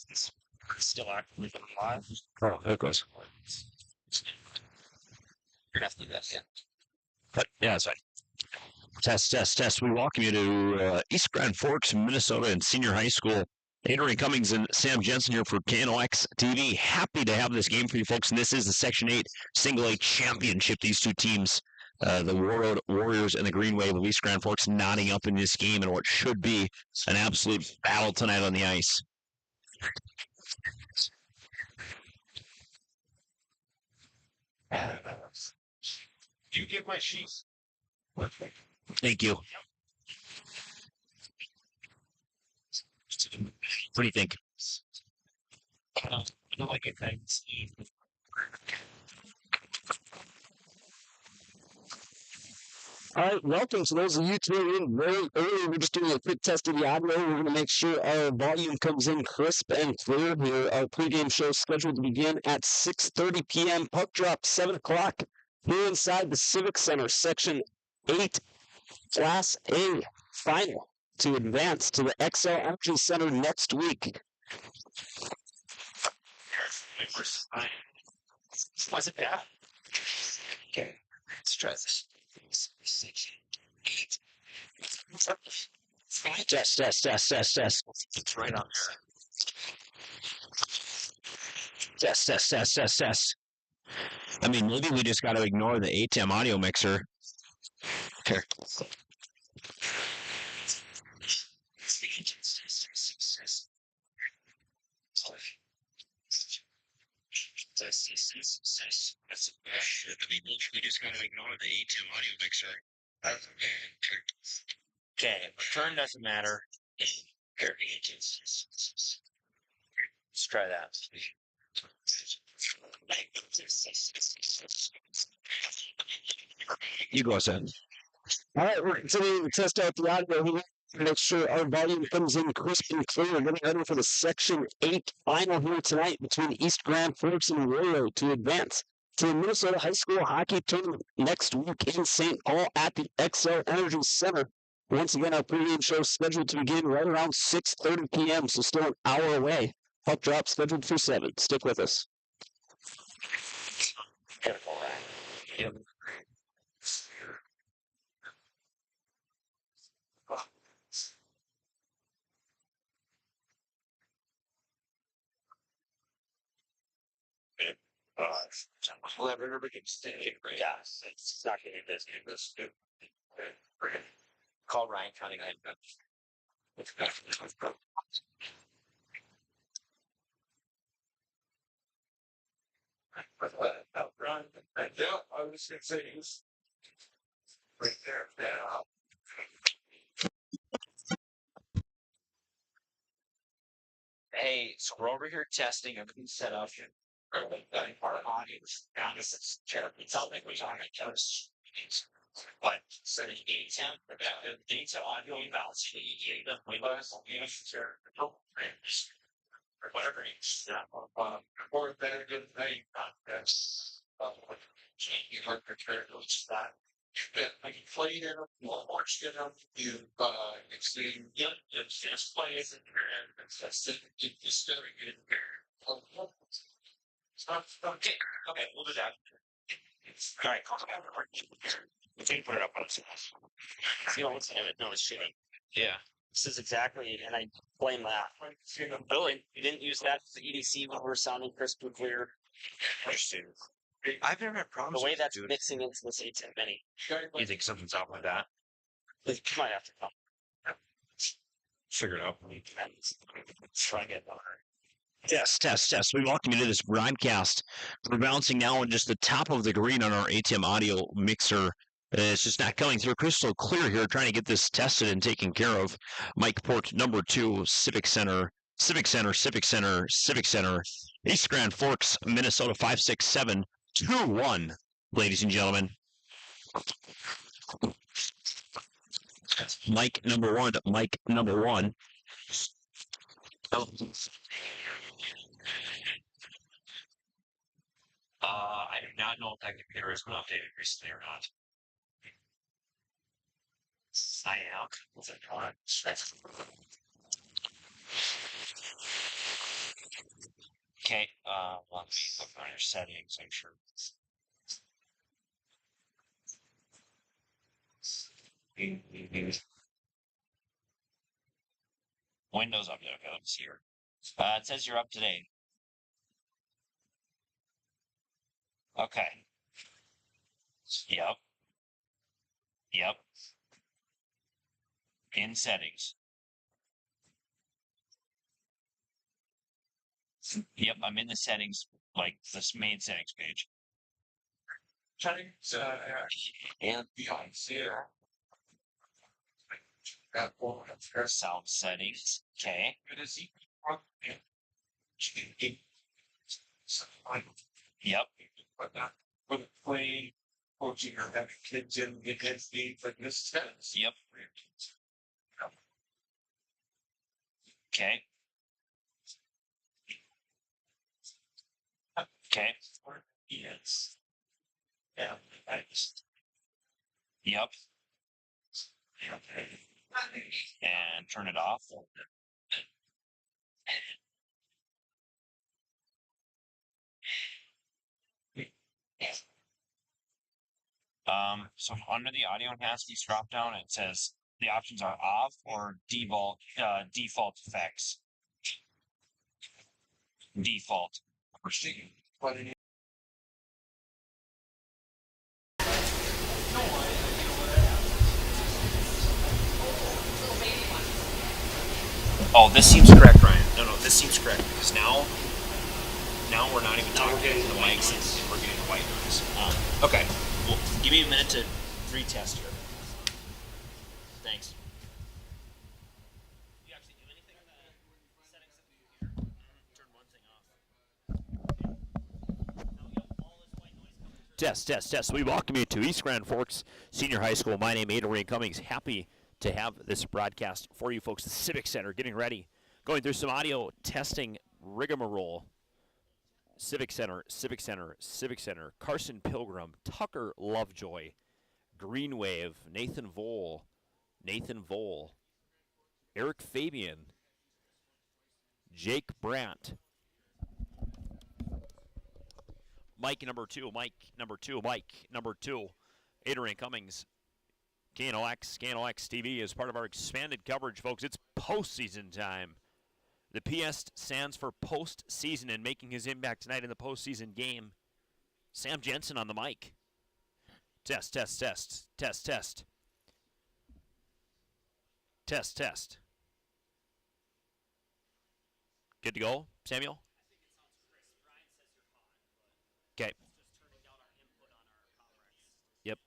It's still actively live. Oh, there it goes. You're gonna have to do that again. But yeah, that's right. Test. We welcome you to East Grand Forks, Minnesota, and senior high school. Adrian Cummings and Sam Jensen here for KNOX TV. Happy to have this game for you folks. And this is the Section 8 Single A Championship. These two teams, the Warroad Warriors and the Green Wave of East Grand Forks, knotting up in this game in what should be an absolute battle tonight on the ice. You get my sheets. Thank you. What do you think? I don't like it. Thanks. All right, welcome. So those of you tuning in very early, we're just doing a quick test of the audio. We're going to make sure our volume comes in crisp and clear here. Our pregame show is scheduled to begin at 6:30 p.m. Puck drop 7 o'clock here inside the Civic Center, Section 8, Class A final to advance to the XL Energy Center next week. Was it bad? Okay, let's try this. Test. It's right on there. Test. I mean, maybe we just got to ignore the ATEM audio mixer. Here. We just got to ignore the ATEM audio mixer. Okay, return doesn't matter. Let's try that. You go, Sam. All right, we're continuing to test out the audio here to make sure our volume comes in crisp and clear. We're getting ready for the Section 8 final here tonight between East Grand Forks and Warroad to advance to the Minnesota High School Hockey Tournament next week in St. Paul at the XL Energy Center. Once again, our pregame show is scheduled to begin right around 6:30 p.m., so still an hour away. Puck drop scheduled for 7. Stick with us. Whoever can stay, right? Yeah, it's not going to be this. Call Ryan Cunningham. Ryan, yeah, I was going to say he's right there. Hey, so we're over here testing everything set up. Part of audience. It's all like we're talking about. But so the ATEM, the data audio balance, the EGF, we lose or whatever it is. Or better good thing, you heard prepared those that. I can play it in watch it up. You it's the it's play it and it's just very good. Okay, we'll do that. All right, we can put it up on the You know what's in it? No, it's shitty. Yeah. This is exactly, and I blame that. Really, you didn't use that for the EDC when we're sounding crisp and clear. I've never had problems The way that's mixing into this ATEM mini. You think something's up with that? You might have to come. Figure it out. Let's try and get better. Test. We welcome you to this broadcast. We're bouncing now on just the top of the green on our ATEM audio mixer. It's just not coming through crystal clear here, trying to get this tested and taken care of. Mike Port, number 2, Civic Center. East Grand Forks, Minnesota, 56721, ladies and gentlemen. Mike number one. I do not know if that computer has been updated recently or not. Sign out. Okay, let me look on your settings, I'm sure. Windows update. Okay, let's see here. It says you're up to date. Okay. Yep. Yep. In settings. Yep, I'm in the settings, like this main settings page. Settings, and beyond zero. Sound settings. Okay. Yep. But not for the play, coaching or having kids in things like this tennis. Yep. Okay. Okay. Yes. Yeah, I just. Yep. And turn it off. So under the audio enhancements drop down, it says the options are off or default effects. Default. But Oh, this seems correct, Ryan. No, this seems correct because now we're not even talking to the mics and we're getting the white noise. Okay. Well, give me a minute to retest here. Thanks. You actually do anything in the settings that we do here? Turn one thing off. Test. We welcome you to East Grand Forks Senior High School. My name is Adrian Cummings. Happy to have this broadcast for you folks. The Civic Center getting ready. Going through some audio testing rigmarole. Civic Center. Carson Pilgrim, Tucker Lovejoy, Green Wave, Nathan Vole, Eric Fabian, Jake Brandt, Mike number two, Adrian Cummings, KNOX TV is part of our expanded coverage, folks. It's postseason time. The PS stands for postseason, and making his impact tonight in the postseason game, Sam Jensen on the mic. Test. Good to go, Samuel? Okay. Yep.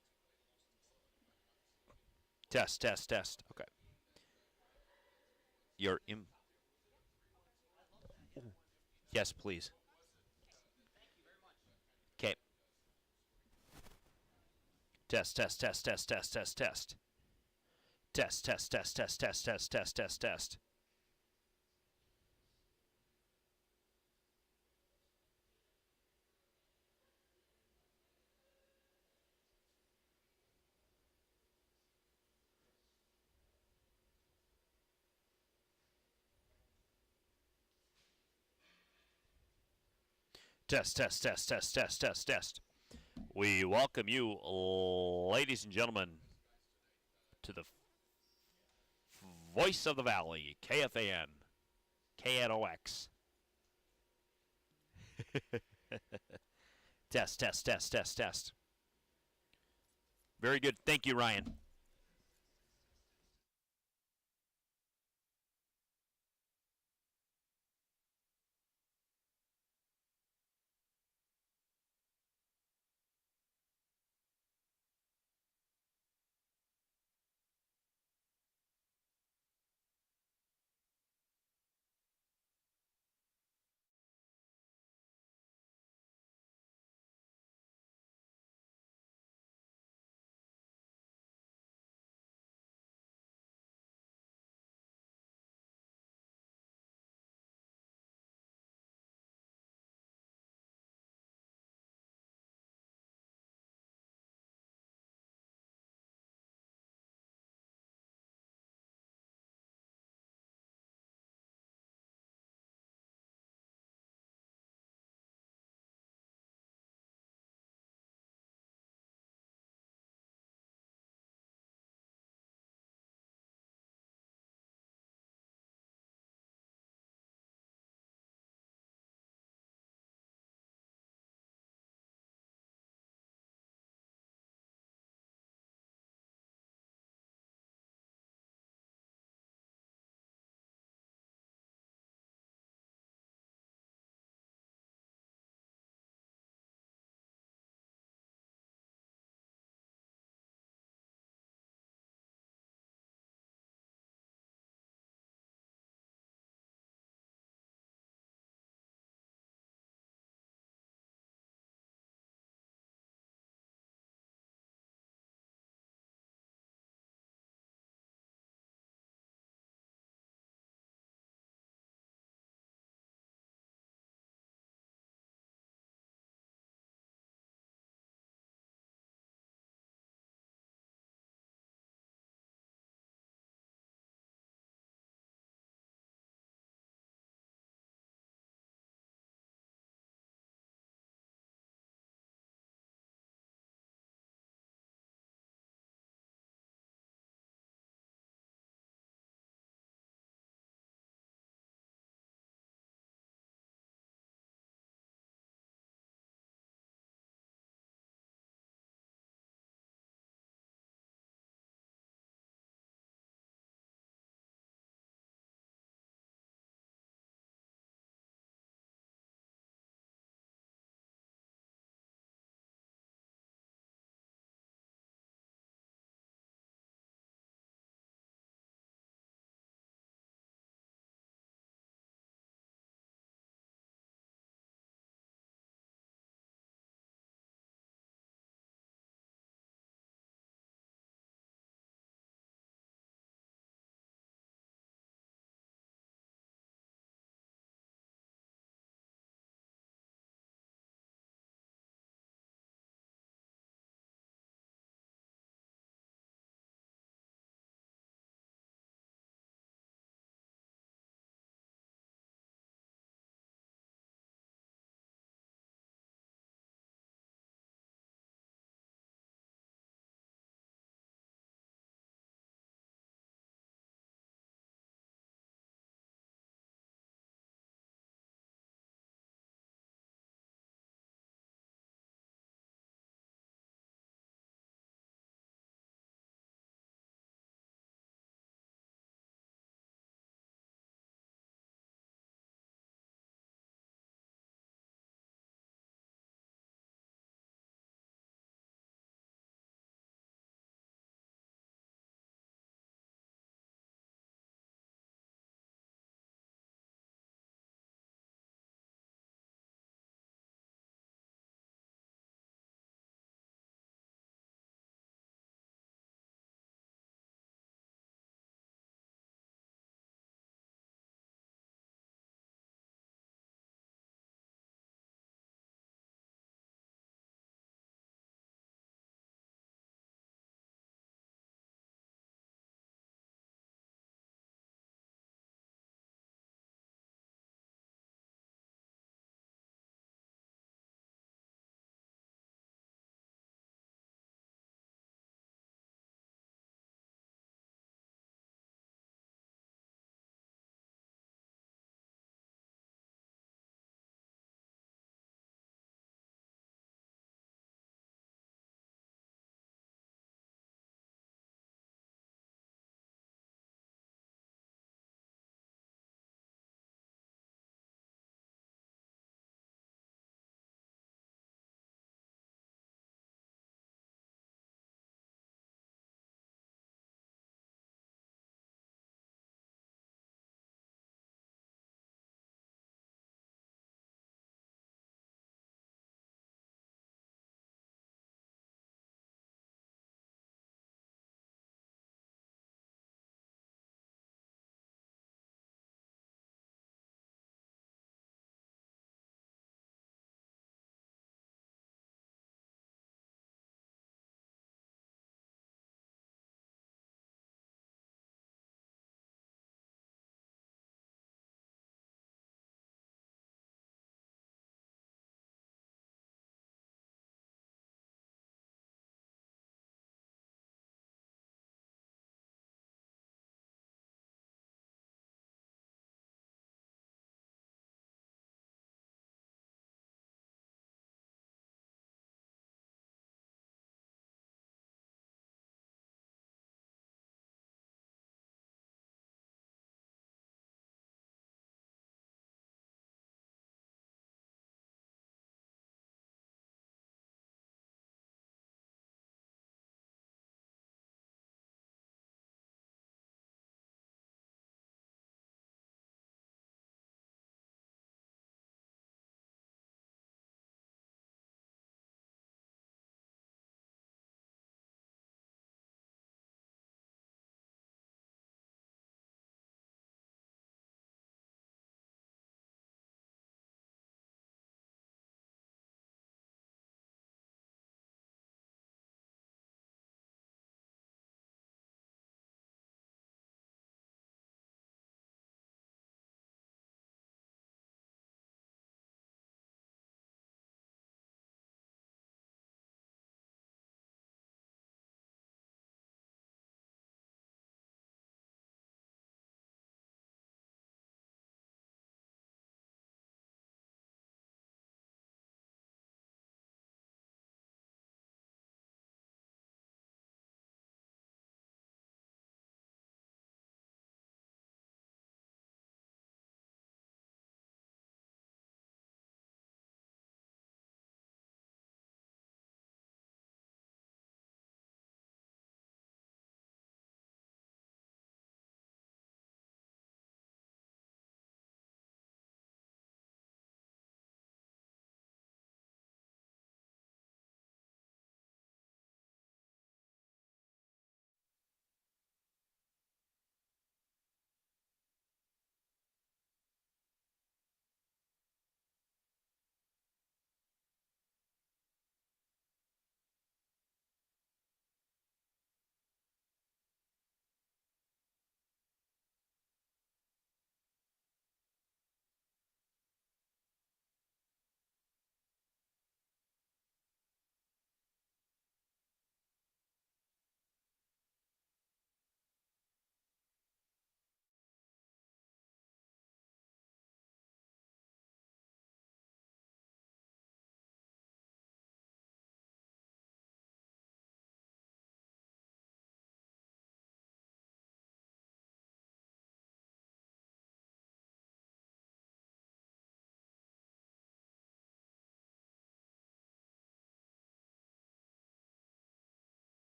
Test. Okay. You're in. Yes, please. Okay. Test. Test. We welcome you, ladies and gentlemen, to the voice of the valley, KFAN, KNOX. Test. Very good. Thank you, Ryan.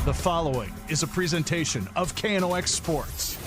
The following is a presentation of KNOX Sports.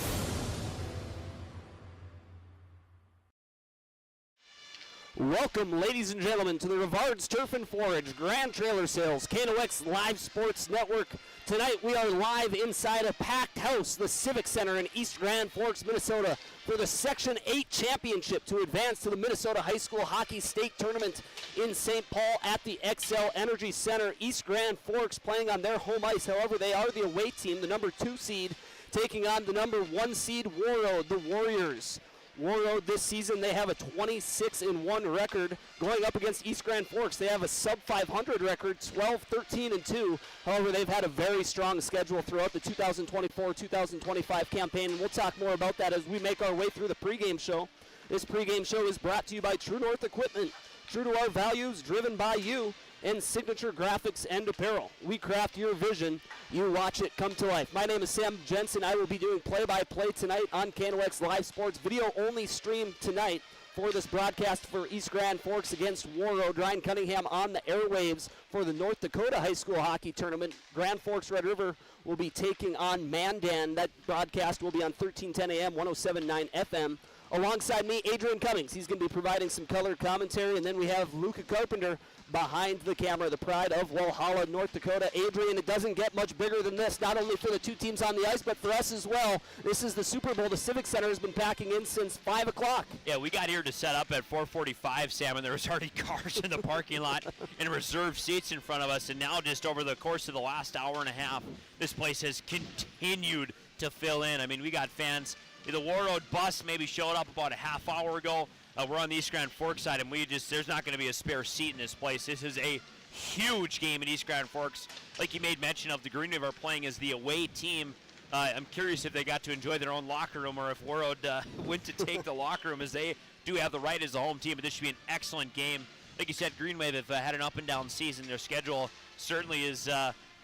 Welcome, ladies and gentlemen, to the Rivard's Turf and Forage Grand Trailer Sales KNOX Live Sports Network. Tonight we are live inside a packed house, the Civic Center in East Grand Forks, Minnesota, for the Section 8 Championship to advance to the Minnesota High School Hockey State Tournament in St. Paul at the XL Energy Center. East Grand Forks playing on their home ice. However, they are the away team, the number 2 seed, taking on the number 1 seed Warroad, the Warriors. Warroad this season, they have a 26-1 record going up against East Grand Forks. They have a sub-500 record, 12-13-2. However, they've had a very strong schedule throughout the 2024-2025 campaign, and we'll talk more about that as we make our way through the pregame show. This pregame show is brought to you by True North Equipment. True to our values, driven by you, and Signature Graphics and Apparel. We craft your vision, you watch it come to life. My name is Sam Jensen. I will be doing play-by-play tonight on KNOX Live Sports. Video-only stream tonight for this broadcast for East Grand Forks against Warroad. Ryan Cunningham on the airwaves for the North Dakota High School Hockey Tournament. Grand Forks Red River will be taking on Mandan. That broadcast will be on 1310 AM, 107.9 FM. Alongside me, Adrian Cummings. He's going to be providing some color commentary. And then we have Luca Carpenter behind the camera, the pride of Walhalla, North Dakota. Adrian, it doesn't get much bigger than this, not only for the two teams on the ice, but for us as well. This is the Super Bowl. The Civic Center has been packing in since 5 o'clock. Yeah, we got here to set up at 4:45, Sam, and there was already cars in the parking lot and reserved seats in front of us. And now just over the course of the last hour and a half, this place has continued to fill in. I mean, we got fans. The Warroad bus maybe showed up about a half hour ago. We're on the East Grand Forks side, and there's not going to be a spare seat in this place. This is a huge game in East Grand Forks. Like you made mention of, the Green River playing as the away team. I'm curious if they got to enjoy their own locker room or if Warroad went to take the locker room, as they do have the right as a home team. But this should be an excellent game. Like you said, Green Wave have had an up-and-down season. Their schedule certainly has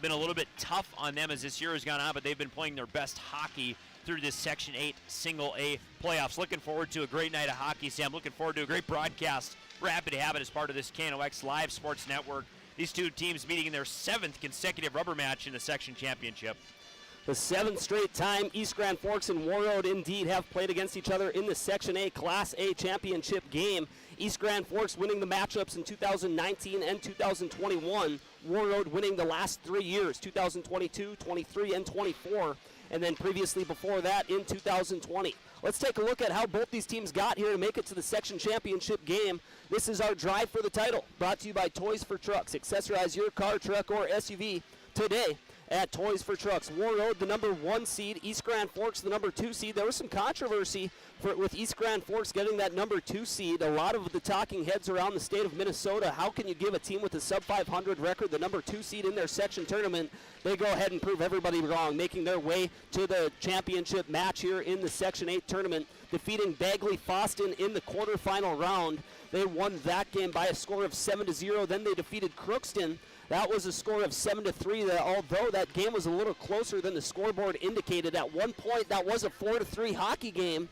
been a little bit tough on them as this year has gone on, but they've been playing their best hockey through this Section 8 Single A playoffs. Looking forward to a great night of hockey, Sam. Looking forward to a great broadcast. We're happy to have it as part of this KNOX Live Sports Network. These two teams meeting in their 7th consecutive rubber match in the section championship. The 7th straight time East Grand Forks and Warroad indeed have played against each other in the Section A Class A championship game. East Grand Forks winning the matchups in 2019 and 2021. Warroad winning the last 3 years, 2022, 23, and 24. And then previously before that in 2020. Let's take a look at how both these teams got here to make it to the section championship game. This is our drive for the title, brought to you by Toys for Trucks. Accessorize your car, truck, or SUV today at Toys for Trucks. Warroad, the number 1 seed. East Grand Forks, the number 2 seed. There was some controversy with East Grand Forks getting that number 2 seed. A lot of the talking heads around the state of Minnesota, how can you give a team with a sub-500 record the number 2 seed in their section tournament? They go ahead and prove everybody wrong, making their way to the championship match here in the Section 8 tournament, defeating Bagley Foston in the quarterfinal round. They won that game by a score of 7-0. Then they defeated Crookston. That was a score of 7-3. Although that game was a little closer than the scoreboard indicated. At one point, that was a 4-3 hockey game.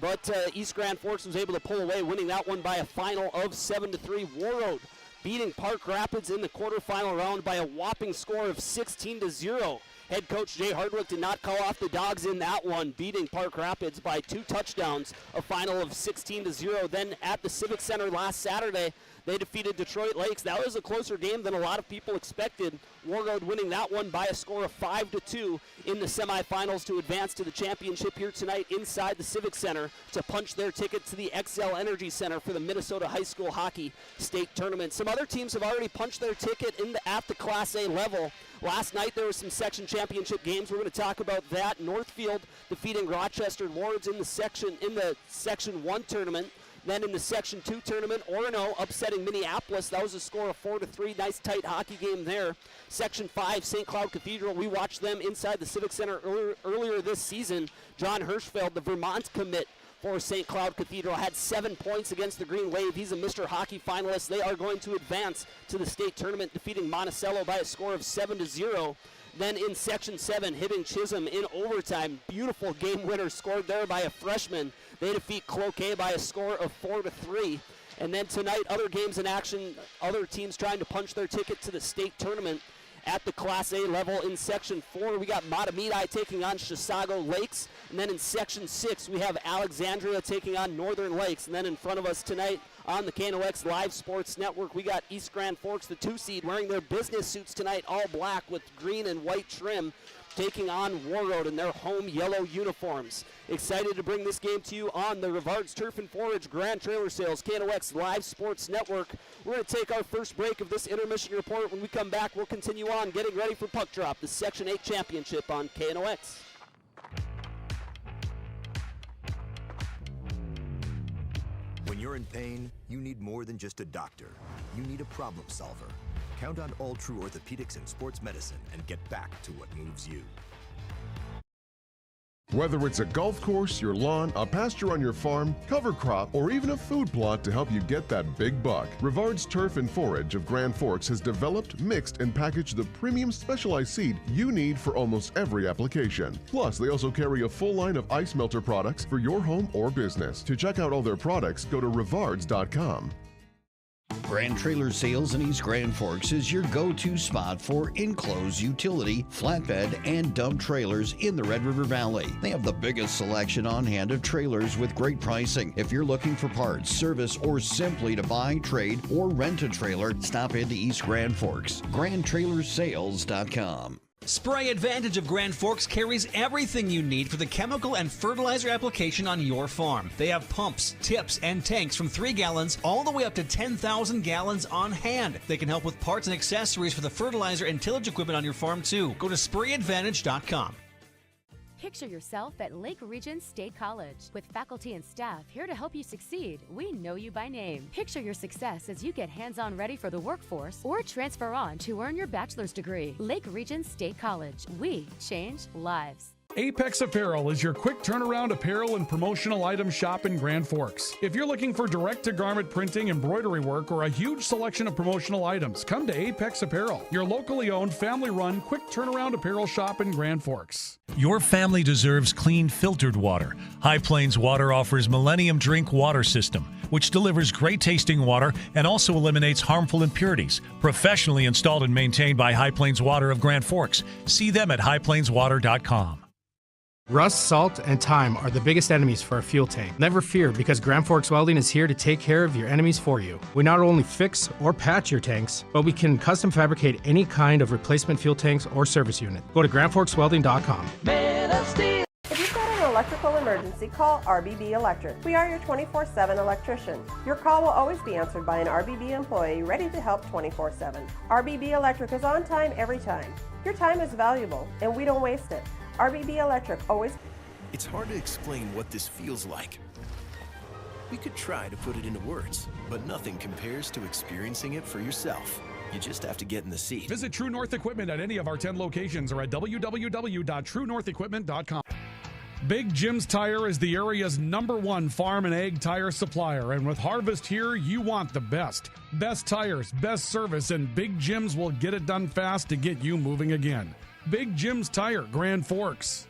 But East Grand Forks was able to pull away, winning that one by a final of 7-3. Warroad beating Park Rapids in the quarterfinal round by a whopping score of 16-0. Head coach Jay Hardwick did not call off the Dogs in that one, beating Park Rapids by 2 touchdowns, a final of 16-0. Then at the Civic Center last Saturday, they defeated Detroit Lakes. That was a closer game than a lot of people expected. Warroad winning that one by a score of 5-2 in the semifinals to advance to the championship here tonight inside the Civic Center to punch their ticket to the XL Energy Center for the Minnesota High School Hockey State Tournament. Some other teams have already punched their ticket at the Class A level. Last night there were some section championship games. We're going to talk about that. Northfield defeating Rochester Lords in the Section 1 tournament. Then in the Section 2 tournament, Orono upsetting Minneapolis. That was a score of 4-3. Nice tight hockey game there. Section 5, St. Cloud Cathedral. We watched them inside the Civic Center earlier this season. John Hirschfeld, the Vermont commit for St. Cloud Cathedral, had 7 points against the Green Wave. He's a Mr. Hockey finalist. They are going to advance to the state tournament, defeating Monticello by a score of 7-0. Then in Section 7, Hibbing Chisholm in overtime. Beautiful game winner scored there by a freshman. They defeat Cloquet by a score of 4-3. And then tonight, other games in action, other teams trying to punch their ticket to the state tournament. At the Class A level in Section 4, we got Matamidi taking on Chisago Lakes. And then in Section 6, we have Alexandria taking on Northern Lakes. And then in front of us tonight on the KNOX Live Sports Network, we got East Grand Forks, the 2 seed, wearing their business suits tonight, all black with green and white trim, taking on Warroad in their home yellow uniforms. Excited to bring this game to you on the Rivard's Turf and Forage Grand Trailer Sales KNOX Live Sports Network. We're going to take our first break of this intermission report. When we come back, we'll continue on getting ready for Puck Drop, the Section 8 Championship on KNOX. When you're in pain, you need more than just a doctor. You need a problem solver. Count on All True Orthopedics and Sports Medicine and get back to what moves you. Whether it's a golf course, your lawn, a pasture on your farm, cover crop, or even a food plot to help you get that big buck, Rivard's Turf and Forage of Grand Forks has developed, mixed, and packaged the premium specialized seed you need for almost every application. Plus, they also carry a full line of ice melter products for your home or business. To check out all their products, go to rivards.com. Grand Trailer Sales in East Grand Forks is your go-to spot for enclosed utility, flatbed, and dump trailers in the Red River Valley. They have the biggest selection on hand of trailers with great pricing. If you're looking for parts, service, or simply to buy, trade, or rent a trailer, stop into East Grand Forks. GrandTrailersSales.com. Spray Advantage of Grand Forks carries everything you need for the chemical and fertilizer application on your farm. They have pumps, tips, and tanks from 3 gallons all the way up to 10,000 gallons on hand. They can help with parts and accessories for the fertilizer and tillage equipment on your farm too. Go to SprayAdvantage.com. Picture yourself at Lake Region State College. With faculty and staff here to help you succeed, we know you by name. Picture your success as you get hands-on ready for the workforce or transfer on to earn your bachelor's degree. Lake Region State College. We change lives. Apex Apparel is your quick turnaround apparel and promotional item shop in Grand Forks. If you're looking for direct-to-garment printing, embroidery work, or a huge selection of promotional items, come to Apex Apparel, your locally owned, family-run, quick turnaround apparel shop in Grand Forks. Your family deserves clean, filtered water. High Plains Water offers Millennium Drink Water System, which delivers great-tasting water and also eliminates harmful impurities. Professionally installed and maintained by High Plains Water of Grand Forks. See them at highplainswater.com. Rust, salt, and time are the biggest enemies for a fuel tank. Never fear, because Grand Forks Welding is here to take care of your enemies for you. We not only fix or patch your tanks, but we can custom fabricate any kind of replacement fuel tanks or service unit. Go to grandforkswelding.com. If you've got an electrical emergency, call RBB Electric. We are your 24/7 electrician. Your call will always be answered by an RBB employee ready to help 24/7. RBB Electric is on time every time. Your time is valuable, and we don't waste it. RBB Electric always... It's hard to explain what this feels like. We could try to put it into words, but nothing compares to experiencing it for yourself. You just have to get in the seat. Visit True North Equipment at any of our 10 locations or at www.truenorthequipment.com. Big Jim's Tire is the area's #1 farm and ag tire supplier, and with Harvest here, you want the best. Best tires, best service, and Big Jim's will get it done fast to get you moving again. Big Jim's Tire, Grand Forks.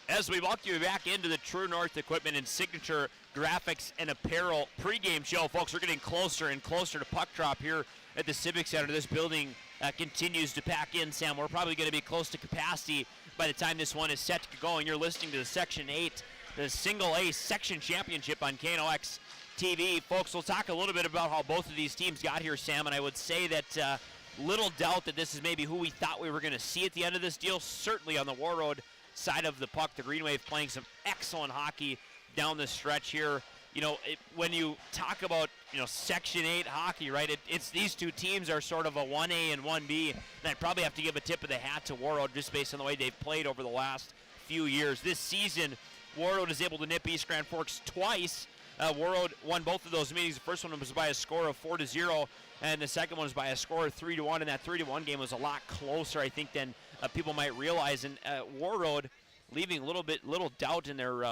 As we walk you back into the True North Equipment and Signature Graphics and Apparel pregame show, folks, we're getting closer and closer to puck drop here at the Civic Center. This building continues to pack in, Sam. We're probably going to be close to capacity by the time this one is set to get going. You're listening to the Section 8, the Single A Section Championship on KNOX TV. Folks, we'll talk a little bit about how both of these teams got here, Sam, and I would say that little doubt that this is maybe who we thought we were going to see at the end of this deal. Certainly on the Warroad side of the puck, the Green Wave playing some excellent hockey down the stretch here. You know, when you talk about, Section 8 hockey, right, it's these two teams are sort of a 1A and 1B, and I'd probably have to give a tip of the hat to Warroad just based on the way they've played over the last few years. This season, Warroad is able to nip East Grand Forks twice. Warroad won both of those meetings. The first one was by a score of 4-0, and the second one was by a score of 3-1. And that 3-1 game was a lot closer, I think, than people might realize. And Warroad leaving little doubt in their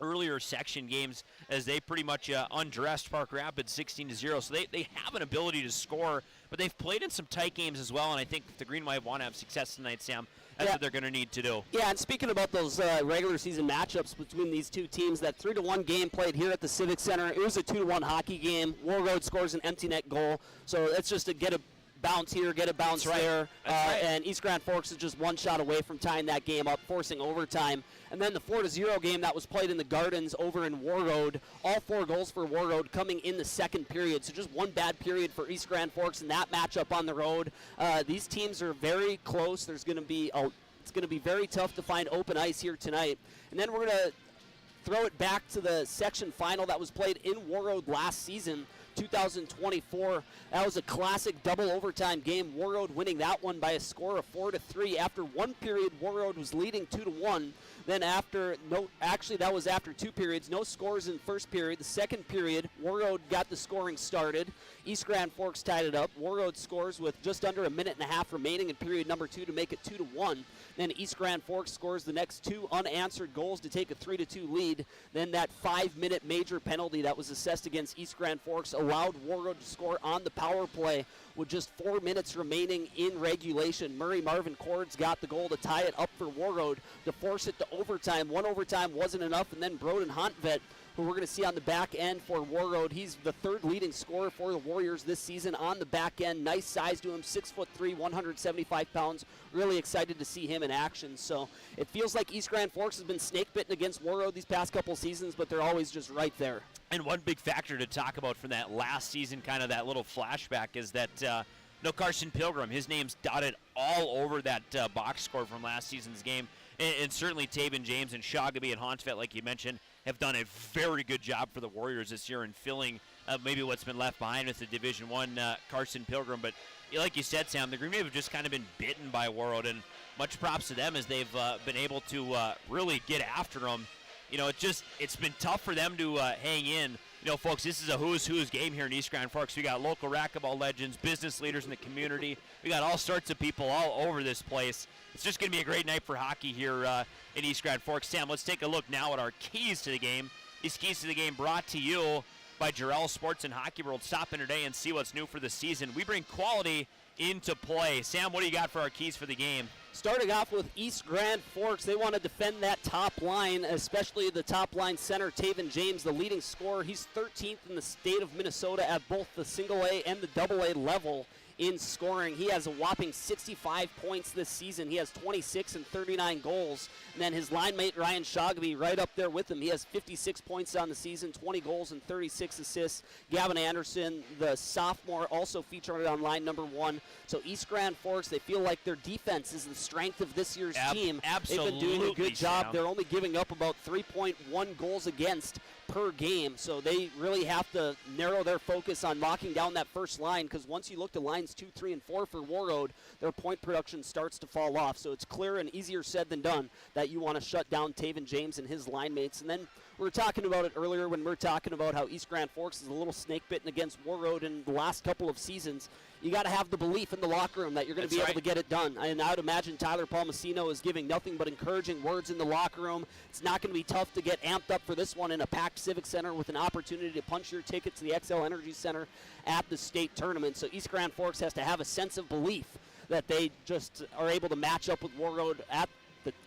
earlier section games as they pretty much undressed Park Rapids 16-0. So they have an ability to score, but they've played in some tight games as well. And I think if the Green Wave want to have success tonight, Sam, that's what they're going to need to do. Yeah, and speaking about those regular season matchups between these two teams, that 3-1 game played here at the Civic Center, it was a 2-1 hockey game. Warroad scores an empty net goal, so that's just to get a bounce here, get a bounce there. And East Grand Forks is just one shot away from tying that game up, forcing overtime. And then the 4-0 game that was played in the Gardens over in Warroad, all 4 goals for Warroad coming in the second period. So just one bad period for East Grand Forks in that matchup on the road. These teams are very close. It's going to be very tough to find open ice here tonight. And then we're going to throw it back to the section final that was played in Warroad last season, 2024. That was a classic double overtime game. Warroad winning that one by a score of 4-3. After one period, Warroad was leading 2-1. Then that was after 2 periods. No scores in first period. The second period, Warroad got the scoring started. East Grand Forks tied it up. Warroad scores with just under a minute and a half remaining in period number 2 to make it 2-1. Then East Grand Forks scores the next 2 unanswered goals to take a 3-2 lead. Then that 5-minute major penalty that was assessed against East Grand Forks allowed Warroad to score on the power play with just 4 minutes remaining in regulation. Murray Marvin Cords got the goal to tie it up for Warroad to force it to overtime. One overtime wasn't enough, and then Broden Hontvet, who we're going to see on the back end for Warroad. He's the 3rd leading scorer for the Warriors this season on the back end. Nice size to him, 6'3", 175 pounds. Really excited to see him in action. So it feels like East Grand Forks has been snake-bitten against Warroad these past couple seasons, but they're always just right there. And one big factor to talk about from that last season, kind of that little flashback, is that Carson Pilgrim, his name's dotted all over that box score from last season's game. And certainly Taven James and Shoggaby and Hontvet, like you mentioned, have done a very good job for the Warriors this year in filling maybe what's been left behind with the Division I Carson Pilgrim. But like you said, Sam, the Green Wave have just kind of been bitten by Warroad, and much props to them as they've been able to really get after them. It's been tough for them to hang in. Folks, this is a who's game here in East Grand Forks. We got local racquetball legends, business leaders in the community. We got all sorts of people all over this place. It's just going to be a great night for hockey here in East Grand Forks. Sam, let's take a look now at our keys to the game. These keys to the game brought to you by Jarrell Sports and Hockey World. Stop in today and see what's new for the season. We bring quality into play. Sam, what do you got for our keys for the game? Starting off with East Grand Forks, they want to defend that top line, especially the top line center, Taven James, the leading scorer. He's 13th in the state of Minnesota at both the single A and the double A level in scoring. He has a whopping 65 points this season. He has 26 and 39 goals. And then his line mate, Ryan Shoggaby, right up there with him. He has 56 points on the season, 20 goals and 36 assists. Gavin Anderson, the sophomore, also featured on line number 1. So East Grand Forks, they feel like their defense is the strength of this year's team. Absolutely. They've been doing a good job. Sam. They're only giving up about 3.1 goals against per game, so they really have to narrow their focus on locking down that first line, because once you look to lines 2, 3, and 4 for Warroad, their point production starts to fall off. So it's clear and easier said than done that you want to shut down Taven James and his line mates. And then we were talking about it earlier when we were talking about how East Grand Forks is a little snake-bitten against Warroad in the last couple of seasons. You got to have the belief in the locker room that you're going to be able to get it done. And I would imagine Tyler Palmasino is giving nothing but encouraging words in the locker room. It's not going to be tough to get amped up for this one in a packed Civic Center with an opportunity to punch your ticket to the XL Energy Center at the state tournament. So East Grand Forks has to have a sense of belief that they just are able to match up with Warroad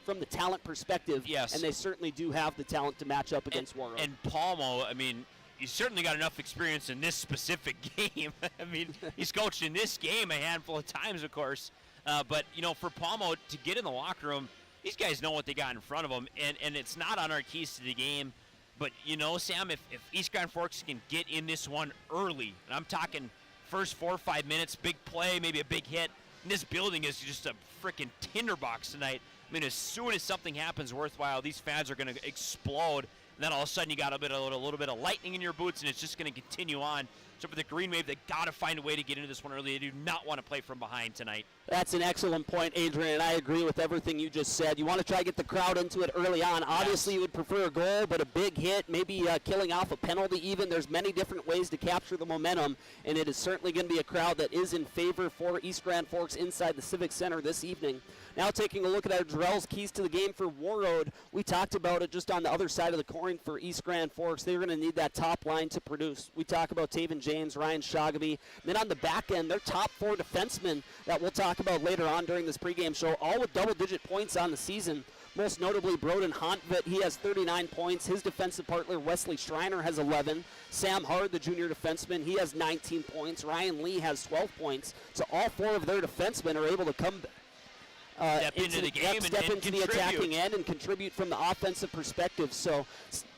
from the talent perspective. Yes. And they certainly do have the talent to match up against Warroad. And Palmo, I mean, he's certainly got enough experience in this specific game. I mean, he's coached in this game a handful of times, of course. But, for Palmo to get in the locker room, these guys know what they got in front of them. And it's not on our keys to the game. But, Sam, if East Grand Forks can get in this one early, and I'm talking first 4 or 5 minutes, big play, maybe a big hit, and this building is just a freaking tinderbox tonight. I mean, as soon as something happens worthwhile, these fans are going to explode. And then all of a sudden you got a little bit of lightning in your boots, and it's just going to continue on. So for the Green Wave, they got to find a way to get into this one early. They do not want to play from behind tonight. That's an excellent point, Adrian, and I agree with everything you just said. You want to try to get the crowd into it early on. Obviously, you would prefer a goal, but a big hit, maybe killing off a penalty even. There's many different ways to capture the momentum, and it is certainly going to be a crowd that is in favor for East Grand Forks inside the Civic Center this evening. Now taking a look at our Jarrell's keys to the game for Warroad. We talked about it just on the other side of the coin for East Grand Forks. They're going to need that top line to produce. We talk about Taven James, Ryan Shoggaby. And then on the back end, their top 4 defensemen that we'll talk about later on during this pregame show, all with double-digit points on the season. most notably Broden Hontvet. He has 39 points. His defensive partner, Wesley Schreiner, has 11. Sam Hard, the junior defenseman, he has 19 points. Ryan Lee has 12 points. So all 4 of their defensemen are able to come step into the game step and into the attacking end and contribute from the offensive perspective. So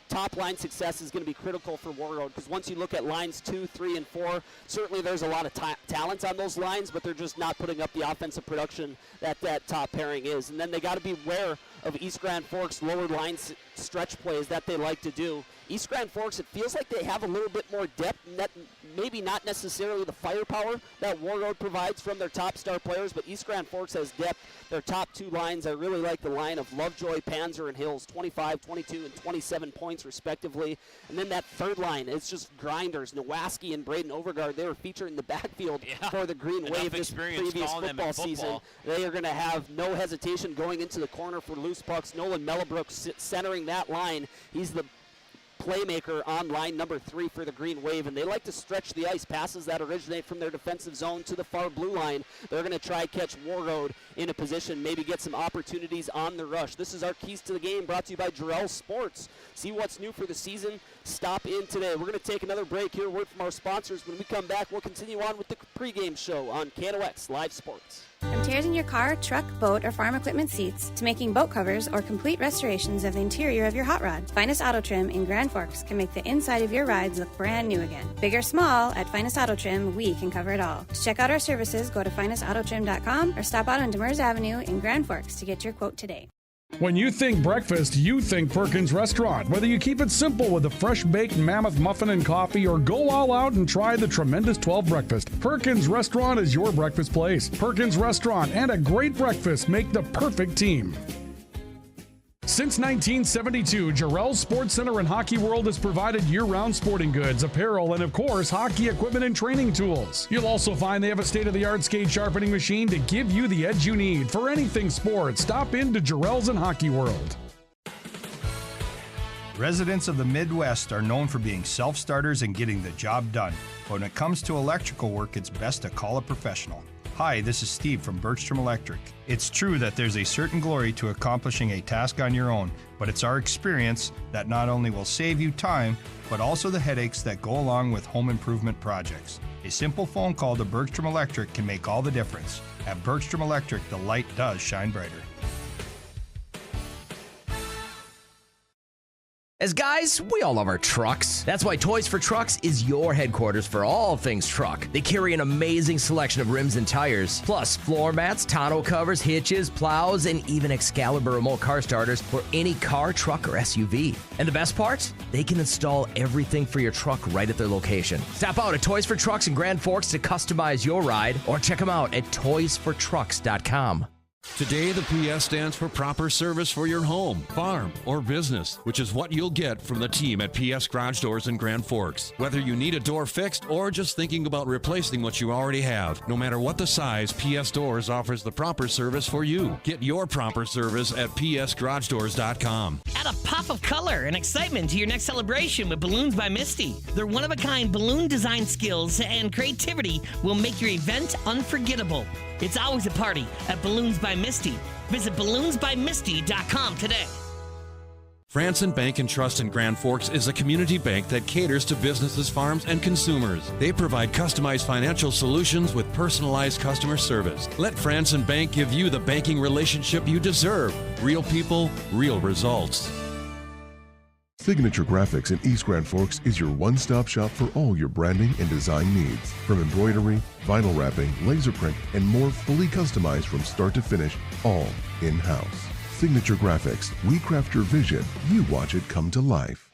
top line success is going to be critical for Warroad, because once you look at lines 2, 3, and 4, certainly there's a lot of talent on those lines, but they're just not putting up the offensive production that top pairing is. And then they got to be aware of East Grand Forks' lower line stretch plays that they like to do. East Grand Forks, it feels like they have a little bit more depth, maybe not necessarily the firepower that Warroad provides from their top star players, but East Grand Forks has depth. Their top 2 lines, I really like the line of Lovejoy, Panzer, and Hills, 25, 22, and 27 points respectively. And then that third line, it's just grinders. Nowaski and Braden Overgaard, they were featured in the backfield for the Green Wave this previous football season. They are going to have no hesitation going into the corner for loose pucks. Nolan Mellebrook centering that line. He's the playmaker on line number 3 for the Green Wave, and they like to stretch the ice. Passes that originate from their defensive zone to the far blue line, they're going to try catch Warroad in a position, maybe get some opportunities on the rush. This is our Keys to the Game, brought to you by Jarrell Sports. See what's new for the season? Stop in today. We're going to take another break here, word from our sponsors. When we come back, we'll continue on with the pregame show on KNOX Live Sports. From tears in your car, truck, boat, or farm equipment seats, to making boat covers or complete restorations of the interior of your hot rod, Finest Auto Trim in Grand Forks can make the inside of your rides look brand new again. Big or small, at Finest Auto Trim, we can cover it all. To check out our services, go to finestautotrim.com or stop out on Demers Avenue in Grand Forks to get your quote today. When you think breakfast, you think Perkins Restaurant. Whether you keep it simple with a fresh-baked mammoth muffin and coffee or go all out and try the tremendous 12 breakfast, Perkins Restaurant is your breakfast place. Perkins Restaurant and a great breakfast make the perfect team. Since 1972, Jarrell's Sports Center and Hockey World has provided year-round sporting goods, apparel, and of course, hockey equipment and training tools. You'll also find they have a state-of-the-art skate sharpening machine to give you the edge you need for anything sports. Stop into Jarrell's and Hockey World. Residents of the Midwest are known for being self-starters and getting the job done. But when it comes to electrical work, it's best to call a professional. Hi, this is Steve from Bergstrom Electric. It's true that there's a certain glory to accomplishing a task on your own, but it's our experience that not only will save you time, but also the headaches that go along with home improvement projects. A simple phone call to Bergstrom Electric can make all the difference. At Bergstrom Electric, the light does shine brighter. As guys, we all love our trucks. That's why Toys for Trucks is your headquarters for all things truck. They carry an amazing selection of rims and tires, plus floor mats, tonneau covers, hitches, plows, and even Excalibur remote car starters for any car, truck, or SUV. And the best part? They can install everything for your truck right at their location. Stop out at Toys for Trucks in Grand Forks to customize your ride, or check them out at toysfortrucks.com. Today, the PS stands for proper service for your home, farm, or business, which is what you'll get from the team at PS Garage Doors in Grand Forks. Whether you need a door fixed or just thinking about replacing what you already have, no matter what the size, PS Doors offers the proper service for you. Get your proper service at psgaragedoors.com. Add a pop of color and excitement to your next celebration with Balloons by Misty. Their one-of-a-kind balloon design skills and creativity will make your event unforgettable. It's always a party at Balloons by Misty. Visit balloonsbymisty.com today. Franson Bank and Trust in Grand Forks is a community bank that caters to businesses, farms, and consumers. They provide customized financial solutions with personalized customer service. Let Franson Bank give you the banking relationship you deserve. Real people, real results. Signature Graphics in East Grand Forks is your one-stop shop for all your branding and design needs. From embroidery, vinyl wrapping, laser print, and more fully customized from start to finish, all in-house. Signature Graphics, we craft your vision, you watch it come to life.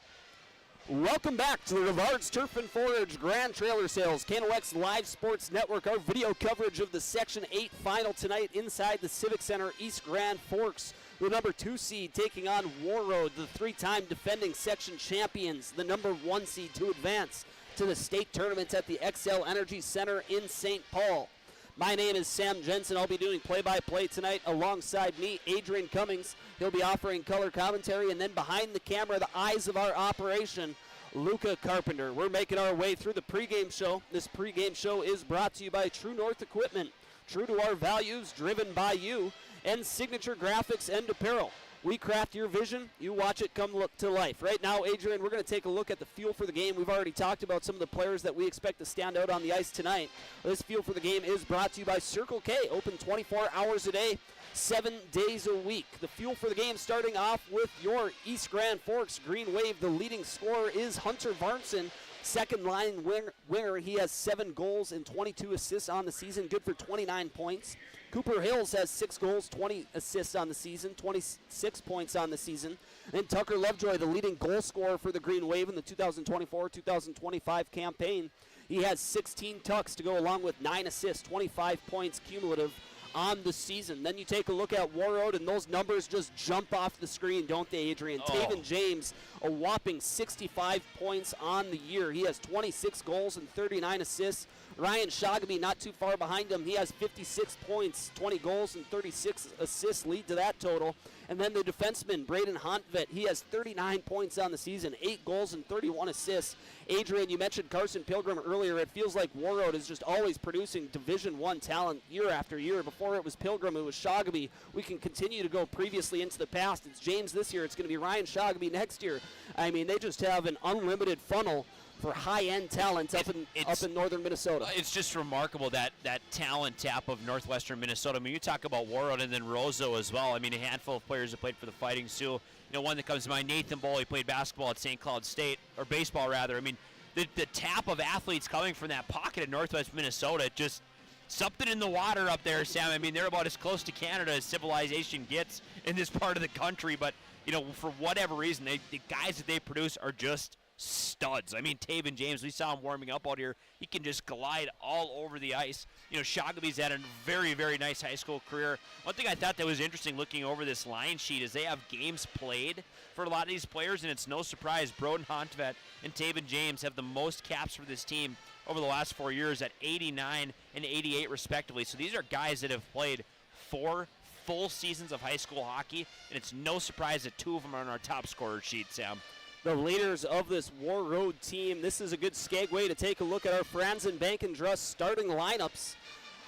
Welcome back to the Rivard's Turf and Forage Grand Trailer Sales, KNOX Live Sports Network. Our video coverage of the Section 8 final tonight inside the Civic Center, East Grand Forks. The number 2 seed taking on Warroad, the 3-time defending section champions, the number 1 seed to advance to the state tournament at the XL Energy Center in St. Paul. My name is Sam Jensen. I'll be doing play-by-play tonight alongside me, Adrian Cummings. He'll be offering color commentary, and then behind the camera, the eyes of our operation, Luca Carpenter. We're making our way through the pregame show. This pregame show is brought to you by True North Equipment. True to our values, driven by you. And Signature Graphics and Apparel. We craft your vision. You watch it come to life. Right now, Adrian, we're going to take a look at the fuel for the game. We've already talked about some of the players that we expect to stand out on the ice tonight. This fuel for the game is brought to you by Circle K. Open 24 hours a day, 7 days a week. The fuel for the game starting off with your East Grand Forks Green Wave. The leading scorer is Hunter Varnson. Second line winger. He has 7 goals and 22 assists on the season, good for 29 points. Cooper Hills has 6 goals, 20 assists on the season, 26 points on the season. And Tucker Lovejoy, the leading goal scorer for the Green Wave in the 2024-2025 campaign. He has 16 tucks to go along with 9 assists, 25 points cumulative on the season. Then you take a look at Warroad, and those numbers just jump off the screen, don't they, Adrian? Taven James, a whopping 65 points on the year. He has 26 goals and 39 assists. Ryan Shogamy not too far behind him. He has 56 points, 20 goals, and 36 assists lead to that total. And then the defenseman, Braden Hontvet, he has 39 points on the season, 8 goals and 31 assists. Adrian, you mentioned Carson Pilgrim earlier. It feels like Warroad is just always producing Division I talent year after year. Before it was Pilgrim, it was Shogamy. We can continue to go previously into the past. It's James this year. It's going to be Ryan Shogamy next year. I mean, they just have an unlimited funnel for high-end talent up in northern Minnesota. It's just remarkable that talent tap of northwestern Minnesota. I mean, you talk about Warroad and then Roseau as well. I mean, a handful of players that played for the Fighting Sioux. You know, one that comes to mind, Nathan Bowl, he played basketball at St. Cloud State, or baseball rather. I mean, the tap of athletes coming from that pocket in northwest Minnesota, just something in the water up there, Sam. I mean, they're about as close to Canada as civilization gets in this part of the country. But, you know, for whatever reason, the guys that they produce are just studs. I mean, Taven James, we saw him warming up out here. He can just glide all over the ice. You know, Shogaby's had a very, very nice high school career. One thing I thought that was interesting looking over this line sheet is they have games played for a lot of these players, and it's no surprise Broden Hontvet and Taven James have the most caps for this team over the last 4 years at 89 and 88 respectively. So these are guys that have played 4 full seasons of high school hockey, and it's no surprise that 2 of them are on our top scorer sheet, Sam. The leaders of this Warroad team. This is a good segue to take a look at our Franzen Bank and Trust starting lineups.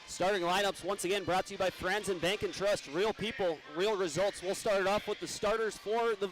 Starting lineups, once again, brought to you by Franzen Bank and Trust. Real people, real results. We'll start it off with the starters for the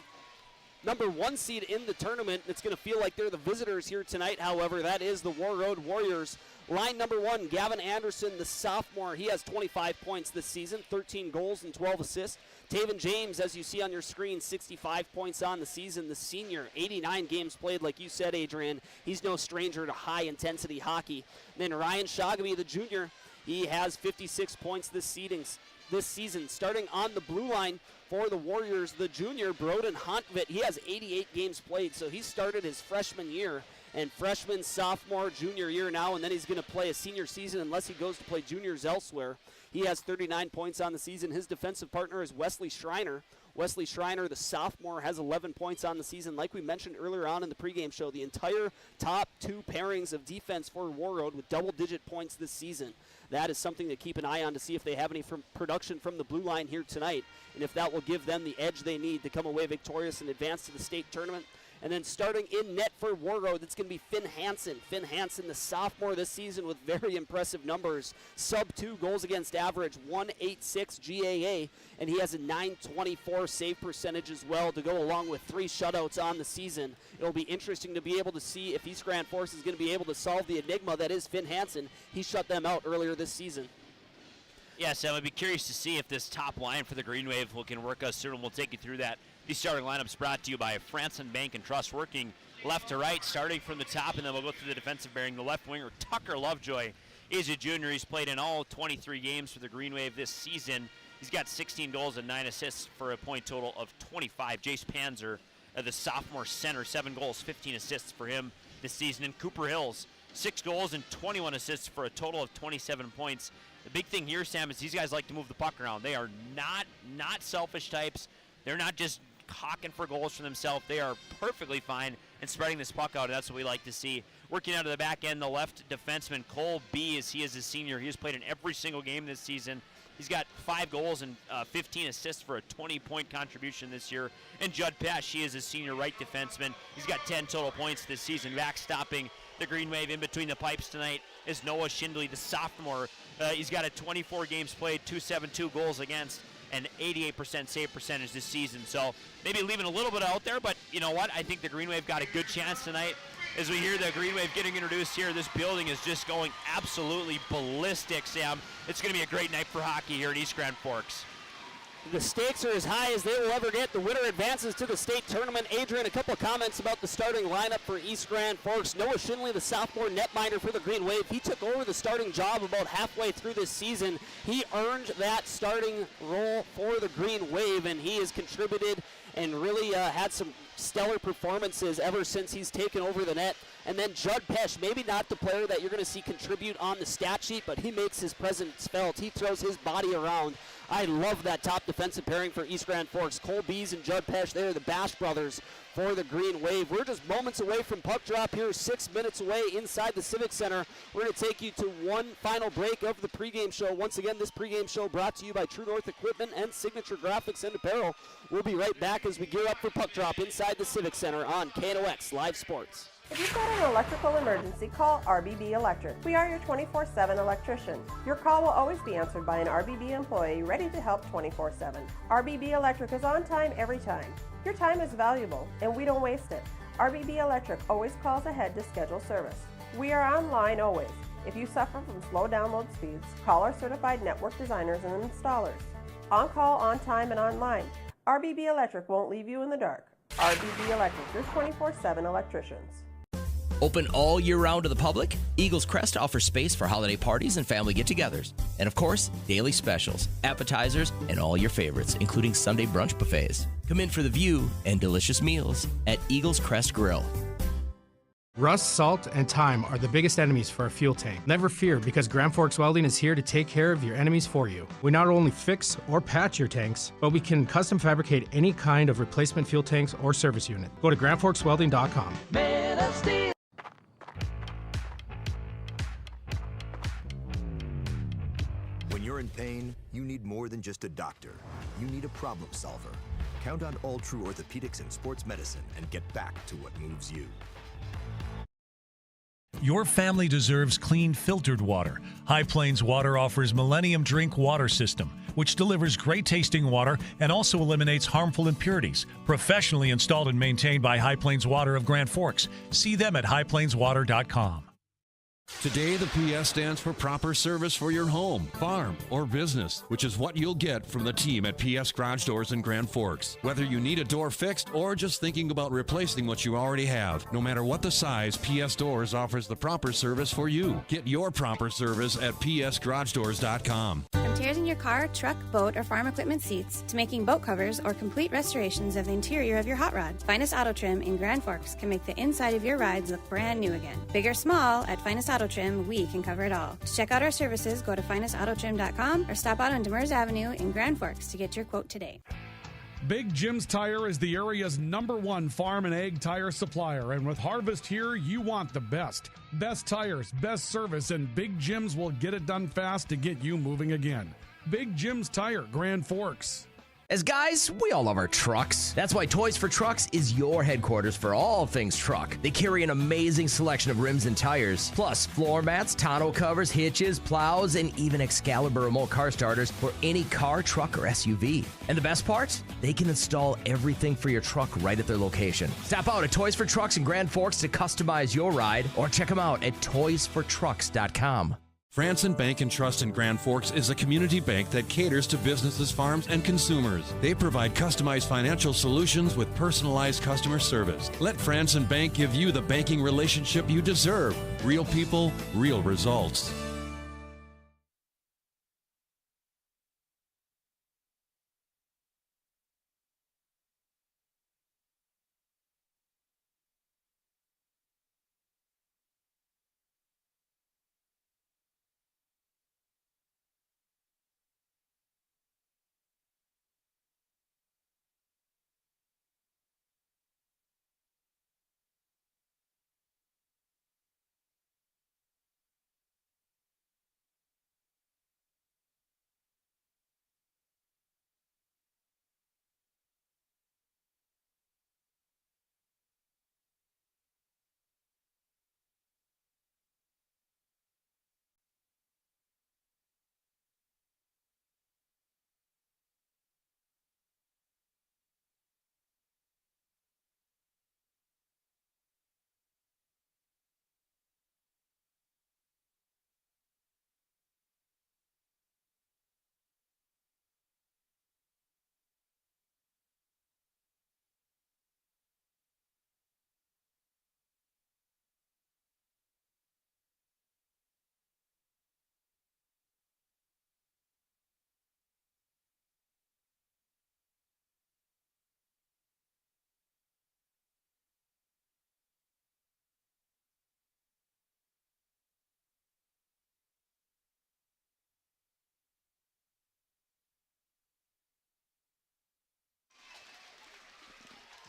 number 1 seed in the tournament. It's going to feel like they're the visitors here tonight, however. That is the Warroad Warriors. Line number 1, Gavin Anderson, the sophomore. He has 25 points this season, 13 goals and 12 assists. Taven James, as you see on your screen, 65 points on the season. The senior, 89 games played, like you said, Adrian. He's no stranger to high-intensity hockey. And then Ryan Shogamy, the junior, he has 56 points this season. Starting on the blue line for the Warriors, the junior, Broden Hontvet, he has 88 games played, so he started his freshman year. And freshman, sophomore, junior year now, and then he's going to play a senior season unless he goes to play juniors elsewhere. He has 39 points on the season. His defensive partner is Wesley Schreiner. Wesley Schreiner, the sophomore, has 11 points on the season. Like we mentioned earlier on in the pregame show, the entire top 2 pairings of defense for Warroad with double-digit points this season. That is something to keep an eye on to see if they have any production from the blue line here tonight, and if that will give them the edge they need to come away victorious and advance to the state tournament. And then starting in net for Warroad, it's going to be Finn Hansen. Finn Hansen, the sophomore this season with very impressive numbers. Sub-2 goals against average, 186 GAA, and he has a 924 save percentage as well to go along with 3 shutouts on the season. It'll be interesting to be able to see if East Grand Forks is going to be able to solve the enigma that is Finn Hansen. He shut them out earlier this season. Yeah, Sam, I'd be curious to see if this top line for the Green Wave can work us through, and we'll take you through that. These starting lineups brought to you by Franzen Bank and Trust, working left to right, starting from the top, and then we'll go through the defensive bearing. The left winger, Tucker Lovejoy, is a junior. He's played in all 23 games for the Green Wave this season. He's got 16 goals and 9 assists for a point total of 25. Jace Panzer, the sophomore center, 7 goals, 15 assists for him this season. And Cooper Hills, 6 goals and 21 assists for a total of 27 points. The big thing here, Sam, is these guys like to move the puck around. They are not selfish types. They're not just hawking for goals for themselves. They are perfectly fine and spreading this puck out, and that's what we like to see. Working out of the back end, the left defenseman, Cole B, as he is a senior. He has played in every single game this season. He's got 5 goals and 15 assists for a 20-point contribution this year. And Judd Pesh, he is a senior right defenseman. He's got 10 total points this season. Backstopping the Green Wave in between the pipes tonight is Noah Schindley, the sophomore. He's got a 24 games played, 272 goals against, and 88% save percentage this season. So maybe leaving a little bit out there, but you know what? I think the Green Wave got a good chance tonight. As we hear the Green Wave getting introduced here, this building is just going absolutely ballistic, Sam. It's going to be a great night for hockey here at East Grand Forks. The stakes are as high as they will ever get. The winner advances to the state tournament. Adrian, a couple of comments about the starting lineup for East Grand Forks. Noah Shinley, the sophomore netminder for the Green Wave, he took over the starting job about halfway through this season. He earned that starting role for the Green Wave, and he has contributed and really had some stellar performances ever since he's taken over the net. And then Judd Pesh, maybe not the player that you're going to see contribute on the stat sheet, but he makes his presence felt. He throws his body around. I love that top defensive pairing for East Grand Forks. Cole Bees and Judd Pesh, they're the Bash brothers for the Green Wave. We're just moments away from puck drop here, 6 minutes away inside the Civic Center. We're going to take you to one final break of the pregame show. Once again, this pregame show brought to you by True North Equipment and Signature Graphics and Apparel. We'll be right back as we gear up for puck drop inside the Civic Center on KNOX Live Sports. If you've got an electrical emergency, call RBB Electric. We are your 24/7 electrician. Your call will always be answered by an RBB employee ready to help 24/7. RBB Electric is on time every time. Your time is valuable, and we don't waste it. RBB Electric always calls ahead to schedule service. We are online always. If you suffer from slow download speeds, call our certified network designers and installers. On call, on time, and online. RBB Electric won't leave you in the dark. RBB Electric, your 24/7 electricians. Open all year round to the public, Eagles Crest offers space for holiday parties and family get-togethers. And of course, daily specials, appetizers, and all your favorites, including Sunday brunch buffets. Come in for the view and delicious meals at Eagles Crest Grill. Rust, salt, and time are the biggest enemies for a fuel tank. Never fear, because Grand Forks Welding is here to take care of your enemies for you. We not only fix or patch your tanks, but we can custom fabricate any kind of replacement fuel tanks or service unit. Go to grandforkswelding.com. Man of Steel. When you're in pain, you need more than just a doctor. You need a problem solver. Count on All True Orthopedics and Sports Medicine and get back to what moves you. Your family deserves clean, filtered water. High Plains Water offers Millennium Drink Water System, which delivers great-tasting water and also eliminates harmful impurities. Professionally installed and maintained by High Plains Water of Grand Forks. See them at highplainswater.com. Today, the PS stands for proper service for your home, farm, or business, which is what you'll get from the team at PS Garage Doors in Grand Forks. Whether you need a door fixed or just thinking about replacing what you already have, no matter what the size, PS Doors offers the proper service for you. Get your proper service at psgaragedoors.com. From tears in your car, truck, boat, or farm equipment seats to making boat covers or complete restorations of the interior of your hot rod, Finest Auto Trim in Grand Forks can make the inside of your rides look brand new again. Big or small, at Finest Auto Trim, we can cover it all. To check out our services, go to finestautotrim.com or stop out on Demers Avenue in Grand Forks to get your quote today. Big Jim's Tire is the area's #1 farm and ag tire supplier, and with harvest here, you want the best. Best tires, best service, and Big Jim's will get it done fast to get you moving again. Big Jim's Tire, Grand Forks. As guys, we all love our trucks. That's why Toys for Trucks is your headquarters for all things truck. They carry an amazing selection of rims and tires, plus floor mats, tonneau covers, hitches, plows, and even Excalibur remote car starters for any car, truck, or SUV. And the best part? They can install everything for your truck right at their location. Stop out at Toys for Trucks in Grand Forks to customize your ride, or check them out at toysfortrucks.com. Franson Bank and Trust in Grand Forks is a community bank that caters to businesses, farms, and consumers. They provide customized financial solutions with personalized customer service. Let Franson Bank give you the banking relationship you deserve. Real people, real results.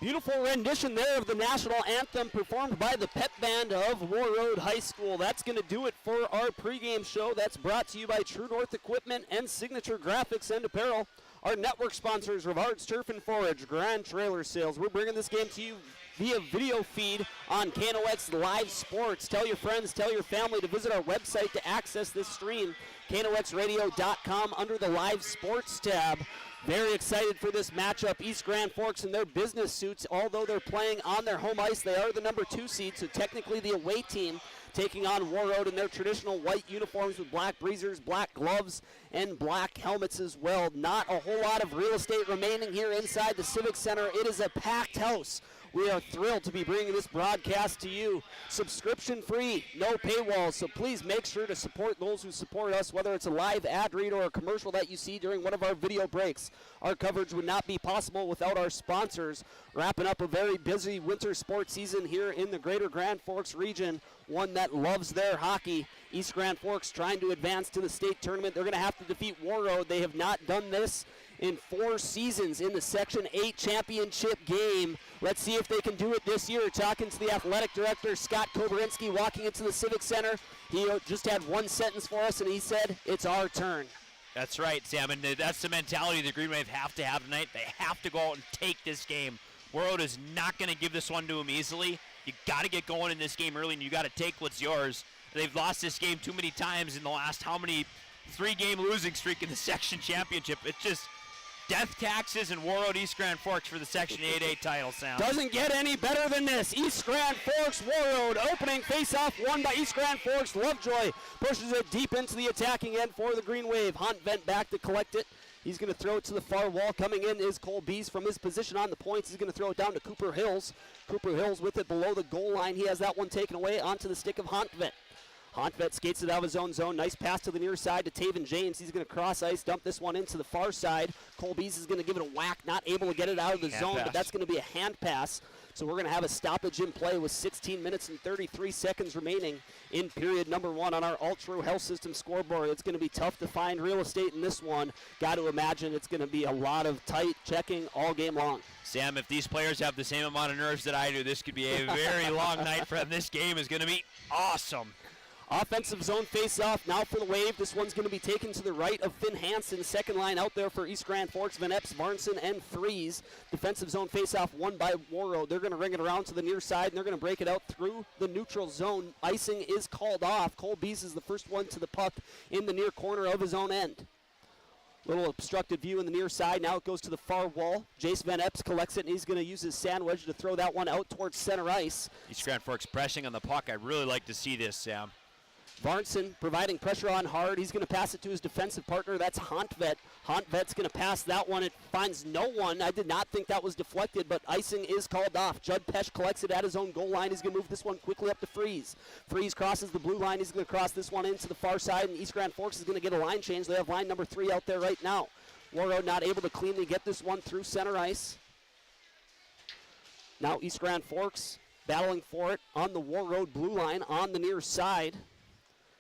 Beautiful rendition there of the national anthem performed by the pep band of Warroad High School. That's going to do it for our pregame show. That's brought to you by True North Equipment and Signature Graphics and Apparel. Our network sponsors, Rivard's Turf and Forage, Grand Trailer Sales. We're bringing this game to you via video feed on KNOX Live Sports. Tell your friends, tell your family to visit our website to access this stream, knoxradio.com, under the Live Sports tab. Very excited for this matchup. East Grand Forks in their business suits, although they're playing on their home ice, they are the number 2 seed, so technically the away team taking on Warroad in their traditional white uniforms with black breezers, black gloves, and black helmets as well. Not a whole lot of real estate remaining here inside the Civic Center. It is a packed house. We are thrilled to be bringing this broadcast to you. Subscription free, no paywalls, so please make sure to support those who support us, whether it's a live ad read or a commercial that you see during one of our video breaks. Our coverage would not be possible without our sponsors. Wrapping up a very busy winter sports season here in the greater Grand Forks region, one that loves their hockey. East Grand Forks trying to advance to the state tournament. They're going to have to defeat Warroad. They have not done this in 4 seasons in the Section 8 championship game. Let's see if they can do it this year. Talking to the athletic director, Scott Kobrinski, walking into the Civic Center. He just had one sentence for us, and he said, "It's our turn." That's right, Sam, and that's the mentality the Green Wave have to have tonight. They have to go out and take this game. Warroad is not going to give this one to them easily. You got to get going in this game early, and you got to take what's yours. They've lost this game too many times in the last 3-game losing streak in the section championship. It's just death taxes and Warroad East Grand Forks for the Section 8A title, Sam. Doesn't get any better than this. East Grand Forks, Warroad, opening faceoff won by East Grand Forks. Lovejoy pushes it deep into the attacking end for the Green Wave. Hunt Vent back to collect it. He's going to throw it to the far wall. Coming in is Cole Bees from his position on the points. He's going to throw it down to Cooper Hills. Cooper Hills with it below the goal line. He has that one taken away onto the stick of Hunt Vent. Honvet skates it out of his own zone. Nice pass to the near side to Taven James. He's going to cross ice, dump this one into the far side. Colby's is going to give it a whack, not able to get it out of the zone, but that's going to be a hand pass. So we're going to have a stoppage in play with 16 minutes and 33 seconds remaining in period number 1 on our Ultra Health System scoreboard. It's going to be tough to find real estate in this one. Got to imagine it's going to be a lot of tight checking all game long. Sam, if these players have the same amount of nerves that I do, this could be a very long night for them. This game is going to be awesome. Offensive zone face-off now for the Wave. This one's going to be taken to the right of Finn Hansen. Second line out there for East Grand Forks, Van Epps, Varnson, and Fries. Defensive zone face-off won by Warroad. They're going to ring it around to the near side, and they're going to break it out through the neutral zone. Icing is called off. Cole Bees is the first one to the puck in the near corner of his own end. Little obstructed view in the near side. Now it goes to the far wall. Jace Van Epps collects it, and he's going to use his sandwich to throw that one out towards center ice. East Grand Forks pressing on the puck. I'd really like to see this, Sam. Varnson providing pressure on hard. He's going to pass it to his defensive partner. That's Hontvet. Hontvet's going to pass that one. It finds no one. I did not think that was deflected, but icing is called off. Judd Pesch collects it at his own goal line. He's going to move this one quickly up to Fries. Fries crosses the blue line. He's going to cross this one into the far side, and East Grand Forks is going to get a line change. They have line number 3 out there right now. Warroad not able to cleanly get this one through center ice. Now East Grand Forks battling for it on the Warroad blue line on the near side.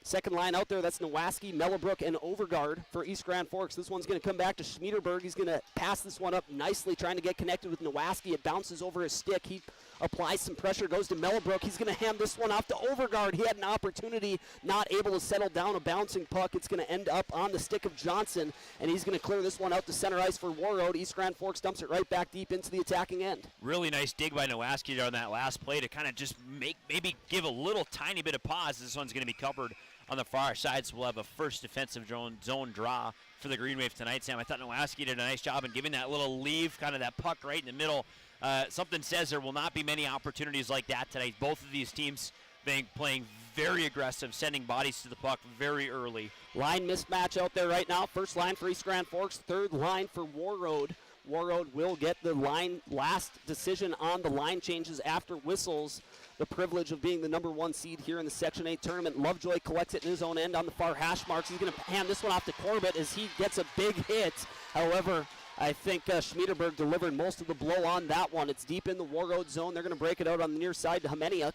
Second line out there, that's Nowaski, Mellowbrook, and Overgaard for East Grand Forks. This one's going to come back to Schmiederberg. He's going to pass this one up nicely, trying to get connected with Nowaski. It bounces over his stick. He applies some pressure, goes to Mellowbrook. He's going to hand this one off to Overgaard. He had an opportunity, not able to settle down a bouncing puck. It's going to end up on the stick of Johnson, and he's going to clear this one out to center ice for Warroad. East Grand Forks dumps it right back deep into the attacking end. Really nice dig by Nowaski on that last play to kind of just maybe give a little tiny bit of pause. This one's going to be covered on the far side, so we'll have a first defensive zone draw for the Green Wave tonight, Sam. I thought Nowaski did a nice job in giving that little leave, kind of that puck right in the middle. Something says there will not be many opportunities like that tonight. Both of these teams playing very aggressive, sending bodies to the puck very early. Line mismatch out there right now. First line for East Grand Forks, third line for Warroad. Warroad will get the line last decision on the line changes after whistles. The privilege of being the number 1 seed here in the Section 8 tournament. Lovejoy collects it in his own end on the far hash marks. He's going to hand this one off to Corbett as he gets a big hit. However, I think Schmiederberg delivered most of the blow on that one. It's deep in the Warroad zone. They're going to break it out on the near side to Homeniuk.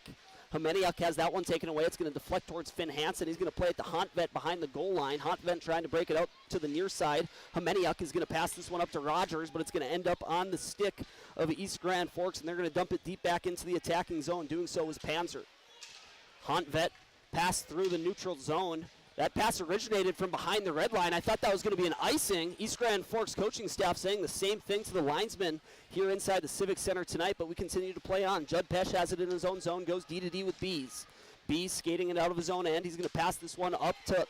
Homeniuk has that one taken away. It's going to deflect towards Finn Hansen. He's going to play it to Hontvet behind the goal line. Hontvet trying to break it out to the near side. Homeniuk is going to pass this one up to Rogers, but it's going to end up on the stick of East Grand Forks, and they're going to dump it deep back into the attacking zone. Doing so is Panzer. Honvet passed through the neutral zone. That pass originated from behind the red line. I thought that was going to be an icing. East Grand Forks coaching staff saying the same thing to the linesmen here inside the Civic Center tonight, but we continue to play on. Judd Pesh has it in his own zone, goes D-to-D with Bees. Bees skating it out of his own end. He's going to pass this one up to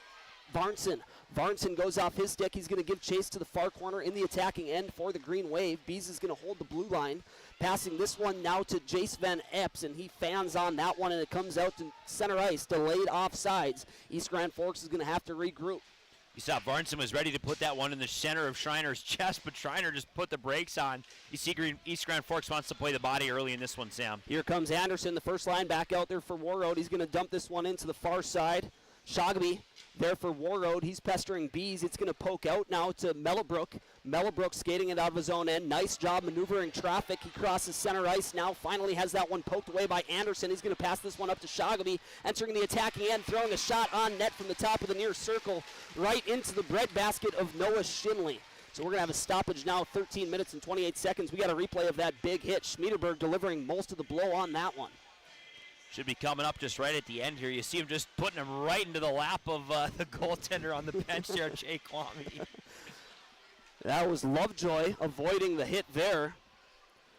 Varnson. Varnson goes off his stick. He's going to give chase to the far corner in the attacking end for the Green Wave. Bees is going to hold the blue line. Passing this one now to Jace Van Epps, and he fans on that one, and it comes out to center ice, delayed offsides. East Grand Forks is going to have to regroup. You saw Varnson was ready to put that one in the center of Schreiner's chest, but Schreiner just put the brakes on. You see East Grand Forks wants to play the body early in this one, Sam. Here comes Anderson, the first line back out there for Warroad. He's going to dump this one into the far side. Shogby there for Warroad. He's pestering Bees. It's going to poke out now to Mellowbrook. Mellowbrook skating it out of his own end. Nice job maneuvering traffic. He crosses center ice now. Finally has that one poked away by Anderson. He's going to pass this one up to Shogby. Entering the attacking end, throwing a shot on net from the top of the near circle right into the breadbasket of Noah Shinley. So we're going to have a stoppage now, 13 minutes and 28 seconds. We got a replay of that big hit. Schmiederberg delivering most of the blow on that one. Should be coming up just right at the end here. You see him just putting him right into the lap of the goaltender on the bench there, Jay Kwame. That was Lovejoy avoiding the hit there.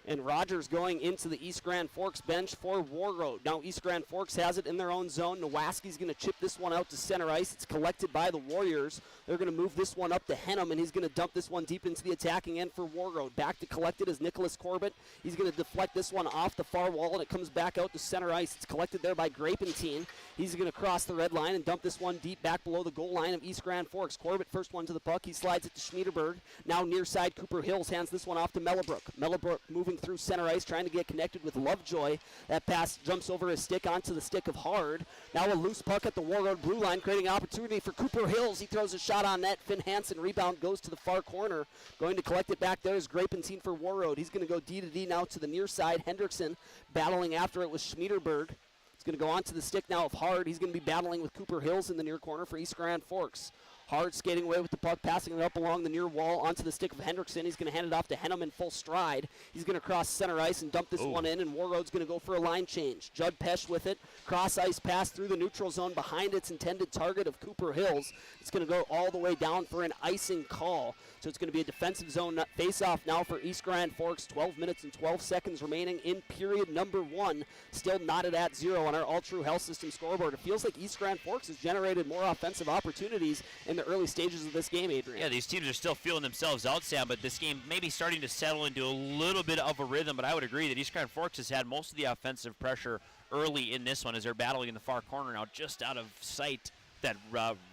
And Rogers going into the East Grand Forks bench for Warroad. Now East Grand Forks has it in their own zone. Nowaski's going to chip this one out to center ice. It's collected by the Warriors. They're going to move this one up to Henham, and he's going to dump this one deep into the attacking end for Warroad. Back to collect it is Nicholas Corbett. He's going to deflect this one off the far wall, and it comes back out to center ice. It's collected there by Grapentine. He's going to cross the red line and dump this one deep back below the goal line of East Grand Forks. Corbett first one to the puck. He slides it to Schmiederberg. Now near side, Cooper Hills hands this one off to Mellowbrook. Mellowbrook moving through center ice, trying to get connected with Lovejoy. That pass jumps over his stick onto the stick of Hard. Now a loose puck at the Warroad blue line, creating opportunity for Cooper Hills. He throws a shot on net. Finn Hansen rebound goes to the far corner. Going to collect it back there is Grapentine for Warroad. He's going to go D-to-D now to the near side. Hendrickson battling after it with Schmiederberg. He's going to go onto the stick now of Hard. He's going to be battling with Cooper Hills in the near corner for East Grand Forks. Hard skating away with the puck, passing it up along the near wall onto the stick of Hendrickson. He's going to hand it off to Henham in full stride. He's going to cross center ice and dump this one in, and Warroad's going to go for a line change. Judd Pesh with it. Cross ice pass through the neutral zone behind its intended target of Cooper Hills. It's going to go all the way down for an icing call. So it's going to be a defensive zone face-off now for East Grand Forks. 12 minutes and 12 seconds remaining in period number 1. Still knotted at 0 on our All-True Health System scoreboard. It feels like East Grand Forks has generated more offensive opportunities in the early stages of this game, Adrian. Yeah, these teams are still feeling themselves out, Sam, but this game may be starting to settle into a little bit of a rhythm, but I would agree that East Grand Forks has had most of the offensive pressure early in this one as they're battling in the far corner now, just out of sight. That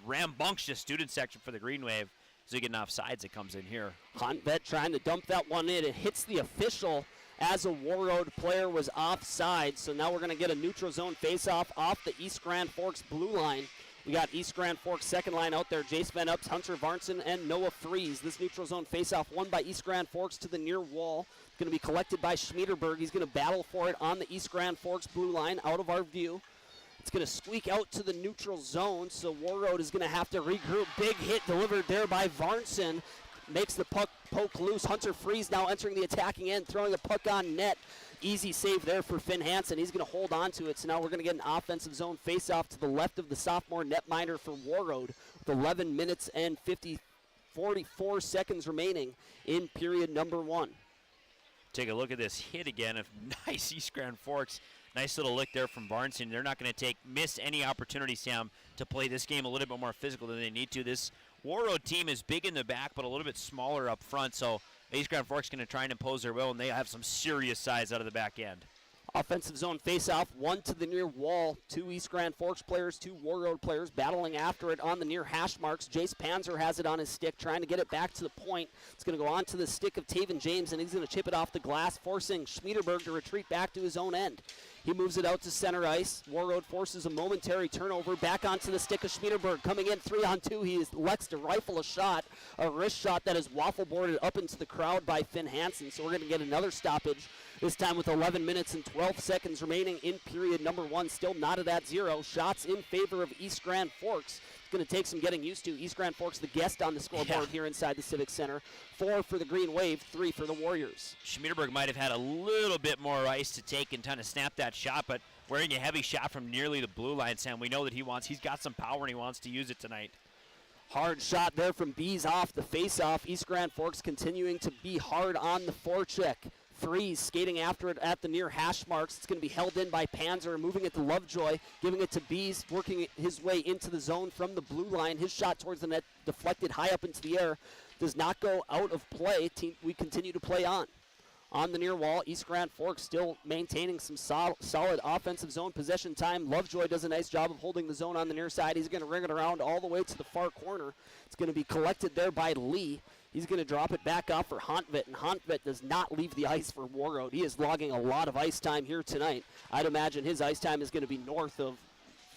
rambunctious student section for the Green Wave. So you get an offsides that comes in here. Honvet trying to dump that one in. It hits the official as a Warroad player was offside. So now we're going to get a neutral zone face-off off the East Grand Forks blue line. We got East Grand Forks second line out there. Jace Van Ups, Hunter Varnson, and Noah Fries. This neutral zone face-off won by East Grand Forks to the near wall. Going to be collected by Schmiederberg. He's going to battle for it on the East Grand Forks blue line out of our view. It's going to squeak out to the neutral zone, so Warroad is going to have to regroup. Big hit delivered there by Varnson. Makes the puck poke loose. Hunter Fries now entering the attacking end, throwing the puck on net. Easy save there for Finn Hansen. He's going to hold on to it, so now we're going to get an offensive zone face-off to the left of the sophomore netminder for Warroad with 11 minutes and 44 seconds remaining in period number 1. Take a look at this hit again of nice East Grand Forks. Nice little lick there from Varnson. They're not going to miss any opportunity, Sam, to play this game a little bit more physical than they need to. This Warroad team is big in the back, but a little bit smaller up front, so East Grand Forks going to try and impose their will, and they have some serious size out of the back end. Offensive zone face-off, one to the near wall. 2 East Grand Forks players, 2 Warroad players battling after it on the near hash marks. Jace Panzer has it on his stick, trying to get it back to the point. It's going to go on to the stick of Taven James, and he's going to chip it off the glass, forcing Schmiederberg to retreat back to his own end. He moves it out to center ice. Warroad forces a momentary turnover. Back onto the stick of Schmiederberg. Coming in 3-on-2. He elects to rifle a shot, a wrist shot that is waffle boarded up into the crowd by Finn Hansen. So we're going to get another stoppage, this time with 11 minutes and 12 seconds remaining in period number 1. Still knotted at 0. Shots in favor of East Grand Forks. going to take some getting used to. East Grand Forks, the guest on the scoreboard here inside the Civic Center. 4 for the Green Wave, 3 for the Warriors. Schmieterberg might have had a little bit more ice to take and kind of snap that shot, but wearing a heavy shot from nearly the blue line, Sam, we know that he's got some power and he wants to use it tonight. Hard shot there from Bees off the face-off. East Grand Forks continuing to be hard on the forecheck. Freeze skating after it at the near hash marks. It's going to be held in by Panzer, moving it to Lovejoy, giving it to Bees, working his way into the zone from the blue line. His shot towards the net deflected high up into the air. Does not go out of play. We continue to play on. On the near wall, East Grand Forks still maintaining some solid offensive zone possession time. Lovejoy does a nice job of holding the zone on the near side. He's going to ring it around all the way to the far corner. It's going to be collected there by Lee. He's going to drop it back off for Hontvit, and Hontvit does not leave the ice for Warroad. He is logging a lot of ice time here tonight. I'd imagine his ice time is going to be north of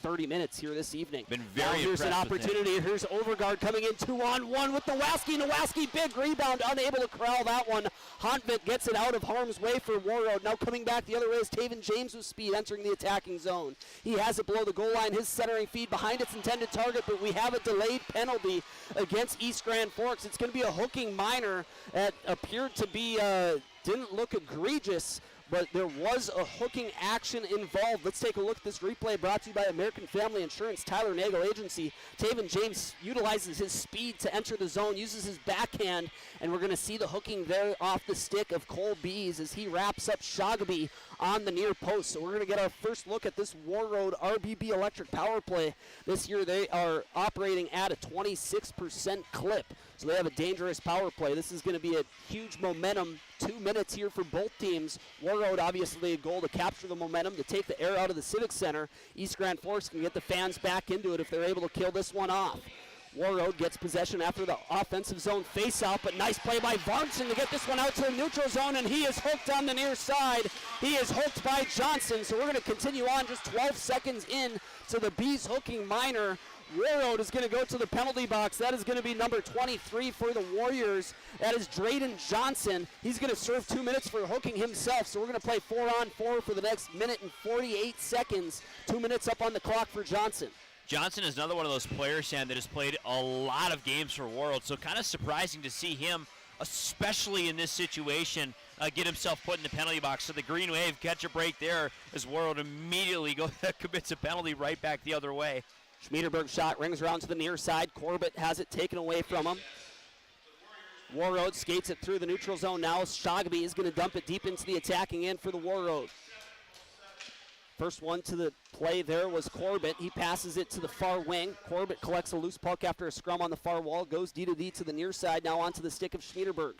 30 minutes here this evening. Been very here's an opportunity. Here's Overgaard coming in 2-on-1 with Nowaski. Nowaski, big rebound, unable to corral that one. Hontvit gets it out of harm's way for Warroad. Now coming back the other way is Taven James with speed entering the attacking zone. He has it below the goal line. His centering feed behind its intended target, but we have a delayed penalty against East Grand Forks. It's going to be a hooking minor that appeared to be, didn't look egregious, but there was a hooking action involved. Let's take a look at this replay brought to you by American Family Insurance, Tyler Nagel Agency. Taven James utilizes his speed to enter the zone, uses his backhand, and we're going to see the hooking there off the stick of Cole Bees as he wraps up Shogby on the near post. So we're going to get our first look at this Warroad RBB Electric power play. This year they are operating at a 26% clip. So they have a dangerous power play. This is going to be a huge momentum 2 minutes here for both teams. Warroad obviously a goal to capture the momentum, to take the air out of the Civic Center. East Grand Forks can get the fans back into it if they're able to kill this one off. Warroad gets possession after the offensive zone face-off, but nice play by Varnson to get this one out to the neutral zone, and he is hooked on the near side. He is hooked by Johnson, so we're going to continue on just 12 seconds in to the Bees hooking minor. Warroad is going to go to the penalty box. That is going to be number 23 for the Warriors. That is Drayden Johnson. He's going to serve 2 minutes for hooking himself, so we're going to play 4-on-4 for the next minute and 48 seconds. 2 minutes up on the clock for Johnson. Johnson is another one of those players, Sam, that has played a lot of games for Warroad, so kind of surprising to see him, especially in this situation, get himself put in the penalty box. So the Green Wave catch a break there as Warroad immediately commits a penalty right back the other way. Schmieterberg's shot rings around to the near side. Corbett has it taken away from him. Warroad skates it through the neutral zone now. Shogby is going to dump it deep into the attacking end for the Warroad. First one to the play there was Corbett. He passes it to the far wing. Corbett collects a loose puck after a scrum on the far wall. Goes D to the near side, now onto the stick of Schmieterberg.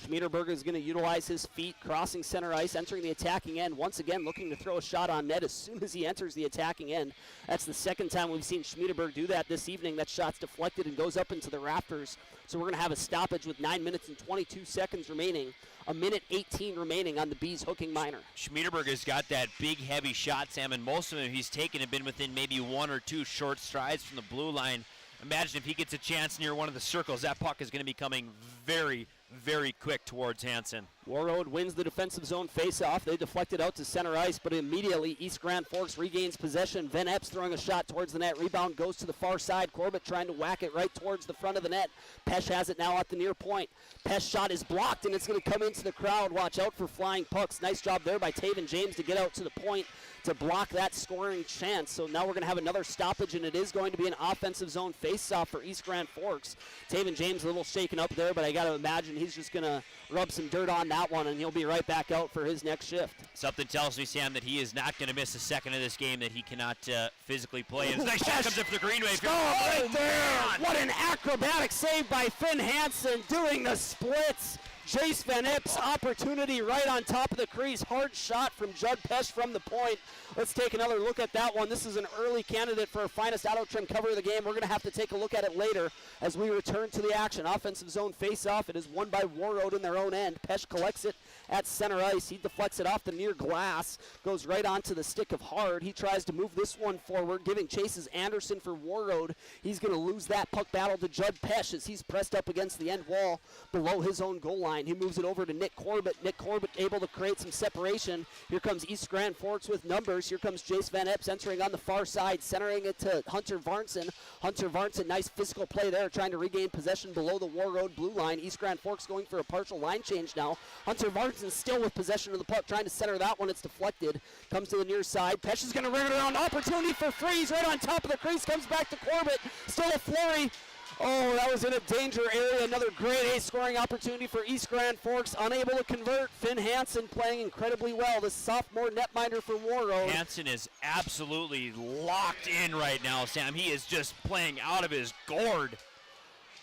Schmieterberg is going to utilize his feet, crossing center ice, entering the attacking end. Once again, looking to throw a shot on net as soon as he enters the attacking end. That's the second time we've seen Schmieterberg do that this evening. That shot's deflected and goes up into the rafters. So we're going to have a stoppage with 9 minutes and 22 seconds remaining. A minute 18 remaining on the Bees hooking minor. Schmieterberg has got that big, heavy shot, Sam, and most of them he's taken have been within maybe 1 or 2 short strides from the blue line. Imagine if he gets a chance near one of the circles, that puck is going to be coming very, very quick towards Hansen. Warroad wins the defensive zone face-off. They deflect it out to center ice, but immediately East Grand Forks regains possession. Van Epps throwing a shot towards the net. Rebound goes to the far side. Corbett trying to whack it right towards the front of the net. Pesh has it now at the near point. Pesh shot is blocked, and it's going to come into the crowd. Watch out for flying pucks. Nice job there by Taven James to get out to the point to block that scoring chance. So now we're going to have another stoppage, and it is going to be an offensive zone face-off for East Grand Forks. Taven James a little shaken up there, but I got to imagine he's just going to rub some dirt on that one, and he'll be right back out for his next shift. Something tells me, Sam, that he is not going to miss a second of this game, that he cannot physically play. And nice shot comes up for the Green Wave. Right there! What an acrobatic save by Finn Hansen doing the splits. Jace Van Epps, opportunity right on top of the crease. Hard shot from Judd Pesh from the point. Let's take another look at that one. This is an early candidate for our finest auto trim cover of the game. We're going to have to take a look at it later as we return to the action. Offensive zone face-off. It is won by Warroad in their own end. Pesh collects it at center ice. He deflects it off the near glass. Goes right onto the stick of Hard. He tries to move this one forward, giving chases Anderson for Warroad. He's going to lose that puck battle to Judd Pesh as he's pressed up against the end wall below his own goal line. line. He moves it over to Nick Corbett. Nick Corbett able to create some separation. Here comes East Grand Forks with numbers. Here comes Jace Van Epps entering on the far side, centering it to Hunter Varnson. Hunter Varnson, nice physical play there, trying to regain possession below the Warroad blue line. East Grand Forks going for a partial line change now. Hunter Varnson still with possession of the puck, trying to center that one. It's deflected. Comes to the near side. Pesh is going to ring it around. Opportunity for Freeze right on top of the crease. Comes back to Corbett. Still a flurry. Oh, that was in a danger area. Another great A scoring opportunity for East Grand Forks. Unable to convert. Finn Hansen playing incredibly well. The sophomore netminder for Warroad. Hansen is absolutely locked in right now, Sam. He is just playing out of his gourd.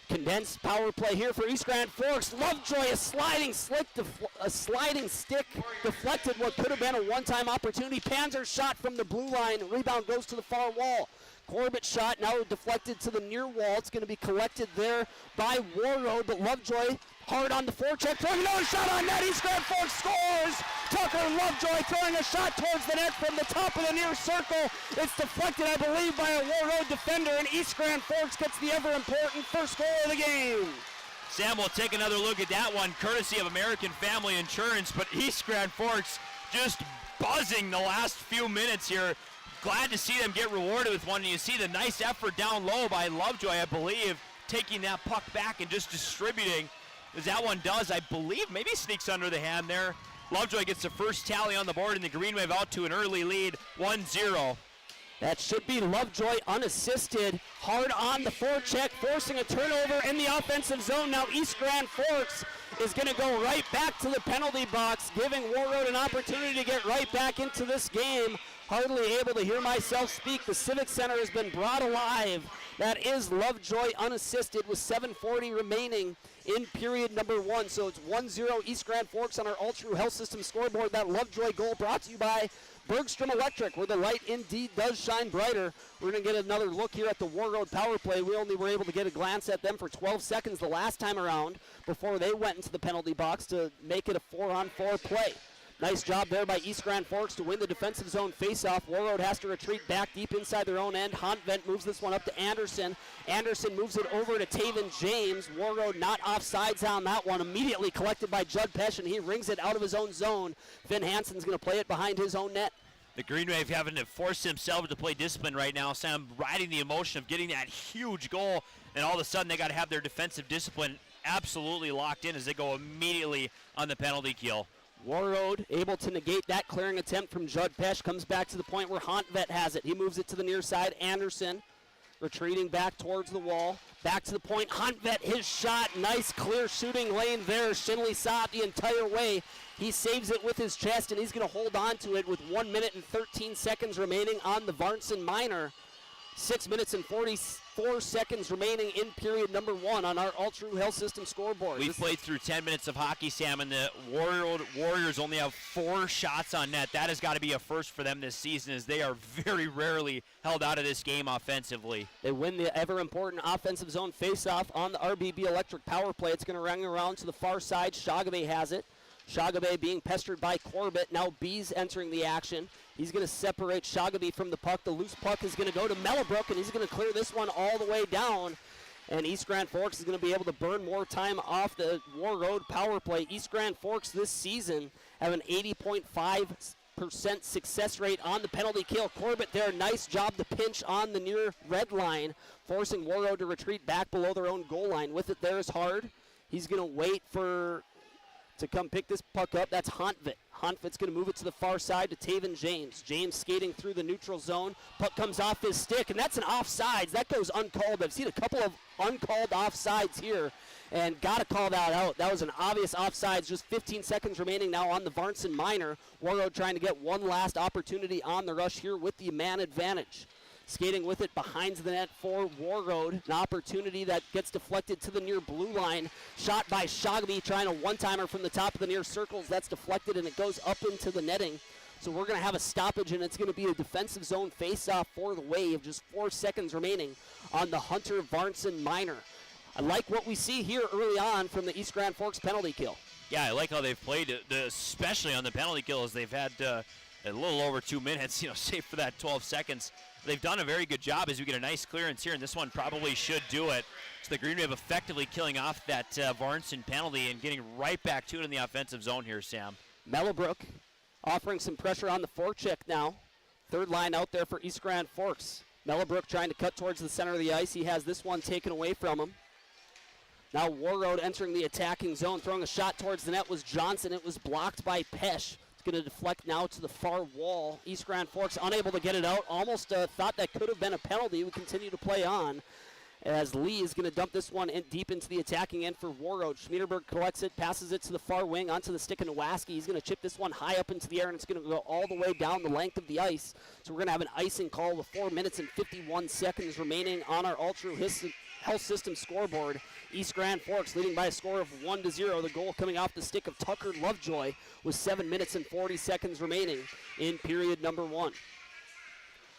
Condensed power play here for East Grand Forks. Lovejoy, a sliding stick deflected what could have been a one-time opportunity. Panzer shot from the blue line. Rebound goes to the far wall. Corbett shot now deflected to the near wall. It's going to be collected there by Warroad, but Lovejoy hard on the forecheck, throwing another shot on net. East Grand Forks scores. Tucker Lovejoy throwing a shot towards the net from the top of the near circle. It's deflected, I believe, by a Warroad defender, and East Grand Forks gets the ever-important first goal of the game. Sam will take another look at that one, courtesy of American Family Insurance, but East Grand Forks just buzzing the last few minutes here. Glad to see them get rewarded with one. And you see the nice effort down low by Lovejoy, I believe, taking that puck back and just distributing. As that one does, I believe, maybe sneaks under the hand there. Lovejoy gets the first tally on the board, and the Green Wave out to an early lead, 1-0. That should be Lovejoy unassisted. Hard on the forecheck, forcing a turnover in the offensive zone. Now East Grand Forks is going to go right back to the penalty box, giving Warroad an opportunity to get right back into this game. Hardly able to hear myself speak. The Civic Center has been brought alive. That is Lovejoy unassisted with 7:40 remaining in period number 1. So it's 1-0 East Grand Forks on our Ultra Health System scoreboard. That Lovejoy goal brought to you by Bergstrom Electric, where the light indeed does shine brighter. We're going to get another look here at the Warroad power play. We only were able to get a glance at them for 12 seconds the last time around before they went into the penalty box to make it a 4-on-4 play. Nice job there by East Grand Forks to win the defensive zone faceoff. Warroad has to retreat back deep inside their own end. Hontvent moves this one up to Anderson. Anderson moves it over to Taven James. Warroad not offsides on that one. Immediately collected by Judd Pesh, and he rings it out of his own zone. Finn Hansen's going to play it behind his own net. The Green Wave having to force themselves to play discipline right now. Sam riding the emotion of getting that huge goal, and all of a sudden they got to have their defensive discipline absolutely locked in as they go immediately on the penalty kill. Warroad able to negate that clearing attempt from Judd Pesh. Comes back to the point where Hontvent has it. He moves it to the near side. Anderson retreating back towards the wall. Back to the point. Hontvent, his shot. Nice clear shooting lane there. Shinley saw it the entire way. He saves it with his chest, and he's going to hold on to it with 1 minute and 13 seconds remaining on the Varnson Minor. 6 minutes and 44 seconds remaining in period number 1 on our Ultra Health System scoreboard. We've played through 10 minutes of hockey, Sam, and the Warriors only have 4 shots on net. That has got to be a first for them this season, as they are very rarely held out of this game offensively. They win the ever-important offensive zone faceoff on the RBB Electric power play. It's going to ring around to the far side. Shagabe has it. Shagabe being pestered by Corbett. Now Bees entering the action. He's going to separate Shagabe from the puck. The loose puck is going to go to Mellabrook, and he's going to clear this one all the way down. And East Grand Forks is going to be able to burn more time off the Warroad power play. East Grand Forks this season have an 80.5% success rate on the penalty kill. Corbett there, nice job to pinch on the near red line, forcing Warroad to retreat back below their own goal line. With it there is Hard. He's going to wait to come pick this puck up. That's Hontvent. Hontvent's going to move it to the far side to Taven James. James skating through the neutral zone. Puck comes off his stick, and that's an offsides. That goes uncalled. I've seen a couple of uncalled offsides here, and got to call that out. That was an obvious offsides. Just 15 seconds remaining now on the Varnson Minor. Warroad trying to get one last opportunity on the rush here with the man advantage. Skating with it behind the net for Warroad. An opportunity that gets deflected to the near blue line. Shot by Shagabe, trying a one-timer from the top of the near circles. That's deflected, and it goes up into the netting. So we're going to have a stoppage, and it's going to be a defensive zone face-off for the Wave. Just 4 seconds remaining on the Hunter Varnson Minor. I like what we see here early on from the East Grand Forks penalty kill. Yeah, I like how they've played, especially on the penalty kill, as they've had a little over 2 minutes, save for that 12 seconds they've done a very good job as we get a nice clearance here, and this one probably should do it. So the Green Wave effectively killing off that Varnson penalty and getting right back to it in the offensive zone here, Sam. Mellowbrook offering some pressure on the forecheck now. Third line out there for East Grand Forks. Mellowbrook trying to cut towards the center of the ice. He has this one taken away from him. Now Warroad entering the attacking zone, throwing a shot towards the net was Johnson. It was blocked by Pesh. It's going to deflect now to the far wall. East Grand Forks unable to get it out. Almost thought that could have been a penalty. We continue to play on as Lee is going to dump this one in deep into the attacking end for Warroad. Schmiederberg collects it, passes it to the far wing onto the stick of Nowaski. He's going to chip this one high up into the air, and it's going to go all the way down the length of the ice. So we're going to have an icing call with 4 minutes and 51 seconds remaining on our Ultra Health System scoreboard. East Grand Forks leading by a score of 1-0. The goal coming off the stick of Tucker Lovejoy with 7 minutes and 40 seconds remaining in period number 1.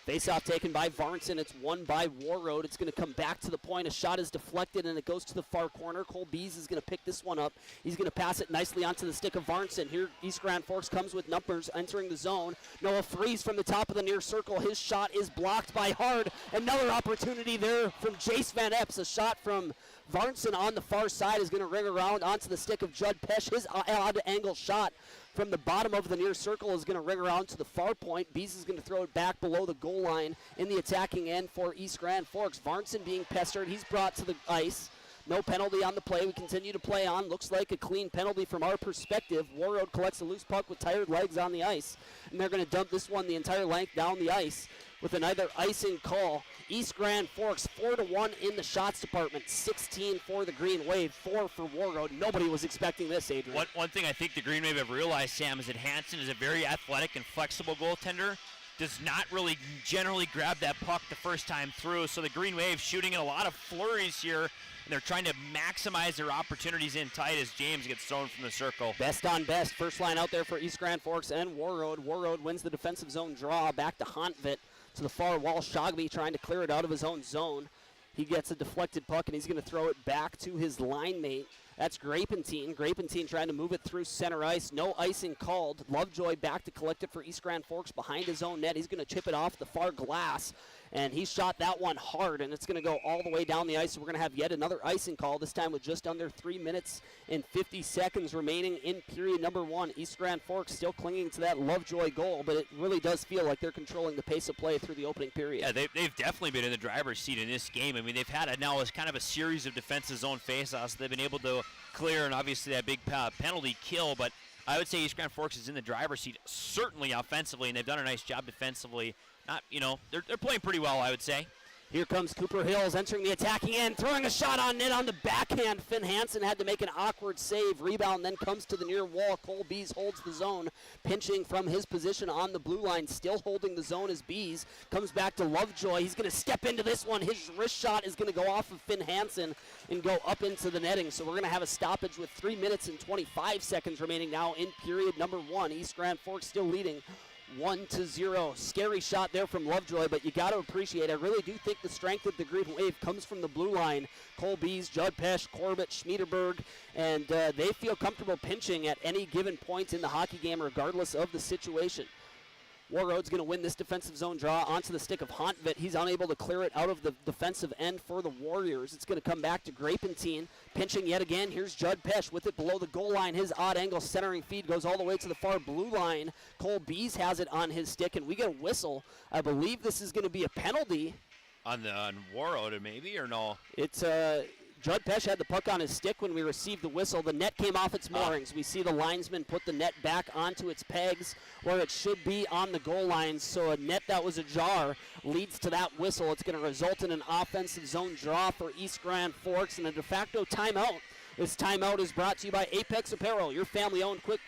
Face-off taken by Varnson. It's won by Warroad. It's going to come back to the point. A shot is deflected, and it goes to the far corner. Cole Bees is going to pick this one up. He's going to pass it nicely onto the stick of Varnson. Here, East Grand Forks comes with numbers entering the zone. Noah Freeze from the top of the near circle. His shot is blocked by Hard. Another opportunity there from Jace Van Epps. A shot from Varnson on the far side is going to ring around onto the stick of Judd Pesh. His odd angle shot from the bottom of the near circle is going to ring around to the far point. Bees is going to throw it back below the goal line in the attacking end for East Grand Forks. Varnson being pestered. He's brought to the ice. No penalty on the play. We continue to play on. Looks like a clean penalty from our perspective. Warroad collects a loose puck with tired legs on the ice, and they're going to dump this one the entire length down the ice with another icing call. East Grand Forks 4-1 in the shots department. 16 for the Green Wave, 4 for Warroad. Nobody was expecting this, Adrian. One thing I think the Green Wave have realized, Sam, is that Hansen is a very athletic and flexible goaltender. Does not really generally grab that puck the first time through. So the Green Wave shooting in a lot of flurries here, and they're trying to maximize their opportunities in tight as James gets thrown from the circle. Best on best. First line out there for East Grand Forks and Warroad. Warroad wins the defensive zone draw. Back to Hontvit to the far wall. Shogby trying to clear it out of his own zone. He gets a deflected puck, and he's going to throw it back to his line mate. That's Grapentine. Grapentine trying to move it through center ice. No icing called. Lovejoy back to collect it for East Grand Forks behind his own net. He's going to chip it off the far glass, and he shot that one hard, and it's going to go all the way down the ice. So we're going to have yet another icing call, this time with just under 3 minutes and 50 seconds remaining in period number 1. East Grand Forks still clinging to that Lovejoy goal, but it really does feel like they're controlling the pace of play through the opening period. Yeah, they've definitely been in the driver's seat in this game. I mean, they've had now as kind of a series of defensive zone faceoffs. They've been able to clear, and obviously that big penalty kill, but I would say East Grand Forks is in the driver's seat, certainly offensively, and they've done a nice job defensively. They're playing pretty well, I would say. Here comes Cooper Hills entering the attacking end, throwing a shot on net on the backhand. Finn Hansen had to make an awkward save. Rebound then comes to the near wall. Cole Bees holds the zone, pinching from his position on the blue line. Still holding the zone as Bees comes back to Lovejoy. He's going to step into this one. His wrist shot is going to go off of Finn Hansen and go up into the netting. So we're going to have a stoppage with 3 minutes and 25 seconds remaining now in period number 1. East Grand Forks still leading 1-0. Scary shot there from Lovejoy, but you got to appreciate, I really do think the strength of the Green Wave comes from the blue line. Cole Bees, Judd Pesh, Corbett, Schmiederberg, and they feel comfortable pinching at any given point in the hockey game regardless of the situation. Warroad's going to win this defensive zone draw onto the stick of Hontvit. He's unable to clear it out of the defensive end for the Warriors. It's going to come back to Grapentine. Pinching yet again. Here's Judd Pesh with it below the goal line. His odd angle centering feed goes all the way to the far blue line. Cole Bees has it on his stick, and we get a whistle. I believe this is going to be a penalty. On Warroad, maybe, or no? It's Judd Pesh had the puck on his stick when we received the whistle. The net came off its moorings. We see the linesman put the net back onto its pegs where it should be on the goal line. So a net that was ajar leads to that whistle. It's going to result in an offensive zone draw for East Grand Forks and a de facto timeout. This timeout is brought to you by Apex Apparel, your family-owned quick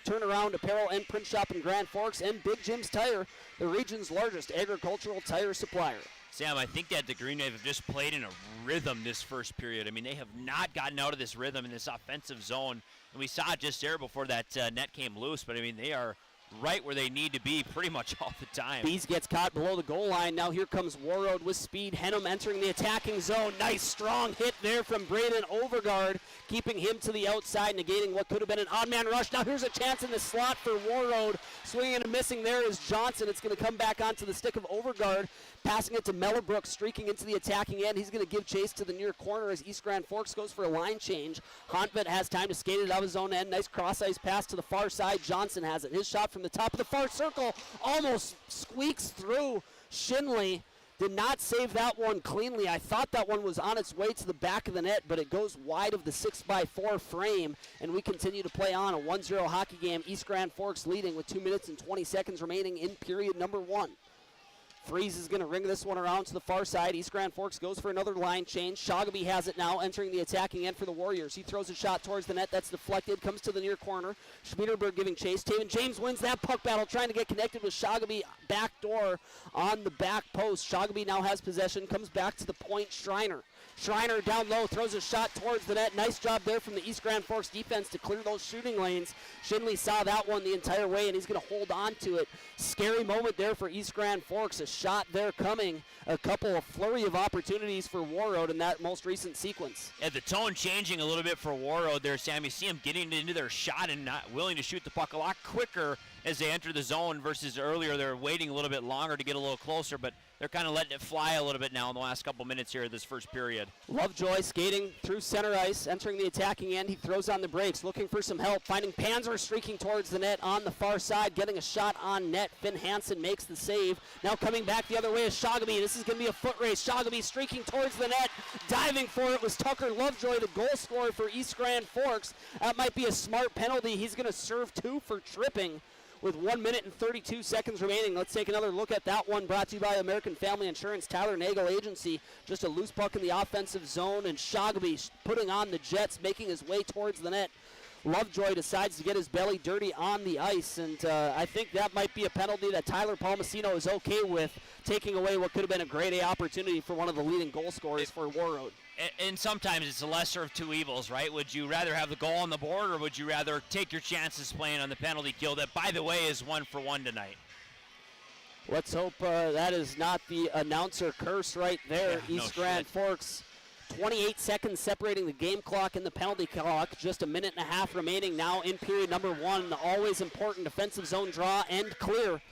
turnaround apparel and print shop in Grand Forks, and Big Jim's Tire, the region's largest agricultural tire supplier. Sam, I think that the Green Wave have just played in a rhythm this first period. I mean, they have not gotten out of this rhythm in this offensive zone. And we saw it just there before that net came loose. But, I mean, they are right where they need to be pretty much all the time. Bees gets caught below the goal line. Now here comes Warroad with speed. Henham entering the attacking zone. Nice strong hit there from Braden Overgaard, keeping him to the outside, negating what could have been an odd man rush. Now here's a chance in the slot for Warroad. Swinging and missing there is Johnson. It's going to come back onto the stick of Overgaard. Passing it to Mellabrook, streaking into the attacking end. He's going to give chase to the near corner as East Grand Forks goes for a line change. Honvet has time to skate it out of his own end. Nice cross-ice pass to the far side. Johnson has it. His shot from the top of the far circle almost squeaks through. Shinley did not save that one cleanly. I thought that one was on its way to the back of the net, but it goes wide of the 6x4 frame, and we continue to play on a 1-0 hockey game. East Grand Forks leading with 2 minutes and 20 seconds remaining in period number 1. Freeze is going to ring this one around to the far side. East Grand Forks goes for another line change. Shoggaby has it now, entering the attacking end for the Warriors. He throws a shot towards the net. That's deflected. Comes to the near corner. Schmiederberg giving chase. Taven James wins that puck battle, trying to get connected with Shoggaby. Back door on the back post. Shoggaby now has possession. Comes back to the point. Schreiner down low, throws a shot towards the net. Nice job there from the East Grand Forks defense to clear those shooting lanes. Shinley saw that one the entire way, and he's going to hold on to it. Scary moment there for East Grand Forks. A shot there coming. A couple of flurry of opportunities for Warroad in that most recent sequence. Yeah, the tone changing a little bit for Warroad there, Sam. You see them getting into their shot and not willing to shoot the puck a lot quicker as they enter the zone versus earlier. They're waiting a little bit longer to get a little closer, but they're kind of letting it fly a little bit now in the last couple minutes here of this first period. Lovejoy skating through center ice, entering the attacking end. He throws on the brakes, looking for some help, finding Panzer streaking towards the net on the far side, getting a shot on net. Finn Hansen makes the save. Now coming back the other way is Shoggaby. This is going to be a foot race. Shoggaby streaking towards the net. Diving for it was Tucker Lovejoy, the goal scorer for East Grand Forks. That might be a smart penalty. He's going to serve 2 for tripping. With 1 minute and 32 seconds remaining. Let's take another look at that one, brought to you by American Family Insurance, Tyler Nagel Agency. Just a loose puck in the offensive zone, and Shoggaby putting on the Jets, making his way towards the net. Lovejoy decides to get his belly dirty on the ice, and I think that might be a penalty that Tyler Palmasino is okay with, taking away what could have been a grade A opportunity for one of the leading goal scorers for Warroad. And sometimes it's the lesser of two evils, right? Would you rather have the goal on the board, or would you rather take your chances playing on the penalty kill that, by the way, is 1-for-1 tonight? Let's hope that is not the announcer curse right there. Yeah, East Grand Forks, 28 seconds separating the game clock and the penalty clock. Just a minute and a half remaining now in period number 1. The always important defensive zone draw and clear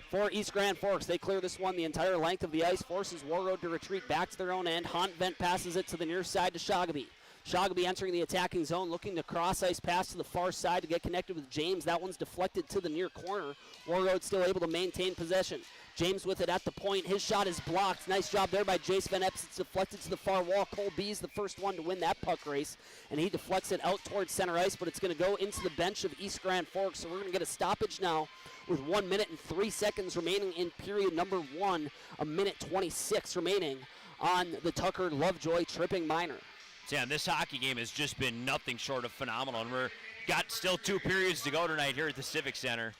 for East Grand Forks. They clear this one the entire length of the ice, forces Warroad to retreat back to their own end. Hontvent passes it to the near side to Shoggaby. Shoggaby entering the attacking zone, looking to cross-ice pass to the far side to get connected with James. That one's deflected to the near corner. Warroad still able to maintain possession. James with it at the point. His shot is blocked. Nice job there by Jace Van Epps. It's deflected to the far wall. Cole B's the first one to win that puck race, and he deflects it out towards center ice, but it's going to go into the bench of East Grand Forks. So we're going to get a stoppage now with 1 minute and 3 seconds remaining in period number 1. A minute 26 remaining on the Tucker Lovejoy tripping minor. Sam, this hockey game has just been nothing short of phenomenal, and we're got still 2 periods to go tonight here at the Civic Center.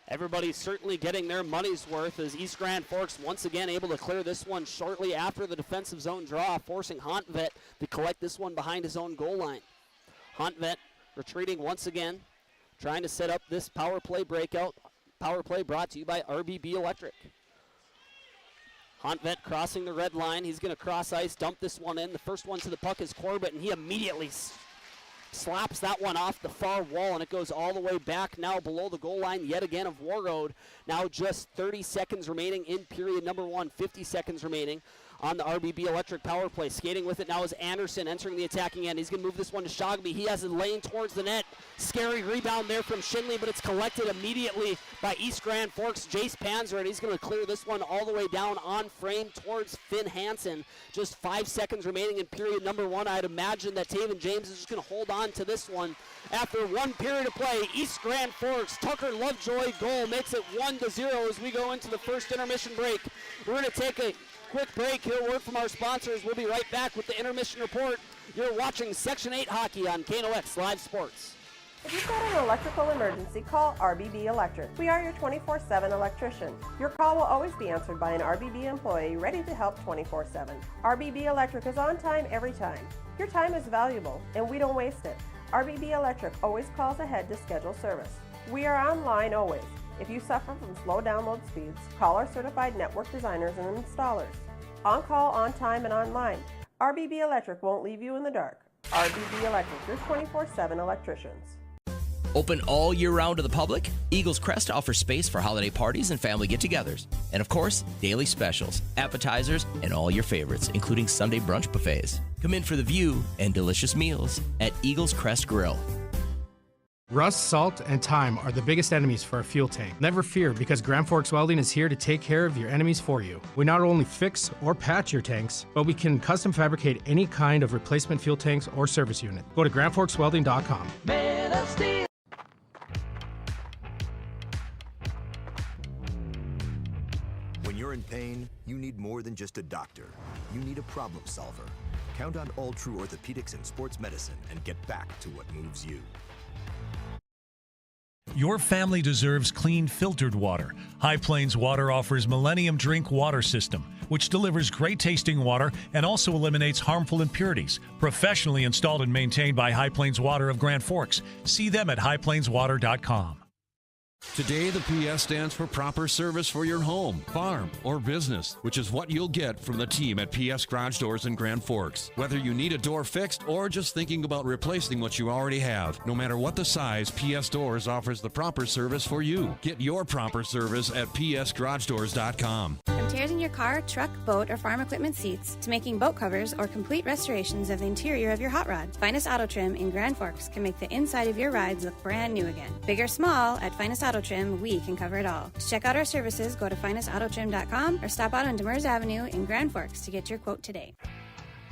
Everybody's certainly getting their money's worth as East Grand Forks once again able to clear this one shortly after the defensive zone draw, forcing Hontvent to collect this one behind his own goal line. Hontvent retreating once again, trying to set up this power play breakout. Power play brought to you by RBB Electric. Hontvent crossing the red line. He's going to cross ice, dump this one in. The first one to the puck is Corbett, and he immediately slaps that one off the far wall, and it goes all the way back now below the goal line yet again of Warroad. Now just 30 seconds remaining in period number 1, 50 seconds remaining on the RBB Electric power play. Skating with it now is Anderson entering the attacking end. He's going to move this one to Shoggaby. He has a lane towards the net. Scary rebound there from Shinley, but it's collected immediately by East Grand Forks' Jace Panzer, and he's going to clear this one all the way down on frame towards Finn Hansen. Just 5 seconds remaining in period number 1. I'd imagine that Taven James is just going to hold on to this one. After 1 period of play, East Grand Forks, Tucker Lovejoy goal makes it 1-0 as we go into the first intermission break. We're going to take a quick break here. Word from our sponsors. We'll be right back with the intermission report. You're watching Section 8 Hockey on KNOX Live Sports. If you've got an electrical emergency, call RBB Electric. We are your 24/7 electrician. Your call will always be answered by an RBB employee ready to help 24/7. RBB Electric is on time every time. Your time is valuable, and we don't waste it. RBB Electric always calls ahead to schedule service. We are online always. If you suffer from slow download speeds, call our certified network designers and installers. On call, on time, and online, RBB Electric won't leave you in the dark. RBB Electric, your 24/7 electricians. Open all year round to the public, Eagles Crest offers space for holiday parties and family get-togethers. And of course, daily specials, appetizers, and all your favorites, including Sunday brunch buffets. Come in for the view and delicious meals at Eagles Crest Grill. Rust, salt, and time are the biggest enemies for a fuel tank. Never fear, because Grand Forks Welding is here to take care of your enemies for you. We not only fix or patch your tanks, but we can custom fabricate any kind of replacement fuel tanks or service unit. Go to grandforkswelding.com. Man of Steel. When you're in pain, you need more than just a doctor. You need a problem solver. Count on All True Orthopedics and Sports Medicine and get back to what moves you. Your family deserves clean, filtered water. High Plains Water offers Millennium Drink Water System, which delivers great-tasting water and also eliminates harmful impurities. Professionally installed and maintained by High Plains Water of Grand Forks. See them at highplainswater.com. Today, the PS stands for proper service for your home, farm, or business, which is what you'll get from the team at PS Garage Doors in Grand Forks. Whether you need a door fixed or just thinking about replacing what you already have, no matter what the size, PS Doors offers the proper service for you. Get your proper service at psgaragedoors.com. From tears in your car, truck, boat, or farm equipment seats to making boat covers or complete restorations of the interior of your hot rod, Finest Auto Trim in Grand Forks can make the inside of your rides look brand new again. Big or small, at Finest Auto Trim, we can cover it all. To check out our services, go to finestautotrim.com or stop out on Demers Avenue in Grand Forks to get your quote today.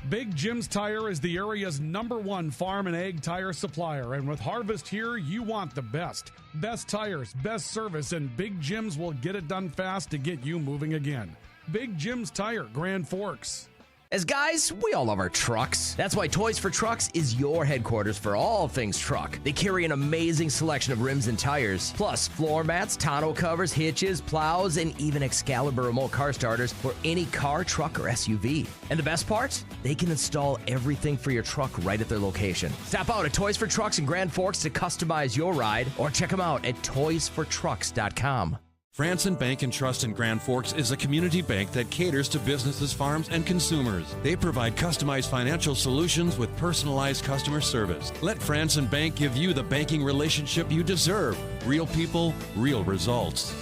Big Jim's Tire is the area's #1 farm and ag tire supplier, and with harvest here, you want the best. Best tires, best service, and Big Jim's will get it done fast to get you moving again. Big Jim's Tire, Grand Forks. As guys, we all love our trucks. That's why Toys for Trucks is your headquarters for all things truck. They carry an amazing selection of rims and tires, plus floor mats, tonneau covers, hitches, plows, and even Excalibur remote car starters for any car, truck, or SUV. And the best part? They can install everything for your truck right at their location. Stop out at Toys for Trucks in Grand Forks to customize your ride, or check them out at toysfortrucks.com. Franson Bank and Trust in Grand Forks is a community bank that caters to businesses, farms, and consumers. They provide customized financial solutions with personalized customer service. Let Franson Bank give you the banking relationship you deserve. Real people, real results.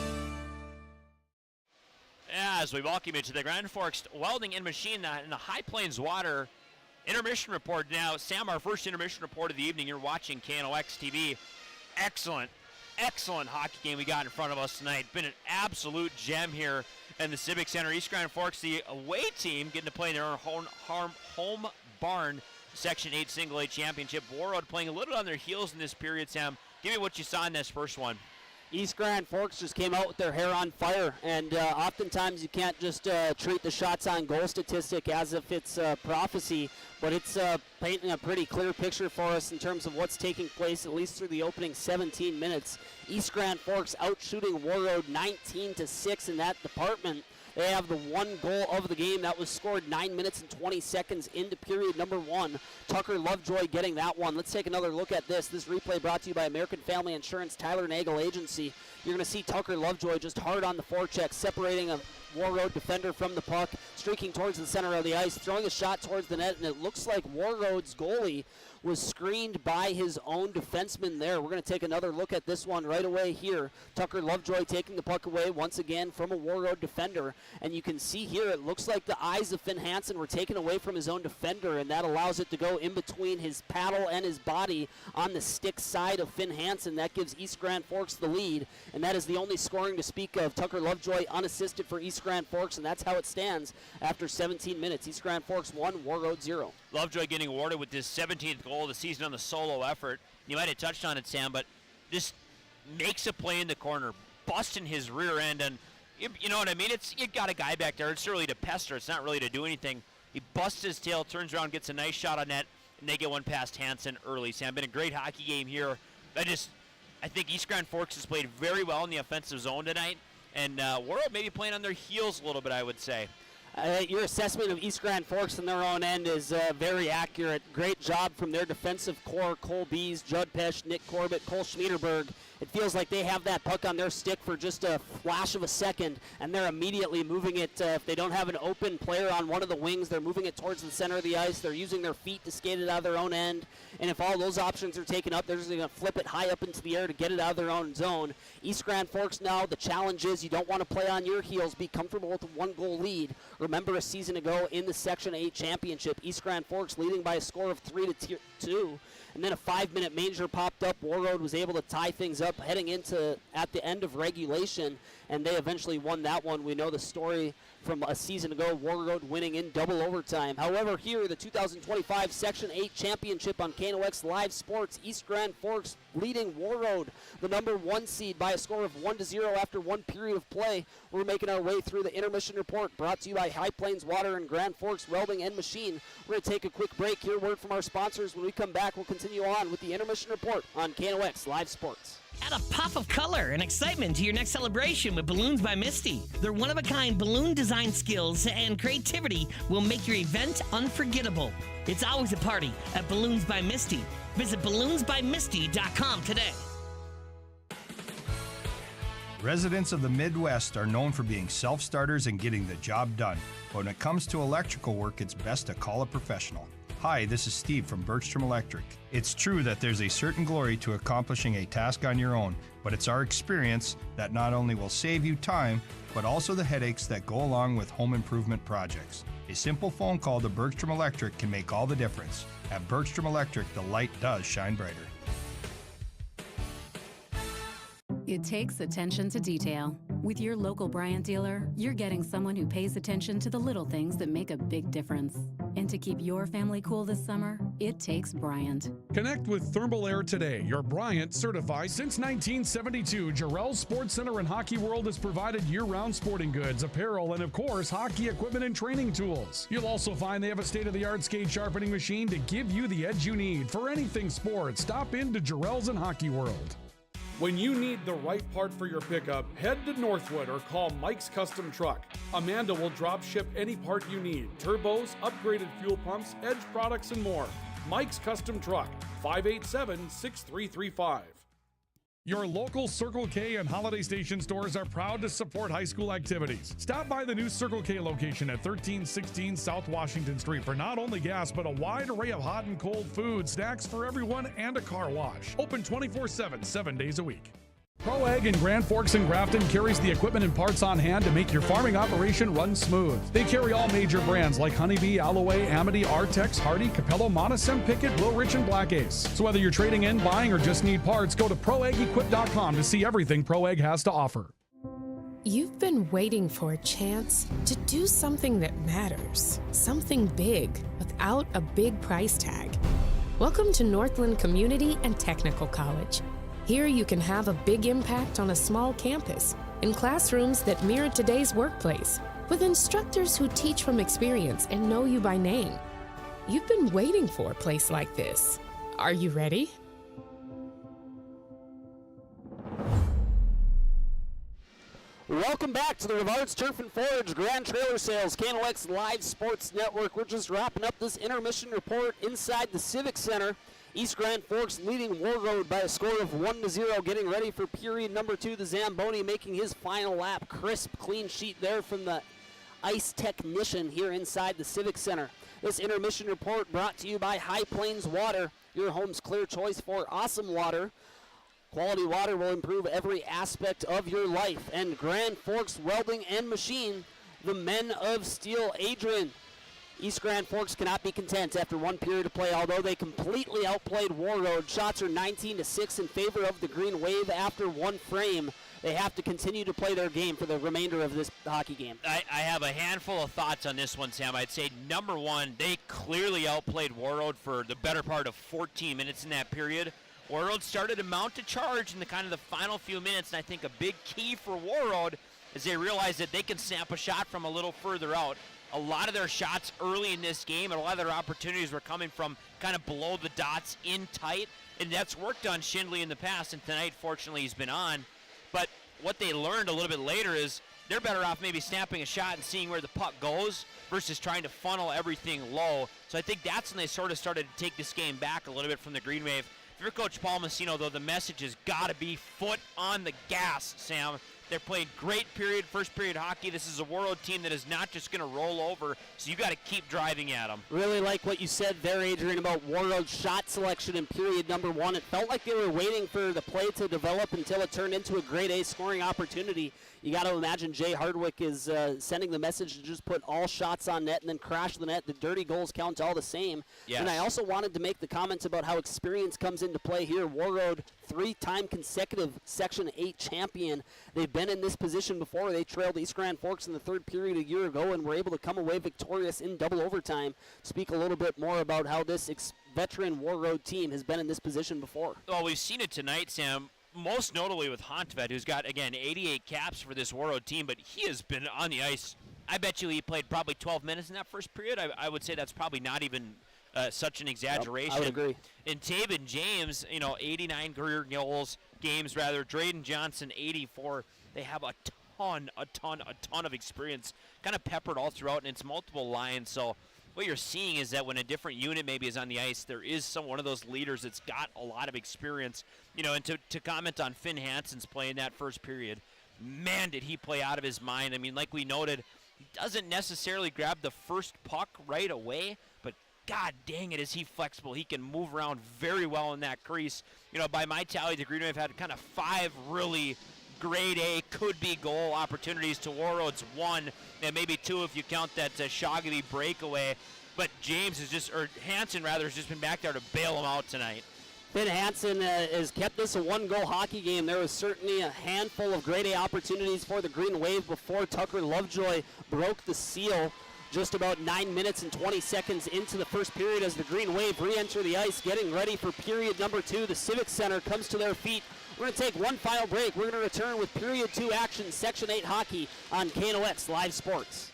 As we welcome you to the Grand Forks Welding and Machine in the High Plains Water intermission report. Now, Sam, our first intermission report of the evening. You're watching KNOX TV. Excellent hockey game we got in front of us tonight. Been an absolute gem here in the Civic Center. East Grand Forks, the away team, getting to play in their own home barn Section 8 Single A Championship. Warroad playing a little on their heels in this period, Sam. Give me what you saw in this first one. East Grand Forks just came out with their hair on fire, and oftentimes you can't just treat the shots on goal statistic as if it's prophecy, but it's painting a pretty clear picture for us in terms of what's taking place, at least through the opening 17 minutes. East Grand Forks out shooting Warroad 19-6 in that department. They have the one goal of the game that was scored 9 minutes and 20 seconds into period number 1. Tucker Lovejoy getting that one. Let's take another look at this. This replay brought to you by American Family Insurance, Tyler Nagel Agency. You're going to see Tucker Lovejoy just hard on the forecheck, separating a Warroad defender from the puck, streaking towards the center of the ice, throwing a shot towards the net, and it looks like Warroad's goalie was screened by his own defenseman there. We're going to take another look at this one right away here. Tucker Lovejoy taking the puck away once again from a Warroad defender, and you can see here it looks like the eyes of Finn Hansen were taken away from his own defender, and that allows it to go in between his paddle and his body on the stick side of Finn Hansen. That gives East Grand Forks the lead, and that is the only scoring to speak of. Tucker Lovejoy unassisted for East Grand Forks, and that's how it stands after 17 minutes. East Grand Forks 1, Warroad 0. Lovejoy getting awarded with his 17th goal of the season on the solo effort. You might have touched on it, Sam, but just makes a play in the corner, busting his rear end, and you know what I mean? You got a guy back there. It's really to pester. It's not really to do anything. He busts his tail, turns around, gets a nice shot on net, and they get one past Hansen early. Sam, been a great hockey game here. I think East Grand Forks has played very well in the offensive zone tonight, and Warroad maybe playing on their heels a little bit, I would say. Your assessment of East Grand Forks in their own end is very accurate. Great job from their defensive core, Cole Bees, Judd Pesch, Nick Corbett, Cole Schmiederberg. It feels like they have that puck on their stick for just a flash of a second, and they're immediately moving it. If they don't have an open player on one of the wings, they're moving it towards the center of the ice. They're using their feet to skate it out of their own end. And if all those options are taken up, they're just going to flip it high up into the air to get it out of their own zone. East Grand Forks now, the challenge is you don't want to play on your heels. Be comfortable with a one-goal lead. Remember a season ago in the Section 8 championship, East Grand Forks leading by a score of 3-2. And then a 5-minute major popped up. Warroad was able to tie things up heading into at the end of regulation, and they eventually won that one. We know the story from a season ago, Warroad winning in double overtime. However, here, the 2025 Section 8 championship on KNOX Live Sports, East Grand Forks leading Warroad, the number 1 seed, by a score of 1-0 after one period of play. We're making our way through the intermission report, brought to you by High Plains Water and Grand Forks Welding and Machine. We're going to take a quick break here. Word from our sponsors. When we come back, we'll continue on with the intermission report on KNOX Live Sports. Add a pop of color and excitement to your next celebration with Balloons by Misty. Their one-of-a-kind balloon design skills and creativity will make your event unforgettable. It's always a party at Balloons by Misty. Visit balloonsbymisty.com today. Residents of the Midwest are known for being self-starters and getting the job done. But when it comes to electrical work, it's best to call a professional. Hi, this is Steve from Bergstrom Electric. It's true that there's a certain glory to accomplishing a task on your own, but it's our experience that not only will save you time, but also the headaches that go along with home improvement projects. A simple phone call to Bergstrom Electric can make all the difference. At Bergstrom Electric, the light does shine brighter. It takes attention to detail. With your local Bryant dealer, you're getting someone who pays attention to the little things that make a big difference. And to keep your family cool this summer, it takes Bryant. Connect with Thermal Air today. Your Bryant certified since 1972. Jarrell's Sports Center and Hockey World has provided year-round sporting goods, apparel, and of course, hockey equipment and training tools. You'll also find they have a state-of-the-art skate sharpening machine to give you the edge you need. For anything sports, stop into Jarrell's and Hockey World. When you need the right part for your pickup, head to Northwood or call Mike's Custom Truck. Amanda will drop ship any part you need. Turbos, upgraded fuel pumps, Edge products, and more. Mike's Custom Truck, 587-6335. Your local Circle K and Holiday Station stores are proud to support high school activities. Stop by the new Circle K location at 1316 South Washington Street for not only gas, but a wide array of hot and cold food, snacks for everyone, and a car wash. Open 24/7, 7 days a week. ProAg in Grand Forks and Grafton carries the equipment and parts on hand to make your farming operation run smooth. They carry all major brands like Honeybee, Alloway, Amity, Artex, Hardy, Capello, Monosem, Pickett, Wilrich, and Black Ace. So whether you're trading in, buying, or just need parts, go to ProAgEquip.com to see everything ProAg has to offer. You've been waiting for a chance to do something that matters, something big, without a big price tag. Welcome to Northland Community and Technical College. Here you can have a big impact on a small campus, in classrooms that mirror today's workplace, with instructors who teach from experience and know you by name. You've been waiting for a place like this. Are you ready? Welcome back to the Rivard's Turf and Forage Grand Trailer Sales KNOX Live Sports Network. We're just wrapping up this intermission report inside the Civic Center. East Grand Forks leading Warroad by a score of 1-0, getting ready for period number 2. The Zamboni making his final lap. Crisp, clean sheet there from the ice technician here inside the Civic Center. This intermission report brought to you by High Plains Water, your home's clear choice for awesome water. Quality water will improve every aspect of your life. And Grand Forks Welding and Machine, the men of steel. Adrian, East Grand Forks cannot be content after one period of play, although they completely outplayed Warroad. Shots are 19-6 in favor of the Green Wave after one frame. They have to continue to play their game for the remainder of this hockey game. I have a handful of thoughts on this one, Sam. I'd say, number one, they clearly outplayed Warroad for the better part of 14 minutes in that period. Warroad started to mount a charge in the kind of the final few minutes, and I think a big key for Warroad is they realized that they can snap a shot from a little further out. A lot of their shots early in this game and a lot of their opportunities were coming from kind of below the dots in tight, and that's worked on Schindley in the past, and tonight, fortunately, he's been on. But what they learned a little bit later is they're better off maybe snapping a shot and seeing where the puck goes versus trying to funnel everything low. So I think that's when they sort of started to take this game back a little bit from the Green Wave. If you're Coach Paul Messino, though, the message has got to be foot on the gas, Sam. They're playing great first period hockey. This is a Warroad team that is not just going to roll over, so you got to keep driving at them. Really like what you said there, Adrian, about Warroad's shot selection in period number 1. It felt like they were waiting for the play to develop until it turned into a grade A scoring opportunity. You got to imagine Jay Hardwick is sending the message to just put all shots on net and then crash the net. The dirty goals count all the same. Yes. And I also wanted to make the comments about how experience comes into play here. Warroad, 3-time consecutive Section 8 champion. They've been in this position before. They trailed East Grand Forks in the third period a year ago and were able to come away victorious in double overtime. Speak a little bit more about how this veteran Warroad team has been in this position before. Well, we've seen it tonight, Sam. Most notably with Hontvet, who's got, again, 88 caps for this Warroad team, but he has been on the ice. I bet you he played probably 12 minutes in that first period. I would say that's probably not even such an exaggeration. Yep, I would agree. And Taven James, 89 career games rather. Drayden Johnson, 84. They have a ton of experience, kind of peppered all throughout, and it's multiple lines. So what you're seeing is that when a different unit maybe is on the ice, there is one of those leaders that's got a lot of experience. And to comment on Finn Hansen's play in that first period, man, did he play out of his mind. I mean, like we noted, he doesn't necessarily grab the first puck right away, but God dang it, is he flexible. He can move around very well in that crease. By my tally, the Green Wave had kind of 5 really grade A could-be goal opportunities to Warroad's 1, and maybe 2 if you count that Shoggy breakaway. But Hansen has just been back there to bail him out tonight. Finn Hansen has kept this a 1-goal hockey game. There was certainly a handful of grade A opportunities for the Green Wave before Tucker Lovejoy broke the seal. Just about 9 minutes and 20 seconds into the first period as the Green Wave re-enter the ice, getting ready for period number 2. The Civic Center comes to their feet. We're going to take one final break. We're going to return with period 2 action, Section 8 hockey on KNOX Live Sports.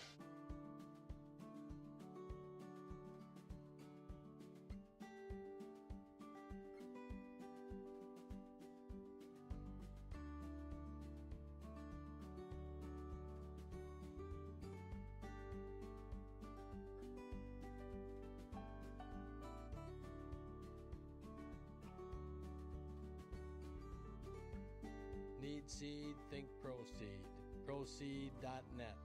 Need seed, think Proseed. Proseed.net.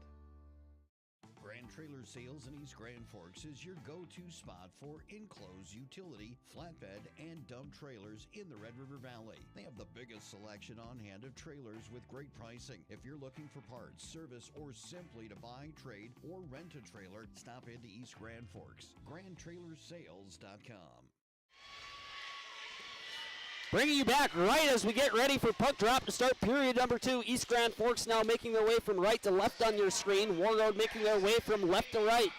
Grand Trailer Sales in East Grand Forks is your go-to spot for enclosed utility, flatbed, and dump trailers in the Red River Valley. They have the biggest selection on hand of trailers with great pricing. If you're looking for parts, service, or simply to buy, trade, or rent a trailer, stop into East Grand Forks. GrandTrailersales.com. Bringing you back right as we get ready for puck drop to start period number 2. East Grand Forks now making their way from right to left on your screen. Warroad making their way from left to right.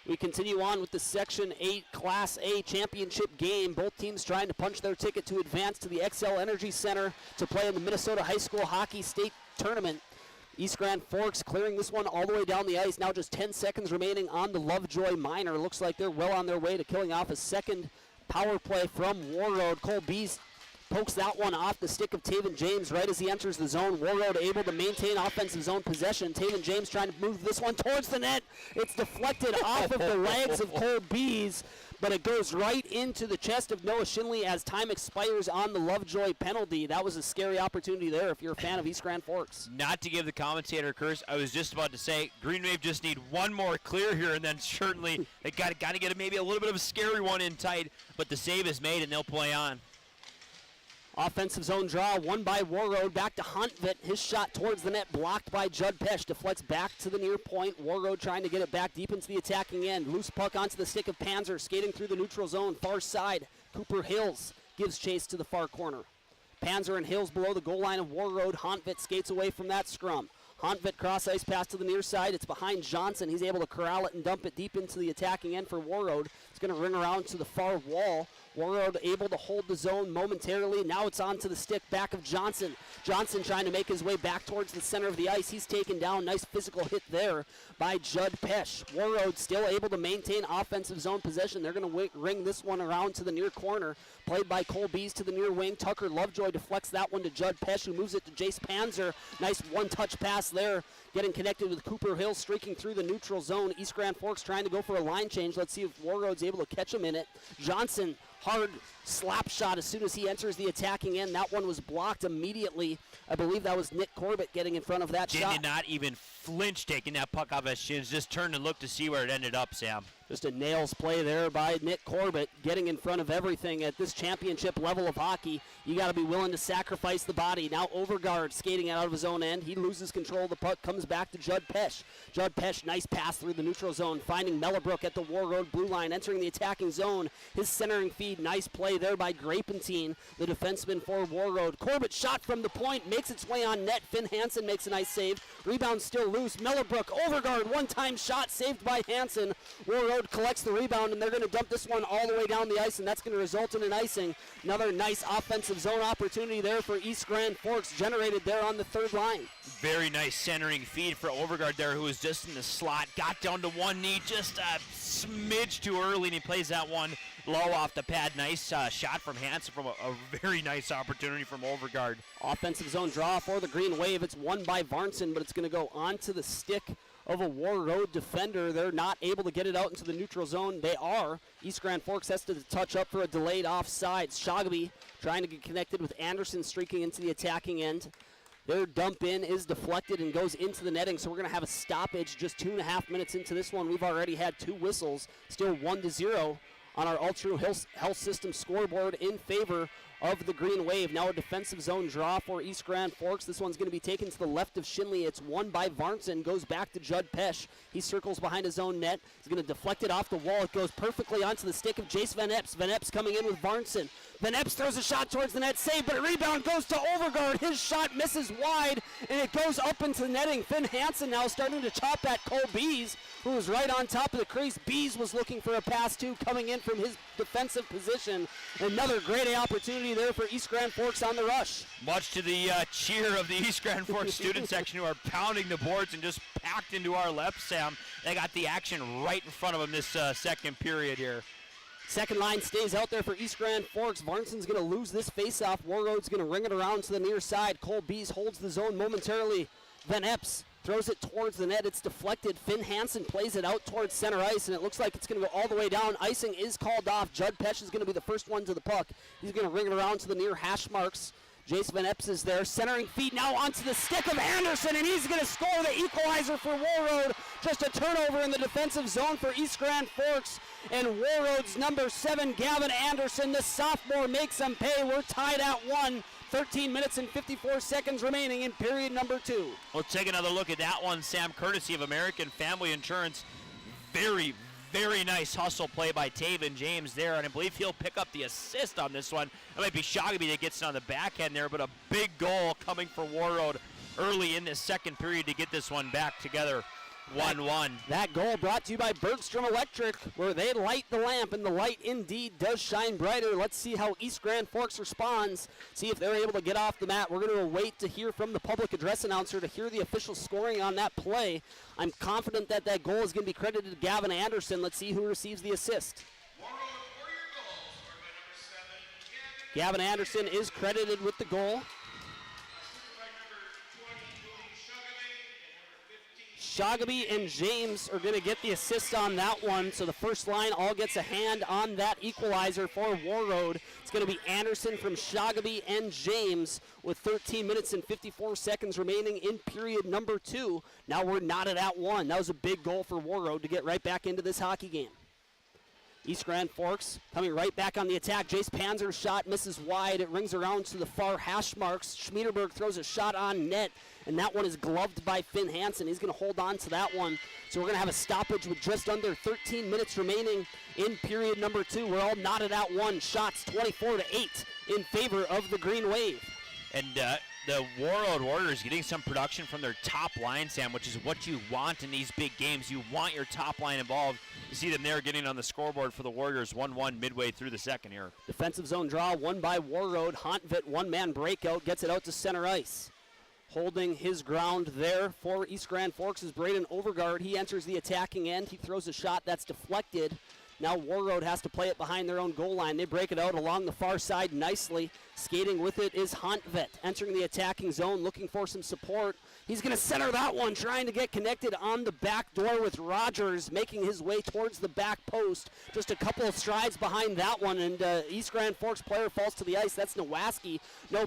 We continue on with the Section 8 Class A championship game. Both teams trying to punch their ticket to advance to the XL Energy Center to play in the Minnesota High School Hockey State Tournament. East Grand Forks clearing this one all the way down the ice. Now just 10 seconds remaining on the Lovejoy minor. Looks like they're well on their way to killing off a second power play from Warroad. Cole Bees pokes that one off the stick of Taven James right as he enters the zone. Warroad able to maintain offensive zone possession. Taven James trying to move this one towards the net. It's deflected off of the legs of Cole Bees, but it goes right into the chest of Noah Shinley as time expires on the Lovejoy penalty. That was a scary opportunity there if you're a fan of East Grand Forks. Not to give the commentator a curse, I was just about to say Green Wave just need one more clear here, and then certainly they got to get maybe a little bit of a scary one in tight, but the save is made and they'll play on. Offensive zone draw, won by Warroad. Back to Hontvet. His shot towards the net, blocked by Judd Pesch. Deflects back to the near point. Warroad trying to get it back deep into the attacking end. Loose puck onto the stick of Panzer, skating through the neutral zone. Far side, Cooper Hills gives chase to the far corner. Panzer and Hills below the goal line of Warroad. Hontvet skates away from that scrum. Hontvet cross ice pass to the near side. It's behind Johnson. He's able to corral it and dump it deep into the attacking end for Warroad. It's going to ring around to the far wall. Warroad able to hold the zone momentarily. Now it's on to the stick back of Johnson. Johnson trying to make his way back towards the center of the ice. He's taken down. Nice physical hit there by Judd Pesh. Warroad still able to maintain offensive zone possession. They're going to ring this one around to the near corner. Played by Cole Bees to the near wing. Tucker Lovejoy deflects that one to Judd Pesh, who moves it to Jace Panzer. Nice one-touch pass there. Getting connected with Cooper Hill, streaking through the neutral zone. East Grand Forks trying to go for a line change. Let's see if Warroad's able to catch him in it. Johnson, hard slap shot as soon as he enters the attacking end. That one was blocked immediately. I believe that was Nick Corbett getting in front of that shot. Did not even flinch taking that puck off his shins. Just turned and looked to see where it ended up, Sam. Just a nails play there by Nick Corbett, getting in front of everything at this championship level of hockey. You got to be willing to sacrifice the body. Now Overgaard skating out of his own end. He loses control of the puck, comes back to Judd Pesh. Judd Pesh, nice pass through the neutral zone, finding Mellabrook at the Warroad blue line, entering the attacking zone. His centering feed, nice play there by Grapentine, the defenseman for Warroad. Corbett shot from the point, makes its way on net. Finn Hansen makes a nice save. Rebound still loose. Mellabrook, Overgaard, one-time shot saved by Hansen. Warroad collects the rebound, and they're going to dump this one all the way down the ice, and that's going to result in an icing. Another nice offensive zone opportunity there for East Grand Forks, generated there on the third line. Very nice centering feed for Overgaard there, who was just in the slot. Got down to one knee just a smidge too early, and he plays that one low off the pad. Nice shot from Hansen from a very nice opportunity from Overgaard. Offensive zone draw for the Green Wave. It's won by Varnson, but it's going to go onto the stick of a Warroad defender. They're not able to get it out into the neutral zone. They are. East Grand Forks has to touch up for a delayed offside. Shogby trying to get connected with Anderson, streaking into the attacking end. Their dump in is deflected and goes into the netting, so we're going to have a stoppage just 2.5 minutes into this one. We've already had 2 whistles, still 1-0 on our Ultra Health System scoreboard in favor of the Green Wave. Now a defensive zone draw for East Grand Forks. This one's going to be taken to the left of Shinley. It's won by Varnson. Goes back to Judd Pesh. He circles behind his own net. He's going to deflect it off the wall. It goes perfectly onto the stick of Jace Van Epps. Van Epps coming in with Varnson. Van Epps throws a shot towards the net. Save, but a rebound goes to Overgaard. His shot misses wide, and it goes up into the netting. Finn Hansen now starting to chop at Cole Bees, who was right on top of the crease. Bees was looking for a pass, too, coming in from his defensive position. Another great opportunity there for East Grand Forks on the rush. Much to the cheer of the East Grand Forks student section, who are pounding the boards and just packed into our left, Sam. They got the action right in front of them this second period here. Second line stays out there for East Grand Forks. Varnson's going to lose this faceoff. Warroad's going to ring it around to the near side. Cole Bees holds the zone momentarily. Van Epps throws it towards the net. It's deflected. Finn Hansen plays it out towards center ice, and it looks like it's going to go all the way down. Icing is called off. Judd Pesh is going to be the first one to the puck. He's going to ring it around to the near hash marks. Jace Van Epps is there, centering feed now onto the stick of Anderson, and he's going to score the equalizer for Warroad. Just a turnover in the defensive zone for East Grand Forks, and Warroad's number 7, Gavin Anderson, the sophomore, makes them pay. We're tied at 1. 13 minutes and 54 seconds remaining in period number 2. We'll take another look at that one, Sam, courtesy of American Family Insurance. Very, very nice hustle play by Taven James there, and I believe he'll pick up the assist on this one. It might be Shogby that gets it on the back end there, but a big goal coming for Warroad early in this second period to get this one back together. 1-1. That goal brought to you by Bergstrom Electric, where they light the lamp, and the light indeed does shine brighter. Let's see how East Grand Forks responds, see if they're able to get off the mat. We're going to wait to hear from the public address announcer to hear the official scoring on that play. I'm confident that that goal is going to be credited to Gavin Anderson. Let's see who receives the assist. Gavin Anderson is credited with the goal. Shogby and James are going to get the assist on that one, so the first line all gets a hand on that equalizer for Warroad. It's going to be Anderson from Shogby and James with 13 minutes and 54 seconds remaining in period number 2. Now we're knotted at 1. That was a big goal for Warroad to get right back into this hockey game. East Grand Forks coming right back on the attack. Jace Panzer's shot misses wide. It rings around to the far hash marks. Schmiederberg throws a shot on net, and that one is gloved by Finn Hansen. He's going to hold on to that one. So we're going to have a stoppage with just under 13 minutes remaining in period number 2. We're all knotted at 1. Shots 24-8 in favor of the Green Wave. And the Warroad Warriors getting some production from their top line, Sam, which is what you want in these big games. You want your top line involved. You see them there getting on the scoreboard for the Warriors, 1-1 midway through the second here. Defensive zone draw, won by Warroad. Hontvit, one-man breakout, gets it out to center ice. Holding his ground there for East Grand Forks is Braden Overgaard. He enters the attacking end. He throws a shot that's deflected. Now Warroad has to play it behind their own goal line. They break it out along the far side nicely. Skating with it is Hontvit, entering the attacking zone, looking for some support. He's going to center that one, trying to get connected on the back door with Rogers, making his way towards the back post. Just a couple of strides behind that one, and East Grand Forks player falls to the ice. That's Nowaski. No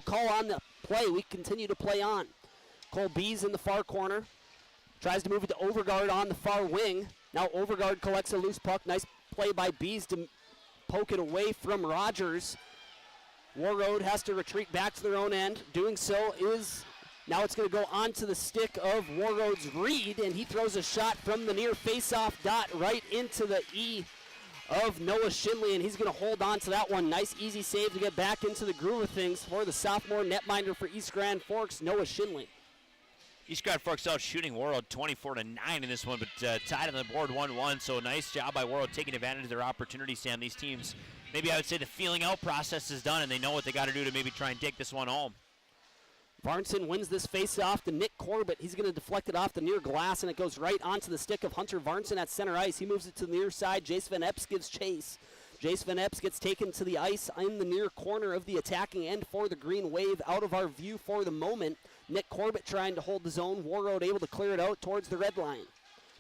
call on the play. We continue to play on. Cole Bees in the far corner. Tries to move it to Overgaard on the far wing. Now Overgaard collects a loose puck. Nice play by Bees to poke it away from Rogers. Warroad has to retreat back to their own end. Doing so is... Now it's going to go onto the stick of Warroad's Reed, and he throws a shot from the near face-off dot right into the E of Noah Shinley, and he's going to hold on to that one. Nice, easy save to get back into the groove of things for the sophomore netminder for East Grand Forks, Noah Shinley. East Grand Forks out shooting Warroad 24-9 in this one, but tied on the board 1-1, so nice job by Warroad taking advantage of their opportunity, Sam. These teams, maybe I would say the feeling out process is done, and they know what they got to do to maybe try and take this one home. Varnson wins this face-off to Nick Corbett. He's going to deflect it off the near glass, and it goes right onto the stick of Hunter Varnson at center ice. He moves it to the near side. Jace Van Epps gives chase. Jace Van Epps gets taken to the ice in the near corner of the attacking end for the Green Wave. Out of our view for the moment. Nick Corbett trying to hold the zone. Warroad able to clear it out towards the red line.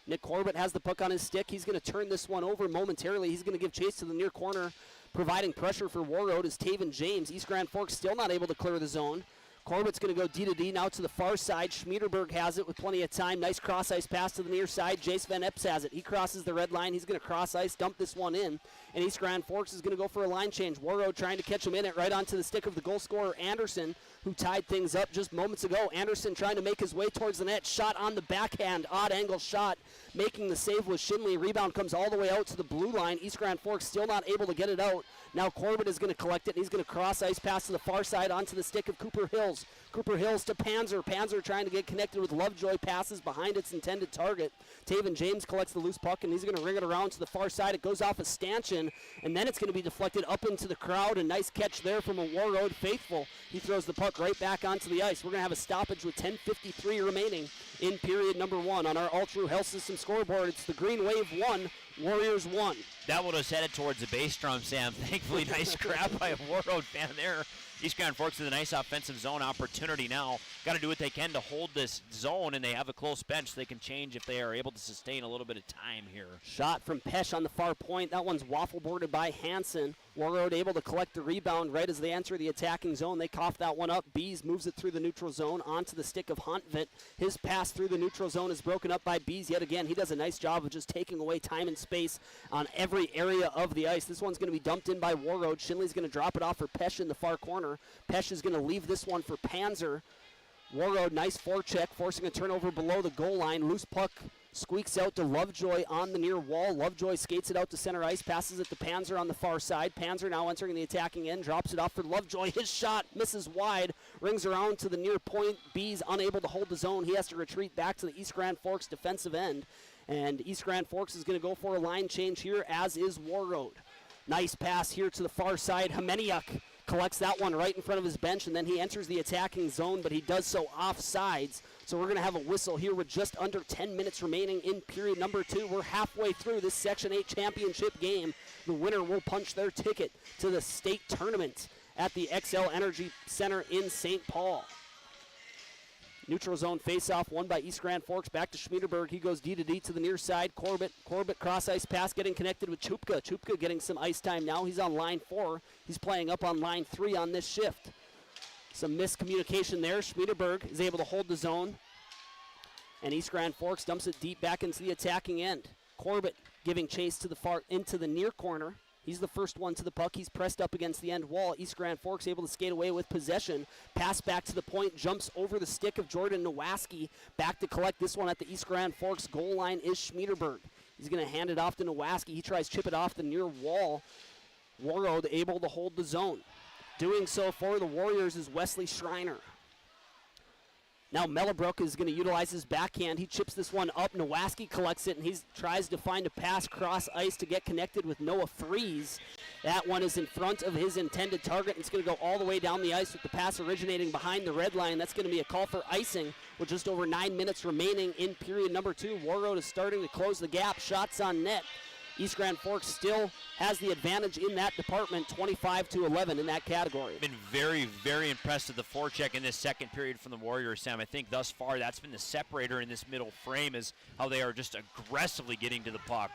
Nick Corbett has the puck on his stick. He's going to turn this one over momentarily. He's going to give chase to the near corner. Providing pressure for Warroad is Taven James. East Grand Forks still not able to clear the zone. Corbett's going to go D-to-D now to the far side. Schmiederberg has it with plenty of time. Nice cross-ice pass to the near side. Jace Van Epps has it. He crosses the red line. He's going to cross-ice, dump this one in. And East Grand Forks is going to go for a line change. Warroad trying to catch him in it right onto the stick of the goal scorer, Anderson, who tied things up just moments ago. Anderson trying to make his way towards the net. Shot on the backhand. Odd angle shot. Making the save with Shinley. Rebound comes all the way out to the blue line. East Grand Forks still not able to get it out. Now Corbett is going to collect it. He's going to cross-ice pass to the far side onto the stick of Cooper Hills. Cooper Hills to Panzer. Panzer trying to get connected with Lovejoy. Passes behind its intended target. Taven James collects the loose puck, and he's going to ring it around to the far side. It goes off a stanchion, and then it's going to be deflected up into the crowd. A nice catch there from a Warroad faithful. He throws the puck right back onto the ice. We're going to have a stoppage with 10:53 remaining in period number 1 on our All-True Health System scoreboard. It's the Green Wave 1, Warriors 1. That one was headed towards the base drum, Sam. Thankfully, nice grab by a Warroad fan there. East Grand Forks with a nice offensive zone opportunity now. Got to do what they can to hold this zone, and they have a close bench so they can change if they are able to sustain a little bit of time here. Shot from Pesh on the far point. That one's waffle boarded by Hansen. Warroad able to collect the rebound right as they enter the attacking zone. They cough that one up. Bees moves it through the neutral zone onto the stick of Hontvit. His pass through the neutral zone is broken up by Bees yet again. He does a nice job of just taking away time and space on every area of the ice. This one's going to be dumped in by Warroad. Shinley's going to drop it off for Pesh in the far corner. Pesh is going to leave this one for Panzer. Warroad, nice forecheck, forcing a turnover below the goal line. Loose puck squeaks out to Lovejoy on the near wall. Lovejoy skates it out to center ice, passes it to Panzer on the far side. Panzer now entering the attacking end, drops it off for Lovejoy. His shot misses wide, rings around to the near point. Bees unable to hold the zone. He has to retreat back to the East Grand Forks defensive end. And East Grand Forks is going to go for a line change here, as is Warroad. Nice pass here to the far side. Hameniuk collects that one right in front of his bench, and then he enters the attacking zone, but he does so offsides. So we're going to have a whistle here with just under 10 minutes remaining in period number 2. We're halfway through this Section 8 championship game. The winner will punch their ticket to the state tournament at the XL Energy Center in St. Paul. Neutral zone face-off won by East Grand Forks. Back to Schmiederberg. He goes D-to-D to the near side. Corbett cross-ice pass getting connected with Chupka. Chupka getting some ice time now. He's on line 4. He's playing up on line 3 on this shift. Some miscommunication there. Schmiederberg is able to hold the zone. And East Grand Forks dumps it deep back into the attacking end. Corbett giving chase to the far into the near corner. He's the first one to the puck. He's pressed up against the end wall. East Grand Forks able to skate away with possession. Pass back to the point, jumps over the stick of Jordan Nowaski. Back to collect this one at the East Grand Forks goal line is Schmiederberg. He's going to hand it off to Nowaski. He tries to chip it off the near wall. Warroad able to hold the zone. Doing so for the Warriors is Wesley Schreiner. Now Mellebrook is going to utilize his backhand. He chips this one up. Nowaski collects it, and he tries to find a pass cross ice to get connected with Noah Freeze. That one is in front of his intended target, and it's going to go all the way down the ice with the pass originating behind the red line. That's going to be a call for icing with just over 9 minutes remaining in period number 2. Warroad is starting to close the gap. Shots on net. East Grand Forks still has the advantage in that department, 25-11 in that category. Been very, very impressed with the forecheck in this second period from the Warriors, Sam. I think thus far that's been the separator in this middle frame, is how they are just aggressively getting to the puck.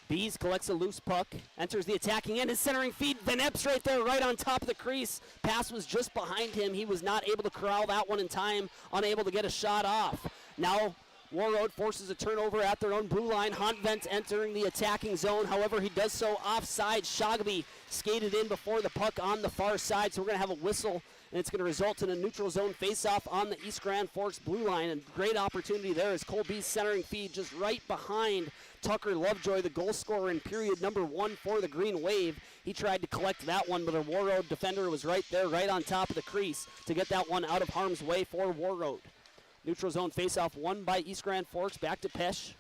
Bees collects a loose puck, enters the attacking end, his centering feed. Van Epps right there, right on top of the crease. Pass was just behind him. He was not able to corral that one in time, unable to get a shot off. Now Warroad forces a turnover at their own blue line. Hontvent entering the attacking zone. However, he does so offside. Shogby skated in before the puck on the far side, so we're going to have a whistle, and it's going to result in a neutral zone faceoff on the East Grand Forks blue line. And great opportunity there as Cole Bees centering feed just right behind Tucker Lovejoy, the goal scorer in period number 1 for the Green Wave. He tried to collect that one, but a Warroad defender was right there, right on top of the crease to get that one out of harm's way for Warroad. Neutral zone faceoff won by East Grand Forks. Back to Pesh.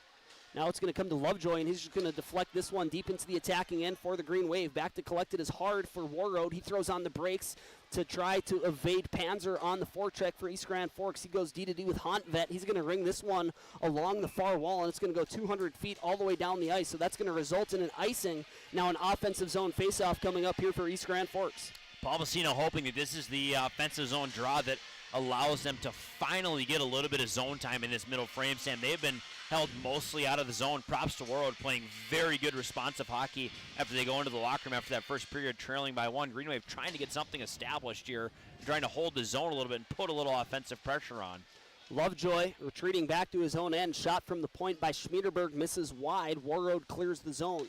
Now it's going to come to Lovejoy, and he's just going to deflect this one deep into the attacking end for the Green Wave. Back to collect it is hard for Warroad. He throws on the brakes to try to evade Panzer on the forecheck for East Grand Forks. He goes D-to-D with Hontvet. He's going to ring this one along the far wall, and it's going to go 200 feet all the way down the ice. So that's going to result in an icing. Now an offensive zone faceoff coming up here for East Grand Forks. Paul Messina hoping that this is the offensive zone draw that allows them to finally get a little bit of zone time in this middle frame, Sam. They've been held mostly out of the zone. Props to Warroad playing very good responsive hockey after they go into the locker room after that first period trailing by 1. Green Wave trying to get something established here, trying to hold the zone a little bit and put a little offensive pressure on. Lovejoy retreating back to his own end. Shot from the point by Schmiederberg misses wide. Warroad clears the zone.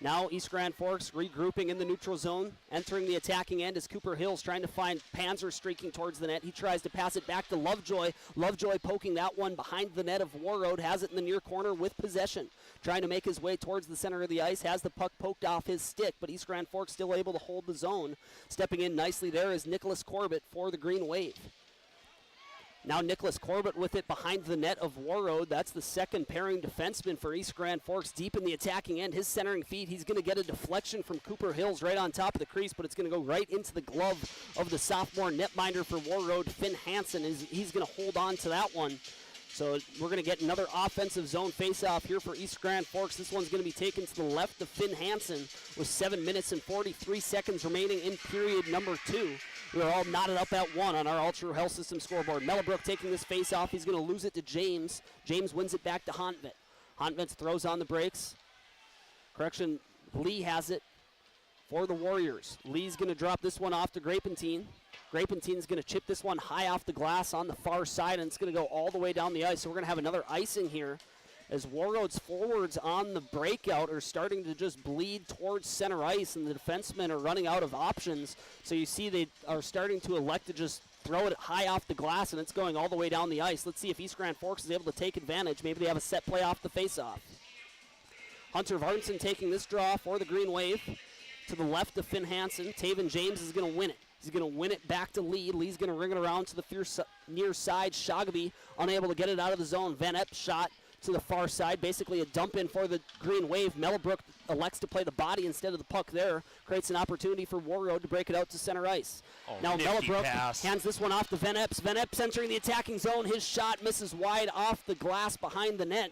Now East Grand Forks regrouping in the neutral zone. Entering the attacking end is Cooper Hills trying to find Panzer streaking towards the net. He tries to pass it back to Lovejoy. Lovejoy poking that one behind the net of Warroad. Has it in the near corner with possession. Trying to make his way towards the center of the ice. Has the puck poked off his stick, but East Grand Forks still able to hold the zone. Stepping in nicely there is Nicholas Corbett for the Green Wave. Now Nicholas Corbett with it behind the net of Warroad. That's the second pairing defenseman for East Grand Forks deep in the attacking end. His centering feed, he's going to get a deflection from Cooper Hills right on top of the crease, but it's going to go right into the glove of the sophomore netminder for Warroad, Finn Hansen. He's going to hold on to that one. So we're going to get another offensive zone faceoff here for East Grand Forks. This one's going to be taken to the left of Finn Hansen with 7 minutes and 43 seconds remaining in period number 2. We are all knotted up at 1 on our Ultra Health System scoreboard. Mellebrook taking this faceoff. He's going to lose it to James. James wins it back to Hontvet. Hontvet throws on the brakes. Correction, Lee has it for the Warriors. Lee's going to drop this one off to Grapentine. Grapentine's going to chip this one high off the glass on the far side, and it's going to go all the way down the ice. So we're going to have another icing here as Warroad's forwards on the breakout are starting to just bleed towards center ice, and the defensemen are running out of options. So you see they are starting to elect to just throw it high off the glass, and it's going all the way down the ice. Let's see if East Grand Forks is able to take advantage. Maybe they have a set play off the faceoff. Hunter Varnson taking this draw for the Green Wave. To the left of Finn Hansen. Taven James is going to win it. He's going to win it back to Lee. Lee's going to ring it around to the near side. Shogby unable to get it out of the zone. Van Epp shot to the far side. Basically a dump in for the Green Wave. Mellebrook elects to play the body instead of the puck there. Creates an opportunity for Warroad to break it out to center ice. Now Mellebrook hands this one off to Van Epps. Van Epps entering the attacking zone. His shot misses wide off the glass behind the net.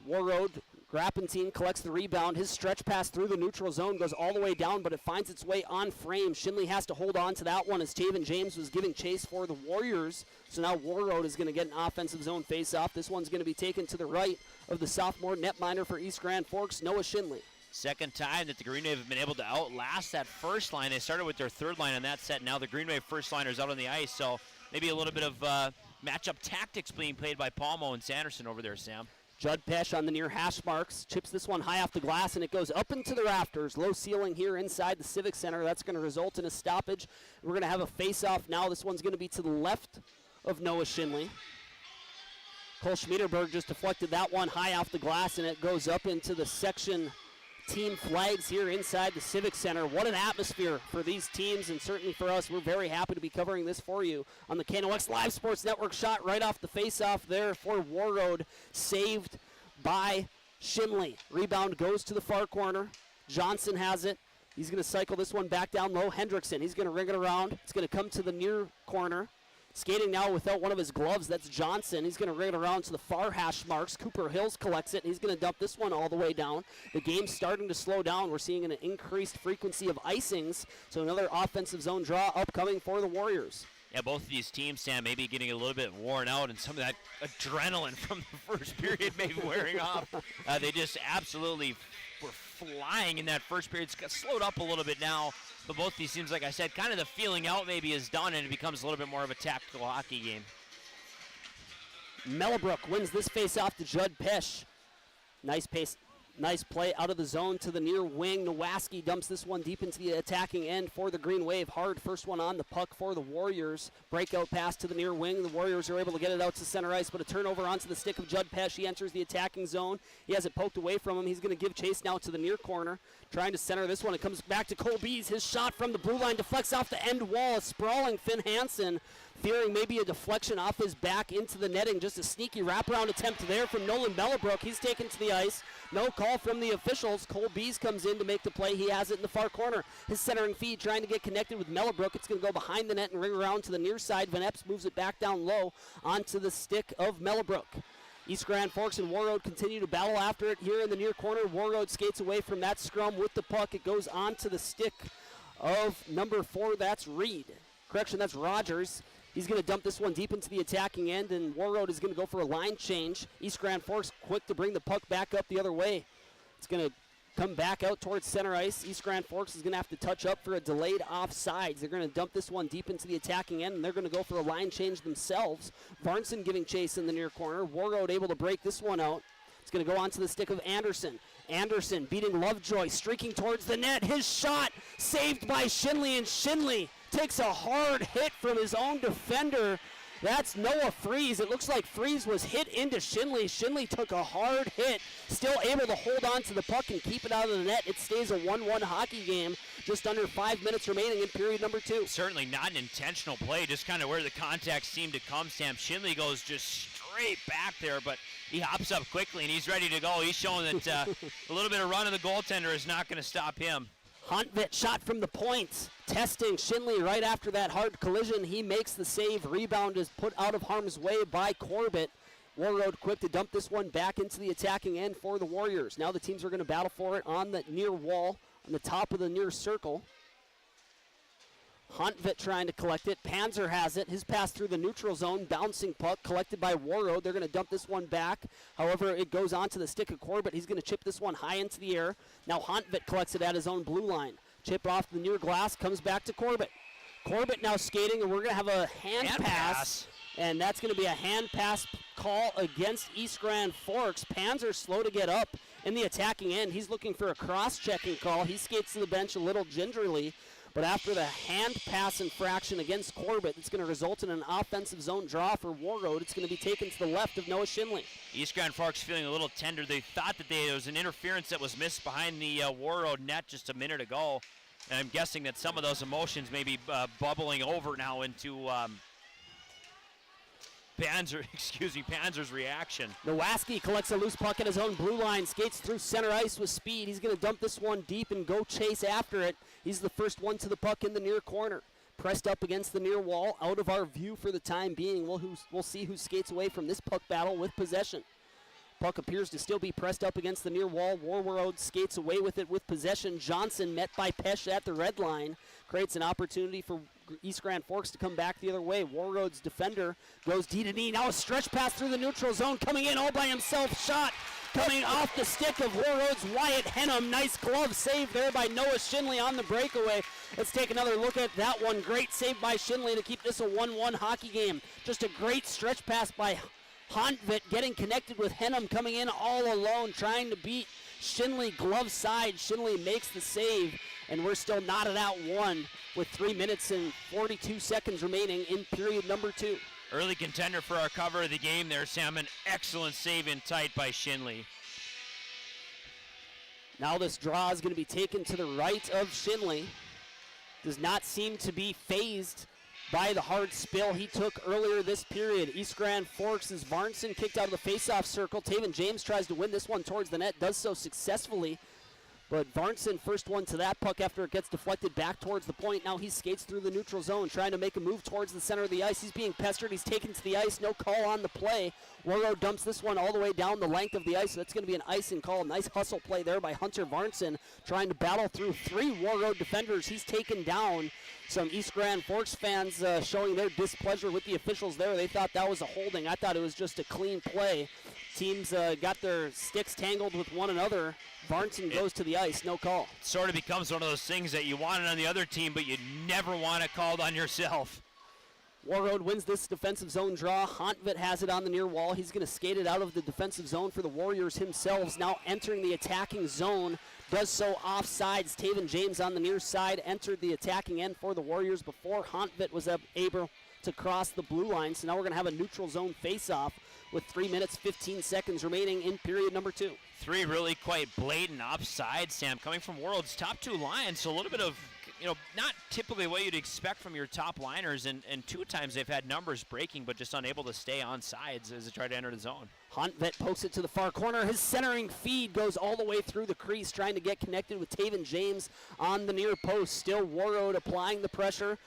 Warroad, Grapentine collects the rebound. His stretch pass through the neutral zone goes all the way down, but it finds its way on frame. Shinley has to hold on to that one as Taven James was giving chase for the Warriors. So now Warroad is going to get an offensive zone face-off. This one's going to be taken to the right of the sophomore netminder for East Grand Forks, Noah Shinley. Second time that the Green Wave have been able to outlast that first line. They started with their third line on that set. Now the Green Wave first liners out on the ice, so maybe a little bit of matchup tactics being played by Palmo and Sanderson over there, Sam. Judd Pesh on the near hash marks, chips this one high off the glass, and it goes up into the rafters. Low ceiling here inside the Civic Center. That's going to result in a stoppage. We're going to have a face-off now. This one's going to be to the left of Noah Shinley. Cole Schmiederberg just deflected that one high off the glass, and it goes up into the section team flags here inside the Civic Center. What an atmosphere for these teams, and certainly for us. We're very happy to be covering this for you on the KNOX Live Sports Network. Shot right off the face-off there for Warroad, saved by Shinley. Rebound goes to the far corner. Johnson has it. He's going to cycle this one back down low. Hendrickson, he's going to ring it around. It's going to come to the near corner. Skating now without one of his gloves, that's Johnson. He's going to ring it around to the far hash marks. Cooper Hills collects it, and he's going to dump this one all the way down. The game's starting to slow down. We're seeing an increased frequency of icings, so another offensive zone draw upcoming for the Warriors. Yeah, both of these teams, Sam, maybe getting a little bit worn out, and some of that adrenaline from the first period maybe wearing off. They just absolutely were flying in that first period. It's got slowed up a little bit now. But both these teams, like I said, kind of the feeling out maybe is done, and it becomes a little bit more of a tactical hockey game. Mellabrook wins this face-off to Judd Pesh. Nice pace, nice play out of the zone to the near wing. Nowaski dumps this one deep into the attacking end for the Green Wave. Hard first one on the puck for the Warriors. Breakout pass to the near wing. The Warriors are able to get it out to center ice, but a turnover onto the stick of Judd Pesh. He enters the attacking zone. He has it poked away from him. He's going to give chase now to the near corner. Trying to center this one. It comes back to Cole Bees. His shot from the blue line deflects off the end wall. A sprawling Finn Hansen, fearing maybe a deflection off his back into the netting. Just a sneaky wraparound attempt there from Nolan Mellabrook. He's taken to the ice. No call from the officials. Cole Bees comes in to make the play. He has it in the far corner. His centering feed trying to get connected with Mellabrook. It's going to go behind the net and ring around to the near side. Van Epps moves it back down low onto the stick of Mellabrook. East Grand Forks and Warroad continue to battle after it here in the near corner. Warroad skates away from that scrum with the puck. It goes onto the stick of number 4. That's Reed. Correction, that's Rogers. He's going to dump this one deep into the attacking end, and Warroad is going to go for a line change. East Grand Forks quick to bring the puck back up the other way. It's going to come back out towards center ice. East Grand Forks is going to have to touch up for a delayed offsides. They're going to dump this one deep into the attacking end, and they're going to go for a line change themselves. Varnson giving chase in the near corner. Warroad able to break this one out. It's going to go onto the stick of Anderson. Anderson beating Lovejoy, streaking towards the net. His shot saved by Shinley, and Shinley takes a hard hit from his own defender. That's Noah Freeze. It looks like Freeze was hit into Shinley. Shinley took a hard hit, still able to hold on to the puck and keep it out of the net. It stays a 1-1 hockey game, just under 5 minutes remaining in period number 2. Certainly not an intentional play, just kind of where the contact seemed to come. Sam Shinley goes just straight back there, but he hops up quickly and he's ready to go. He's showing that a little bit of run of the goaltender is not going to stop him. Huntvit shot from the point, testing Shinley right after that hard collision. He makes the save. Rebound is put out of harm's way by Corbett. Warroad quick to dump this one back into the attacking end for the Warriors. Now the teams are going to battle for it on the near wall, on the top of the near circle. Huntvit trying to collect it. Panzer has it. His pass through the neutral zone. Bouncing puck collected by Warroad. They're going to dump this one back. However, it goes onto the stick of Corbett. He's going to chip this one high into the air. Now Huntvit collects it at his own blue line. Chip off the near glass. Comes back to Corbett. Corbett now skating, and we're going to have a hand pass. And that's going to be a hand pass call against East Grand Forks. Panzer slow to get up in the attacking end. He's looking for a cross-checking call. He skates to the bench a little gingerly. But after the hand pass infraction against Corbett, it's going to result in an offensive zone draw for Warroad. It's going to be taken to the left of Noah Shinley. East Grand Forks feeling a little tender. They thought that there was an interference that was missed behind the Warroad net just a minute ago. And I'm guessing that some of those emotions may be bubbling over now into Panzer's reaction. Nowaski collects a loose puck at his own blue line, skates through center ice with speed. He's going to dump this one deep and go chase after it. He's the first one to the puck in the near corner. Pressed up against the near wall, out of our view for the time being. We'll see who skates away from this puck battle with possession. Puck appears to still be pressed up against the near wall. Warroad skates away with it with possession. Johnson met by Pesh at the red line. Creates an opportunity for East Grand Forks to come back the other way. Warroad's defender goes D to D. Now a stretch pass through the neutral zone. Coming in all by himself. Shot coming off the stick of Warroad's Wyatt Henham. Nice glove save there by Noah Shinley on the breakaway. Let's take another look at that one. Great save by Shinley to keep this a 1-1 hockey game. Just a great stretch pass by Huntvit getting connected with Henham, coming in all alone, trying to beat Shinley glove side. Shinley makes the save, and we're still knotted out 1 with 3 minutes and 42 seconds remaining in period number 2. Early contender for our cover of the game there, Sam. An excellent save in tight by Shinley. Now this draw is going to be taken to the right of Shinley. Does not seem to be phased by the hard spill he took earlier this period. East Grand Forks is Varnson kicked out of the face-off circle. Taven James tries to win this one towards the net, does so successfully. But Varnson first one to that puck after it gets deflected back towards the point. Now he skates through the neutral zone, trying to make a move towards the center of the ice. He's being pestered. He's taken to the ice. No call on the play. Warroad dumps this one all the way down the length of the ice. So that's going to be an icing call. Nice hustle play there by Hunter Varnson, trying to battle through 3 Warroad defenders. He's taken down. Some East Grand Forks fans showing their displeasure with the officials there. They thought that was a holding. I thought it was just a clean play. Teams got their sticks tangled with one another. Varnson goes to the ice, no call. Sort of becomes one of those things that you want it on the other team, but you never want it called on yourself. Warroad wins this defensive zone draw. Hontvit has it on the near wall. He's going to skate it out of the defensive zone for the Warriors himself. Now entering the attacking zone. Does so offsides. Taven James on the near side entered the attacking end for the Warriors before Hontvit was able to cross the blue line. So now we're going to have a neutral zone face-off with 3 minutes, 15 seconds remaining in period number 2. 3 really quite blatant offsides, Sam, coming from Warroad's top 2 lines. So a little bit of, not typically what you'd expect from your top liners. And 2 times they've had numbers breaking, but just unable to stay on sides as they try to enter the zone. Hontvit pokes it to the far corner. His centering feed goes all the way through the crease, trying to get connected with Taven James on the near post. Still Warroad applying the pressure.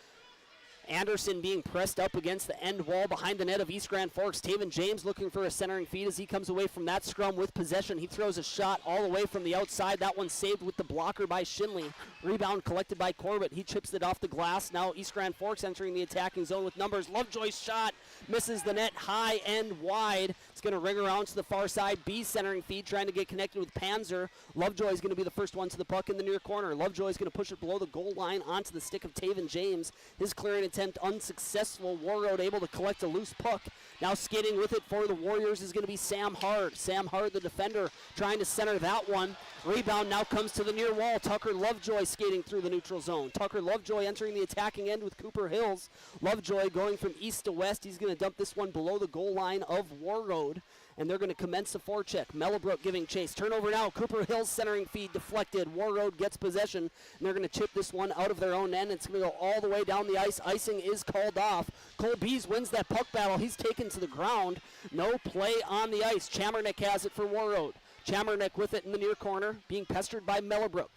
Anderson being pressed up against the end wall behind the net of East Grand Forks. Taven James looking for a centering feed as he comes away from that scrum with possession. He throws a shot all the way from the outside. That one saved with the blocker by Shinley. Rebound collected by Corbett. He chips it off the glass. Now East Grand Forks entering the attacking zone with numbers. Lovejoy's shot misses the net high and wide. It's going to ring around to the far side. B centering feed trying to get connected with Panzer. Lovejoy is going to be the first one to the puck in the near corner. Lovejoy is going to push it below the goal line onto the stick of Taven James. His clearing attempt unsuccessful. Warroad able to collect a loose puck. Now skating with it for the Warriors is going to be Sam Hard. Sam Hard, the defender, trying to center that one. Rebound now comes to the near wall. Tucker Lovejoy skating through the neutral zone. Tucker Lovejoy entering the attacking end with Cooper Hills. Lovejoy going from east to west. He's going to dump this one below the goal line of Warroad. And they're going to commence the forecheck. Mellowbrook giving chase. Turnover now. Cooper Hills centering feed deflected. Warroad gets possession. And they're going to chip this one out of their own end. It's going to go all the way down the ice. Icing is called off. Cole Bees wins that puck battle. He's taken to the ground. No play on the ice. Chamernick has it for Warroad. Chamernick with it in the near corner. Being pestered by Mellowbrook.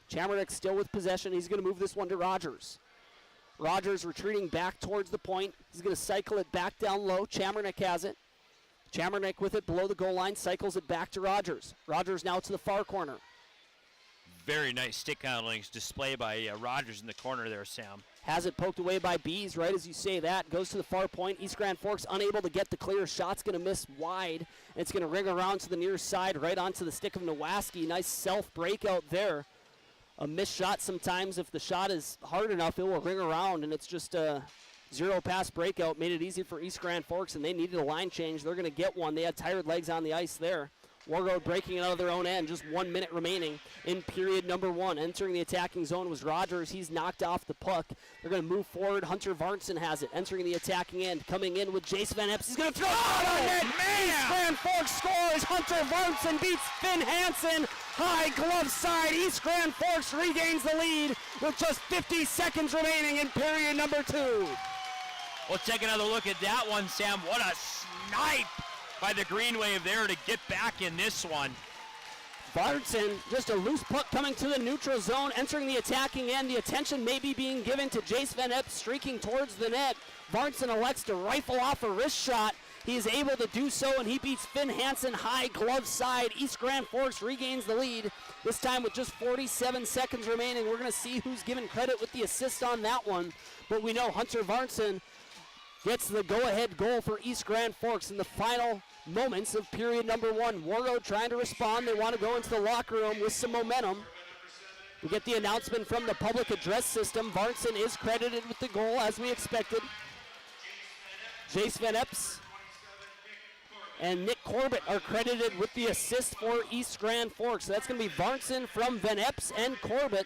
Chamernick still with possession. He's going to move this one to Rogers. Rogers retreating back towards the point. He's going to cycle it back down low. Chamernick has it. Chamernick with it below the goal line, cycles it back to Rogers. Rogers now to the far corner. Very nice stick handling display by Rogers in the corner there, Sam. Has it poked away by Bees, right as you say that. Goes to the far point. East Grand Forks unable to get the clear. Shot's going to miss wide. It's going to ring around to the near side, right onto the stick of Nowaski. Nice self-breakout there. A missed shot sometimes, if the shot is hard enough, it will ring around, and it's just a zero pass breakout. Made it easy for East Grand Forks, and they needed a line change. They're going to get one. They had tired legs on the ice there. Warroad breaking it out of their own end. Just 1 minute remaining in period number 1. Entering the attacking zone was Rogers. He's knocked off the puck. They're going to move forward. Hunter Varnson has it. Entering the attacking end. Coming in with Jace Van Epps. He's going to throw it on net. East Grand Forks scores. Hunter Varnson beats Finn Hansen. High glove side. East Grand Forks regains the lead with just 50 seconds remaining in period number 2. We'll take another look at that one, Sam. What a snipe by the Green Wave there to get back in this one. Varnson, just a loose puck coming to the neutral zone, entering the attacking end. The attention may be being given to Jace Van Epps streaking towards the net. Varnson elects to rifle off a wrist shot. He is able to do so, and he beats Finn Hansen high glove side. East Grand Forks regains the lead, this time with just 47 seconds remaining. We're going to see who's given credit with the assist on that one, but we know Hunter Varnson gets the go-ahead goal for East Grand Forks in the final moments of period number 1. Warroad trying to respond. They want to go into the locker room with some momentum. We get the announcement from the public address system. Varnson is credited with the goal as we expected. Jace Van Epps and Nick Corbett are credited with the assist for East Grand Forks. So that's going to be Varnson from Van Epps and Corbett.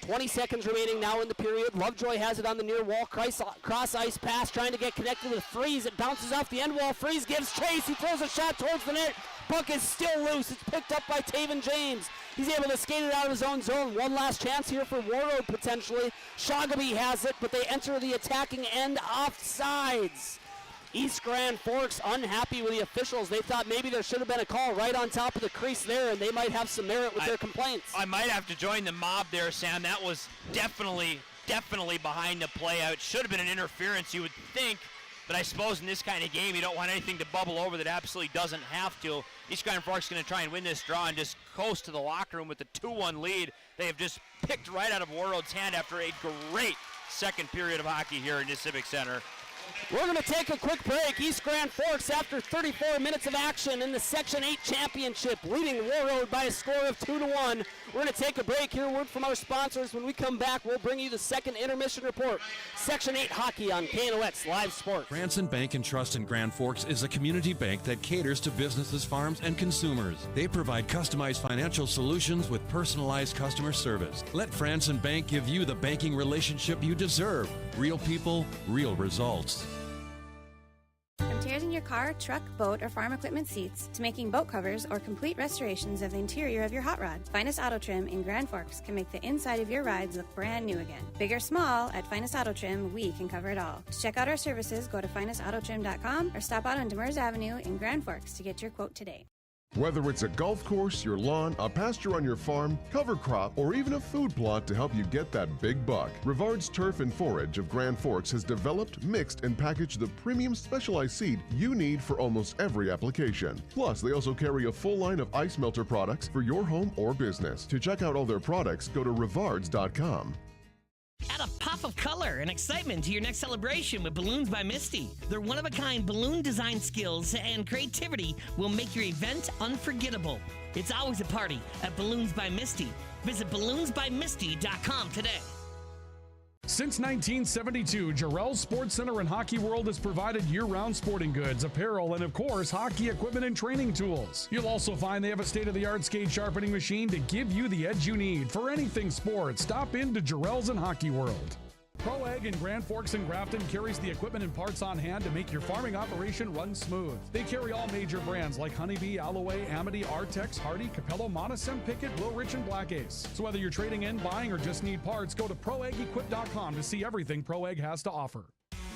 20 seconds remaining now in the period. Lovejoy has it on the near wall. Cross ice pass trying to get connected with Freeze. It bounces off the end wall. Freeze gives chase. He throws a shot towards the net. Puck is still loose. It's picked up by Taven James. He's able to skate it out of his own zone. One last chance here for Warroad potentially. Shogamy has it, but they enter the attacking end offsides. East Grand Forks unhappy with the officials. They thought maybe there should have been a call right on top of the crease there, and they might have some merit with their complaints. I might have to join the mob there, Sam. That was definitely behind the play. It should have been an interference, you would think, but I suppose in this kind of game you don't want anything to bubble over that absolutely doesn't have to. East Grand Forks going to try and win this draw and just coast to the locker room with the 2-1 lead. They have just picked right out of Warroad's hand after a great second period of hockey here in the Civic Center. We're going to take a quick break. East Grand Forks, after 34 minutes of action in the Section 8 Championship, leading Warroad by a score of 2-1. We're going to take a break. Hear a word from our sponsors. When we come back, we'll bring you the second intermission report. Section 8 Hockey on KNOX Live Sports. Franson Bank and Trust in Grand Forks is a community bank that caters to businesses, farms, and consumers. They provide customized financial solutions with personalized customer service. Let Franson Bank give you the banking relationship you deserve. Real people, real results. From tears in your car, truck, boat, or farm equipment seats to making boat covers or complete restorations of the interior of your hot rod, Finest Auto Trim in Grand Forks can make the inside of your rides look brand new again. Big or small, at Finest Auto Trim, we can cover it all. To check out our services, go to finestautotrim.com or stop out on Demers Avenue in Grand Forks to get your quote today. Whether it's a golf course, your lawn, a pasture on your farm, cover crop, or even a food plot to help you get that big buck, Rivard's Turf and Forage of Grand Forks has developed, mixed, and packaged the premium specialized seed you need for almost every application. Plus, they also carry a full line of ice melter products for your home or business. To check out all their products, go to rivards.com. Add a pop of color and excitement to your next celebration with Balloons by Misty. Their one-of-a-kind balloon design skills and creativity will make your event unforgettable. It's always a party at Balloons by Misty. Visit balloonsbymisty.com today. Since 1972, Jarrell's Sports Center and Hockey World has provided year-round sporting goods, apparel, and of course, hockey equipment and training tools. You'll also find they have a state-of-the-art skate sharpening machine to give you the edge you need. For anything sports, stop in to Jarrell's and Hockey World. Pro Ag in Grand Forks and Grafton carries the equipment and parts on hand to make your farming operation run smooth. They carry all major brands like Honeybee, Alloway, Amity, Artex, Hardy, Capello, Monosem, Pickett, Blue-Rich, and Black Ace. So whether you're trading in, buying, or just need parts, go to ProAgEquip.com to see everything Pro Ag has to offer.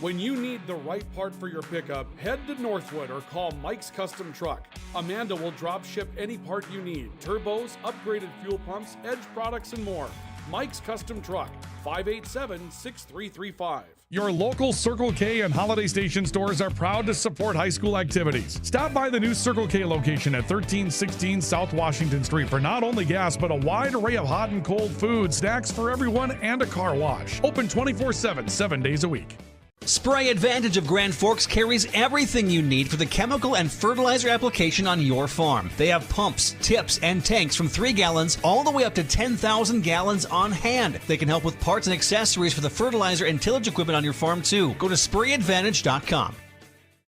When you need the right part for your pickup, head to Northwood or call Mike's Custom Truck. Amanda will drop ship any part you need. Turbos, upgraded fuel pumps, Edge products, and more. Mike's Custom Truck, 587-6335. Your local Circle K and Holiday Station stores are proud to support high school activities. Stop by the new Circle K location at 1316 South Washington Street for not only gas, but a wide array of hot and cold food, snacks for everyone, and a car wash. Open 24/7, 7 days a week. Spray Advantage of Grand Forks carries everything you need for the chemical and fertilizer application on your farm. They have pumps, tips, and tanks from 3 gallons all the way up to 10,000 gallons on hand. They can help with parts and accessories for the fertilizer and tillage equipment on your farm too. Go to sprayadvantage.com.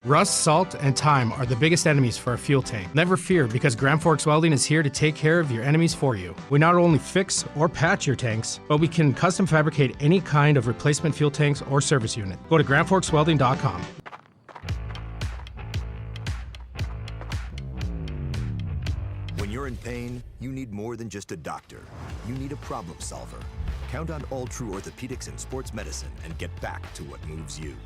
Rust, salt, and time are the biggest enemies for a fuel tank. Never fear, because Grand Forks Welding is here to take care of your enemies for you. We not only fix or patch your tanks, but we can custom fabricate any kind of replacement fuel tanks or service unit. Go to grandforkswelding.com. When you're in pain, you need more than just a doctor. You need a problem solver. Count on All True Orthopedics and Sports Medicine and get back to what moves you.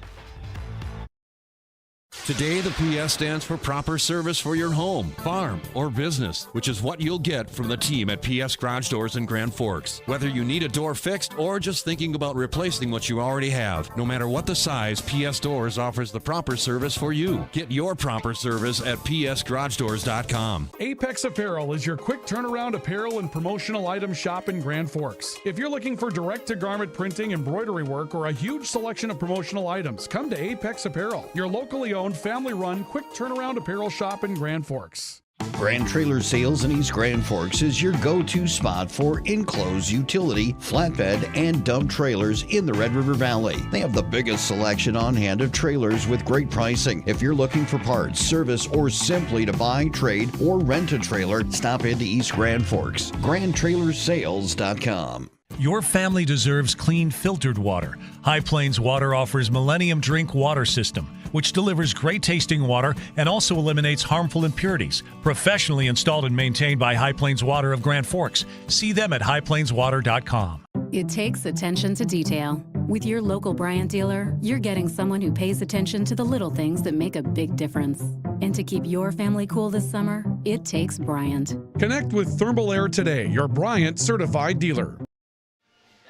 Today, the PS stands for proper service for your home, farm, or business, which is what you'll get from the team at PS Garage Doors in Grand Forks. Whether you need a door fixed or just thinking about replacing what you already have, no matter what the size, PS Doors offers the proper service for you. Get your proper service at psgaragedoors.com. Apex Apparel is your quick turnaround apparel and promotional item shop in Grand Forks. If you're looking for direct-to-garment printing, embroidery work, or a huge selection of promotional items, come to Apex Apparel, your locally owned, family-run, quick turnaround apparel shop in Grand Forks. Grand Trailer Sales in East Grand Forks is your go-to spot for enclosed utility, flatbed, and dump trailers in the Red River Valley. They have the biggest selection on hand of trailers with great pricing. If you're looking for parts, service, or simply to buy, trade, or rent a trailer, stop into East Grand Forks. GrandTrailersSales.com. Your family deserves clean, filtered water. High Plains Water offers Millennium Drink Water System, which delivers great tasting water and also eliminates harmful impurities. Professionally installed and maintained by High Plains Water of Grand Forks. See them at highplainswater.com. It takes attention to detail. With your local Bryant dealer, you're getting someone who pays attention to the little things that make a big difference. And to keep your family cool this summer, it takes Bryant. Connect with Thermal Air today, your Bryant certified dealer.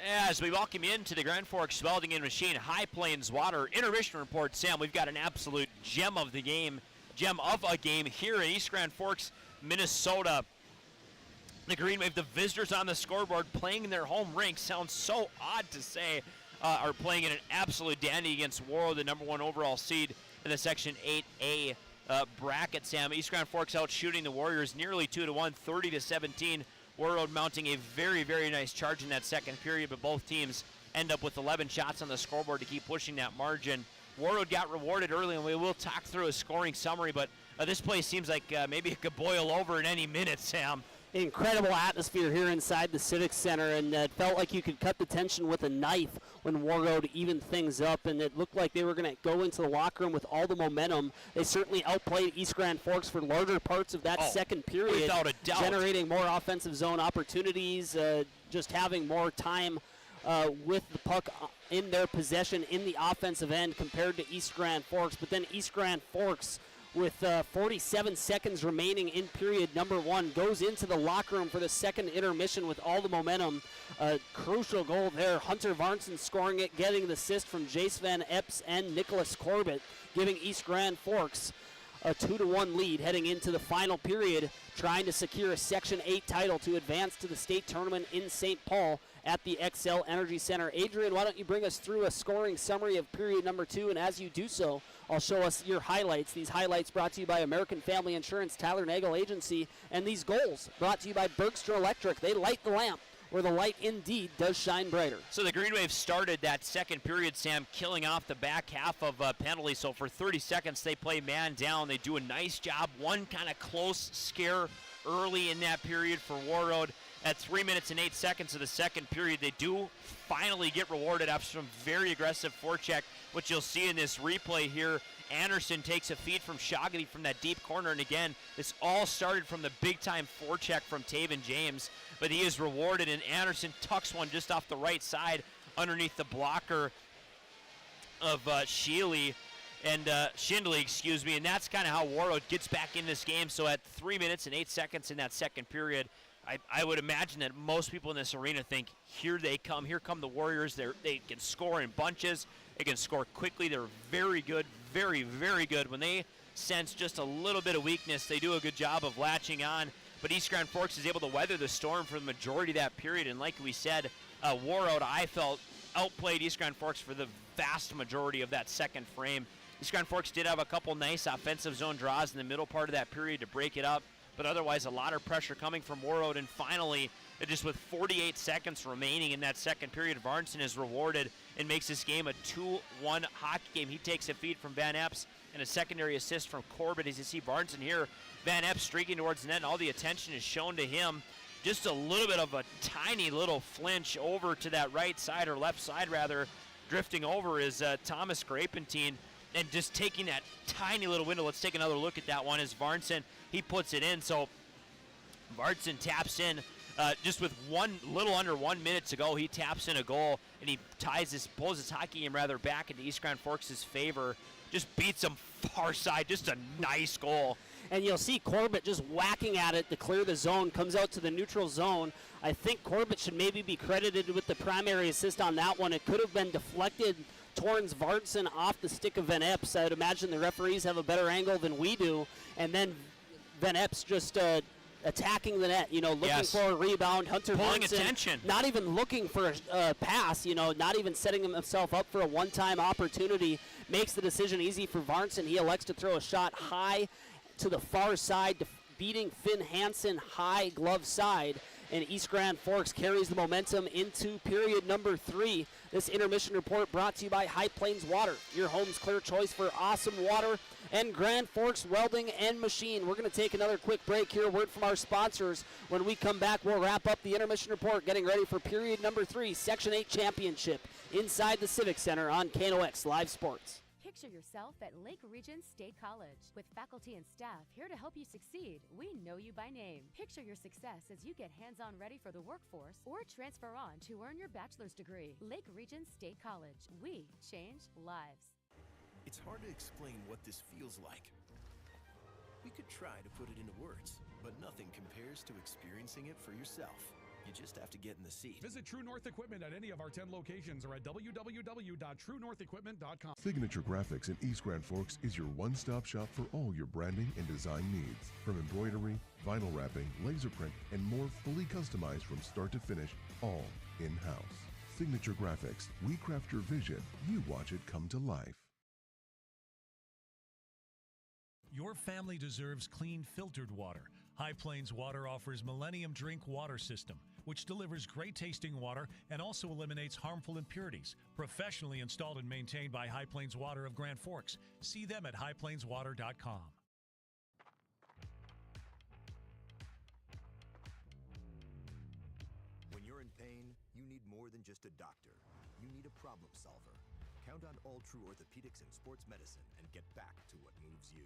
As we welcome you into the Grand Forks Welding and Machine High Plains Water intermission report, Sam, we've got an absolute gem of a game here in East Grand Forks, Minnesota. The Green Wave, the visitors on the scoreboard, playing in their home rink. Sounds so odd to say, are playing in an absolute dandy against Warroad, the #1 overall seed in the Section 8A bracket, Sam. East Grand Forks out shooting the Warriors nearly 2-1, 30-17. Warroad mounting a very, very nice charge in that second period, but both teams end up with 11 shots on the scoreboard to keep pushing that margin. Warroad got rewarded early, and we will talk through a scoring summary, but this play seems like maybe it could boil over in any minute, Sam. Incredible atmosphere here inside the Civic Center, and it felt like you could cut the tension with a knife when Warroad evened things up, and it looked like they were going to go into the locker room with all the momentum. They certainly outplayed East Grand Forks for larger parts of that second period, without a doubt, generating more offensive zone opportunities, just having more time with the puck in their possession in the offensive end compared to East Grand Forks. But then East Grand Forks, with 47 seconds remaining in period number 1, goes into the locker room for the second intermission with all the momentum. A crucial goal there. Hunter Varnson scoring it, getting the assist from Jace Van Epps and Nicholas Corbett, giving East Grand Forks a 2-1 lead heading into the final period, trying to secure a Section 8 title to advance to the state tournament in St. Paul at the XL Energy Center. Adrian, why don't you bring us through a scoring summary of period number 2, and as you do so, I'll show us your highlights. These highlights brought to you by American Family Insurance, Tyler Nagel Agency, and these goals brought to you by Bergstrom Electric. They light the lamp where the light indeed does shine brighter. So the Green Wave started that second period, Sam, killing off the back half of penalties. So for 30 seconds, they play man down. They do a nice job. One kind of close scare early in that period for Warroad. At 3 minutes and 8 seconds of the second period, they do finally get rewarded after some very aggressive forecheck, which you'll see in this replay here. Anderson takes a feed from Shoggy from that deep corner, and again, this all started from the big-time forecheck from Taven James, but he is rewarded, and Anderson tucks one just off the right side underneath the blocker of Shindley, and that's kind of how Warroad gets back in this game. So at 3 minutes and 8 seconds in that second period, I would imagine that most people in this arena think, here they come. Here come the Warriors. They can score in bunches. They can score quickly. They're very good, very, very good. When they sense just a little bit of weakness, they do a good job of latching on. But East Grand Forks is able to weather the storm for the majority of that period. And like we said, Warroad, I felt, outplayed East Grand Forks for the vast majority of that second frame. East Grand Forks did have a couple nice offensive zone draws in the middle part of that period to break it up, but otherwise a lot of pressure coming from Warroad. And finally, just with 48 seconds remaining in that second period, Varnson is rewarded and makes this game a 2-1 hockey game. He takes a feed from Van Epps and a secondary assist from Corbett. As you see Varnson here, Van Epps streaking towards the net, and all the attention is shown to him. Just a little bit of a tiny little flinch over to that right side, or left side rather. Drifting over is Thomas Grapentine, and just taking that tiny little window. Let's take another look at that one. Is Varnson, he puts it in. So Varnson taps in just with little under 1 minute to go. He taps in a goal, and he pulls his hockey game rather back into East Grand Forks' favor. Just beats him far side. Just a nice goal. And you'll see Corbett just whacking at it to clear the zone, comes out to the neutral zone. I think Corbett should maybe be credited with the primary assist on that one. It could have been deflected towards Varnson off the stick of Van Epps. I would imagine the referees have a better angle than we do. And then Van Epps just attacking the net, looking for a rebound. Hunter pulling Varnson, attention. not even looking for a pass, not even setting himself up for a one-time opportunity. Makes the decision easy for Varnson. He elects to throw a shot high to the far side, beating Finn Hansen high glove side. And East Grand Forks carries the momentum into period number 3. This intermission report brought to you by High Plains Water, your home's clear choice for awesome water and Grand Forks Welding and Machine. We're going to take another quick break here. Word from our sponsors. When we come back, we'll wrap up the intermission report, getting ready for period number 3, Section 8 Championship inside the Civic Center on KNOX Live Sports. Picture yourself at Lake Region State College. With faculty and staff here to help you succeed, we know you by name. Picture your success as you get hands-on ready for the workforce or transfer on to earn your bachelor's degree. Lake Region State College. We change lives. It's hard to explain what this feels like. We could try to put it into words, but nothing compares to experiencing it for yourself. You just have to get in the seat. Visit True North Equipment at any of our 10 locations or at www.truenorthequipment.com. Signature Graphics in East Grand Forks is your one-stop shop for all your branding and design needs. From embroidery, vinyl wrapping, laser print, and more, fully customized from start to finish, all in-house. Signature Graphics. We craft your vision. You watch it come to life. Your family deserves clean, filtered water. High Plains Water offers Millennium Drink Water System, which delivers great-tasting water and also eliminates harmful impurities. Professionally installed and maintained by High Plains Water of Grand Forks. See them at highplainswater.com. When you're in pain, you need more than just a doctor. You need a problem solver. Count on All True Orthopedics and Sports Medicine and get back to what moves you.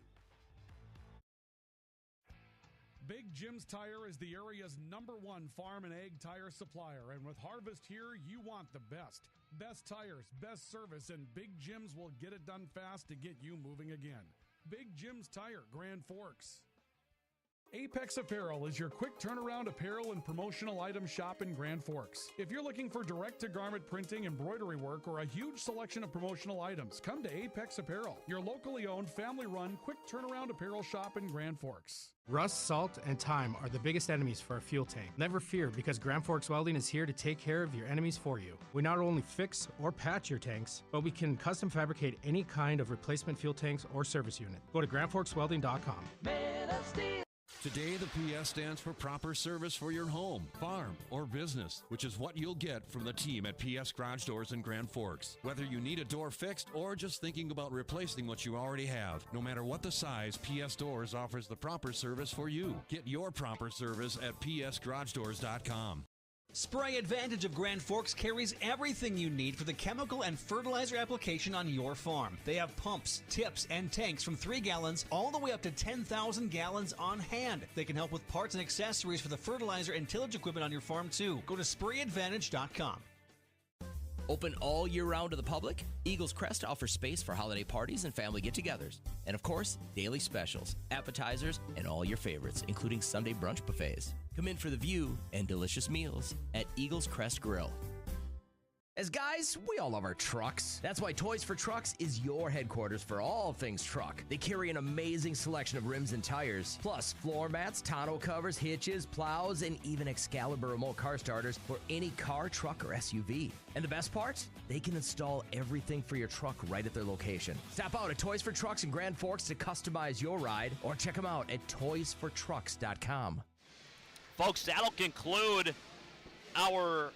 Big Jim's Tire is the area's #1 farm and ag tire supplier, and with harvest here, you want the best. Best tires, best service, and Big Jim's will get it done fast to get you moving again. Big Jim's Tire, Grand Forks. Apex Apparel is your quick turnaround apparel and promotional item shop in Grand Forks. If you're looking for direct-to-garment printing, embroidery work, or a huge selection of promotional items, come to Apex Apparel, your locally owned, family-run, quick turnaround apparel shop in Grand Forks. Rust, salt, and time are the biggest enemies for a fuel tank. Never fear, because Grand Forks Welding is here to take care of your enemies for you. We not only fix or patch your tanks, but we can custom fabricate any kind of replacement fuel tanks or service unit. Go to grandforkswelding.com. Today, the PS stands for proper service for your home, farm, or business, which is what you'll get from the team at PS Garage Doors in Grand Forks. Whether you need a door fixed or just thinking about replacing what you already have, no matter what the size, PS Doors offers the proper service for you. Get your proper service at psgaragedoors.com. Spray Advantage of Grand Forks carries everything you need for the chemical and fertilizer application on your farm. They have pumps, tips, and tanks from 3 gallons all the way up to 10,000 gallons on hand. They can help with parts and accessories for the fertilizer and tillage equipment on your farm too. Go to sprayadvantage.com. Open all year round to the public, Eagles Crest offers space for holiday parties and family get-togethers. And of course, daily specials, appetizers, and all your favorites, including Sunday brunch buffets. Come in for the view and delicious meals at Eagles Crest Grill. As guys, we all love our trucks. That's why Toys for Trucks is your headquarters for all things truck. They carry an amazing selection of rims and tires, plus floor mats, tonneau covers, hitches, plows, and even Excalibur remote car starters for any car, truck, or SUV. And the best part? They can install everything for your truck right at their location. Stop out at Toys for Trucks in Grand Forks to customize your ride, or check them out at toysfortrucks.com. Folks, that'll conclude our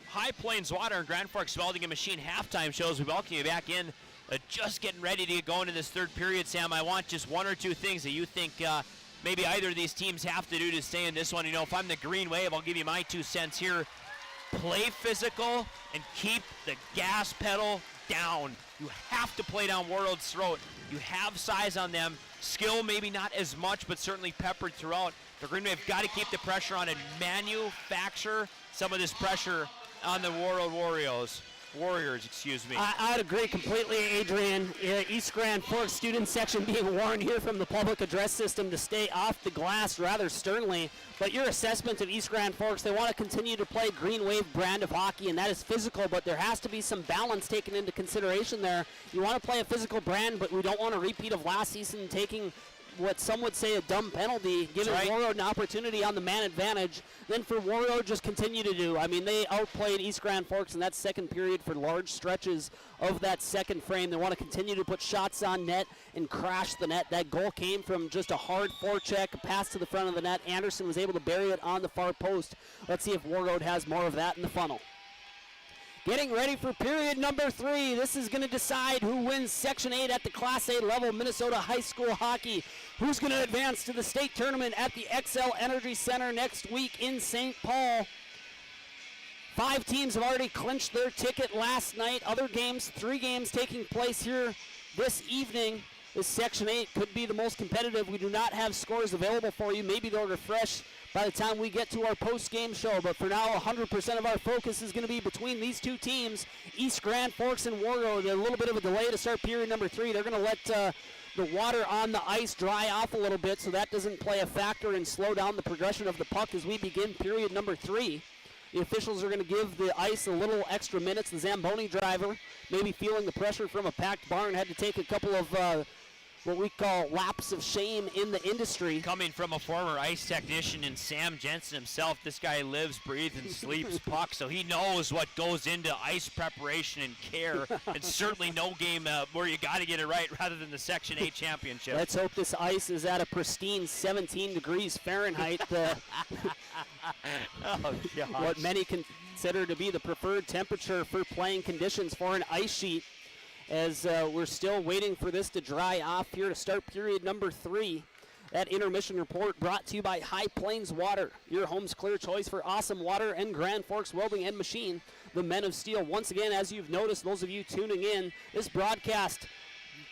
High Plains Water and Grand Forks Welding and Machine halftime shows. We welcome you back in. Just getting ready to get going in this third period, Sam. I want just one or two things that you think maybe either of these teams have to do to stay in this one. You know, if I'm the Green Wave, I'll give you my 2 cents here. Play physical and keep the gas pedal down. You have to play down Warroad's throat. You have size on them. Skill maybe not as much, but certainly peppered throughout. The Green Wave got to keep the pressure on and manufacture some of this pressure on the Warroad Warriors. I'd agree completely, Adrian. East Grand Forks student section being warned here from the public address system to stay off the glass rather sternly. But your assessment of East Grand Forks, they want to continue to play Green Wave brand of hockey, and that is physical, but there has to be some balance taken into consideration there. You want to play a physical brand, but we don't want a repeat of last season taking what some would say a dumb penalty, giving Warroad an opportunity on the man advantage. Then for Warroad, just continue to do. I mean, they outplayed East Grand Forks in that second period for large stretches of that second frame. They want to continue to put shots on net and crash the net. That goal came from just a hard forecheck, a pass to the front of the net. Anderson was able to bury it on the far post. Let's see if Warroad has more of that in the funnel. Getting ready for period number 3. This is going to decide who wins Section 8 at the Class A level, Minnesota high school hockey. Who's going to advance to the state tournament at the XL Energy Center next week in St. Paul. 5 teams have already clinched their ticket last night. Other games, 3 games taking place here this evening. This Section 8 could be the most competitive. We do not have scores available for you. Maybe they'll refresh by the time we get to our post-game show. But for now, 100% of our focus is going to be between these 2 teams, East Grand Forks and Warroad. A little bit of a delay to start period number 3. They're going to let the water on the ice dry off a little bit, so that doesn't play a factor and slow down the progression of the puck as we begin period number 3. The officials are going to give the ice a little extra minutes. The Zamboni driver, maybe feeling the pressure from a packed barn, had to take a couple of what we call laps of shame in the industry. Coming from a former ice technician and Sam Jensen himself, this guy lives, breathes, and sleeps puck, so he knows what goes into ice preparation and care. It's certainly no game where you got to get it right rather than the Section 8 championship. Let's hope this ice is at a pristine 17 degrees Fahrenheit. What many consider to be the preferred temperature for playing conditions for an ice sheet. As we're still waiting for this to dry off here to start period number 3. That intermission report brought to you by High Plains Water, your home's clear choice for awesome water, and Grand Forks Welding and Machine, the men of steel. Once again, as you've noticed, those of you tuning in, this broadcast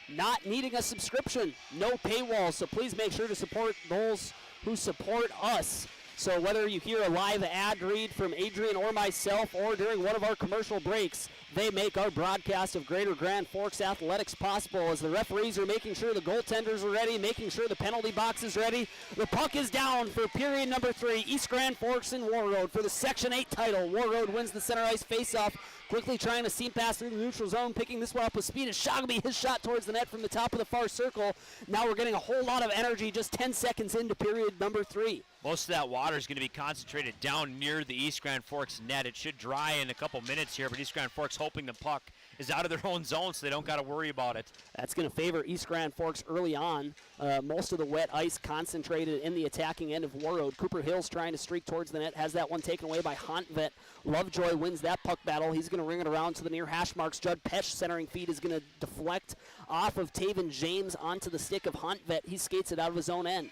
not needing a subscription, no paywall, so please make sure to support those who support us. So whether you hear a live ad read from Adrian or myself or during one of our commercial breaks, they make our broadcast of Greater Grand Forks Athletics possible as the referees are making sure the goaltenders are ready, making sure the penalty box is ready. The puck is down for period number 3. East Grand Forks and Warroad for the Section 8 title. Warroad wins the center ice faceoff, quickly trying to seam pass through the neutral zone, picking this one up with speed is Shogby. His shot towards the net from the top of the far circle. Now we're getting a whole lot of energy just 10 seconds into period number 3. Most of that water is going to be concentrated down near the East Grand Forks net. It should dry in a couple minutes here, but East Grand Forks hoping the puck is out of their own zone so they don't got to worry about it. That's going to favor East Grand Forks early on. Most of the wet ice concentrated in the attacking end of Warroad. Cooper Hill's trying to streak towards the net, has that one taken away by Hontvet. Lovejoy wins that puck battle. He's going to ring it around to the near hash marks. Judd Pesch centering feed is going to deflect off of Taven James onto the stick of Hontvet. He skates it out of his own end.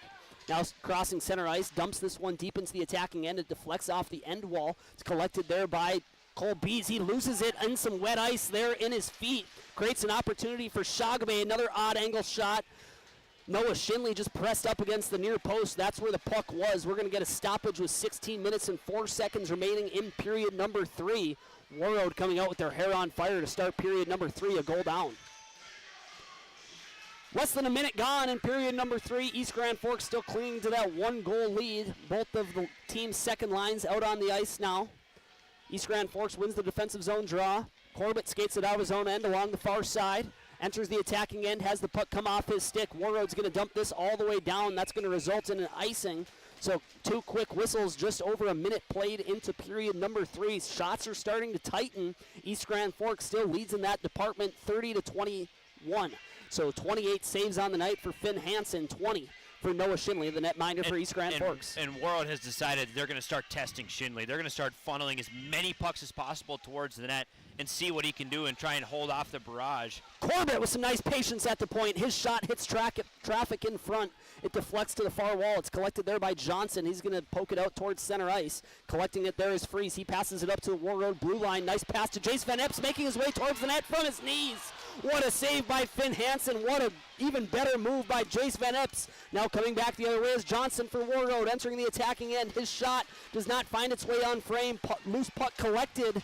Now crossing center ice, dumps this one deep into the attacking end. It deflects off the end wall. It's collected there by Cole Bees. He loses it in some wet ice there in his feet. Creates an opportunity for Shogbe. Another odd angle shot. Noah Shinley just pressed up against the near post. That's where the puck was. We're going to get a stoppage with 16 minutes and 4 seconds remaining in period number 3. Warroad coming out with their hair on fire to start period number 3, a goal down. Less than a minute gone in period number 3. East Grand Forks still clinging to that 1-goal lead. Both of the team's second lines out on the ice now. East Grand Forks wins the defensive zone draw. Corbett skates it out of his own end along the far side. Enters the attacking end, has the puck come off his stick. Warroad's going to dump this all the way down. That's going to result in an icing. So 2 quick whistles, just over a minute played into period number 3. Shots are starting to tighten. East Grand Forks still leads in that department 30-21. So 28 saves on the night for Finn Hansen, 20 for Noah Shinley, the netminder for East Grand Forks. And Warroad has decided they're going to start testing Shinley. They're going to start funneling as many pucks as possible towards the net and see what he can do and try and hold off the barrage. Corbett with some nice patience at the point. His shot hits traffic in front. It deflects to the far wall. It's collected there by Johnson. He's going to poke it out towards center ice. Collecting it there is Freeze. He passes it up to the Warroad blue line. Nice pass to Jace Van Epps, making his way towards the net from his knees. What a save by Finn Hansen. What a even better move by Jace Van Epps. Now coming back the other way is Johnson for Warroad, entering the attacking end. His shot does not find its way on frame. Loose puck collected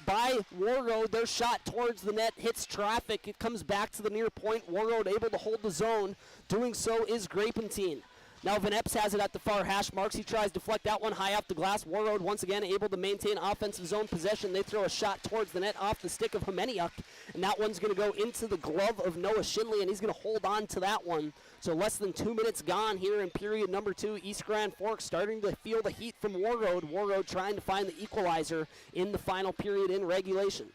by Warroad. Their shot towards the net hits traffic. It comes back to the near point. Warroad able to hold the zone. Doing so is Grapentine. Now Van Epps has it at the far hash marks. He tries to deflect that one high off the glass. Warroad once again able to maintain offensive zone possession. They throw a shot towards the net off the stick of Homeniuk, and that one's going to go into the glove of Noah Shinley, and he's going to hold on to that one. So less than 2 minutes gone here in period number 2. East Grand Forks starting to feel the heat from Warroad. Warroad trying to find the equalizer in the final period in regulation.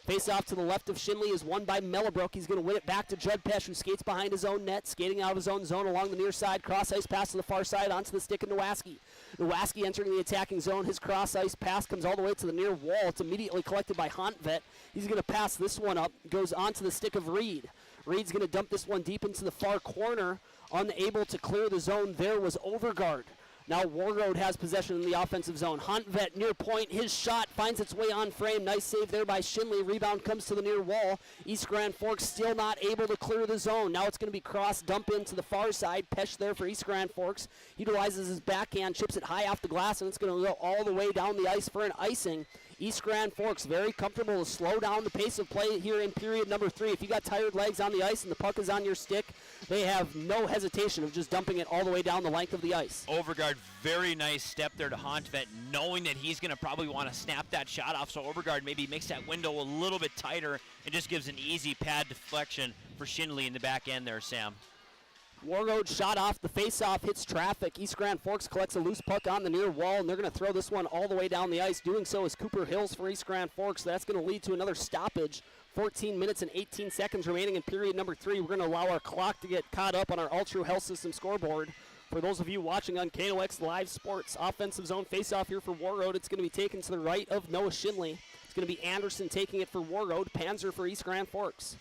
Face off to the left of Shinley is won by Mellebrook. He's going to win it back to Judd Pesch, who skates behind his own net, skating out of his own zone along the near side. Cross ice pass to the far side onto the stick of Nowaski. Nowaski entering the attacking zone. His cross ice pass comes all the way to the near wall. It's immediately collected by Hontvet. He's going to pass this one up. Goes onto the stick of Reed. Reed's going to dump this one deep into the far corner. Unable to clear the zone there was Overgaard. Now Warroad has possession in the offensive zone. Hontvet near point. His shot finds its way on frame. Nice save there by Shinley. Rebound comes to the near wall. East Grand Forks still not able to clear the zone. Now it's going to be cross dump into the far side. Pesh there for East Grand Forks. Utilizes his backhand, chips it high off the glass, and it's going to go all the way down the ice for an icing. East Grand Forks very comfortable to slow down the pace of play here in period number 3. If you got tired legs on the ice and the puck is on your stick, they have no hesitation of just dumping it all the way down the length of the ice. Overgaard, very nice step there to Hontvet, knowing that he's going to probably want to snap that shot off, so Overgaard maybe makes that window a little bit tighter and just gives an easy pad deflection for Shinley in the back end there, Sam. Warroad shot off the face-off, hits traffic. East Grand Forks collects a loose puck on the near wall, and they're going to throw this one all the way down the ice. Doing so is Cooper Hills for East Grand Forks. That's going to lead to another stoppage. 14 minutes and 18 seconds remaining in period number 3. We're going to allow our clock to get caught up on our Ultra Health System scoreboard. For those of you watching on KNOX Live Sports, offensive zone face-off here for Warroad. It's going to be taken to the right of Noah Shinley. It's going to be Anderson taking it for Warroad. Panzer for East Grand Forks.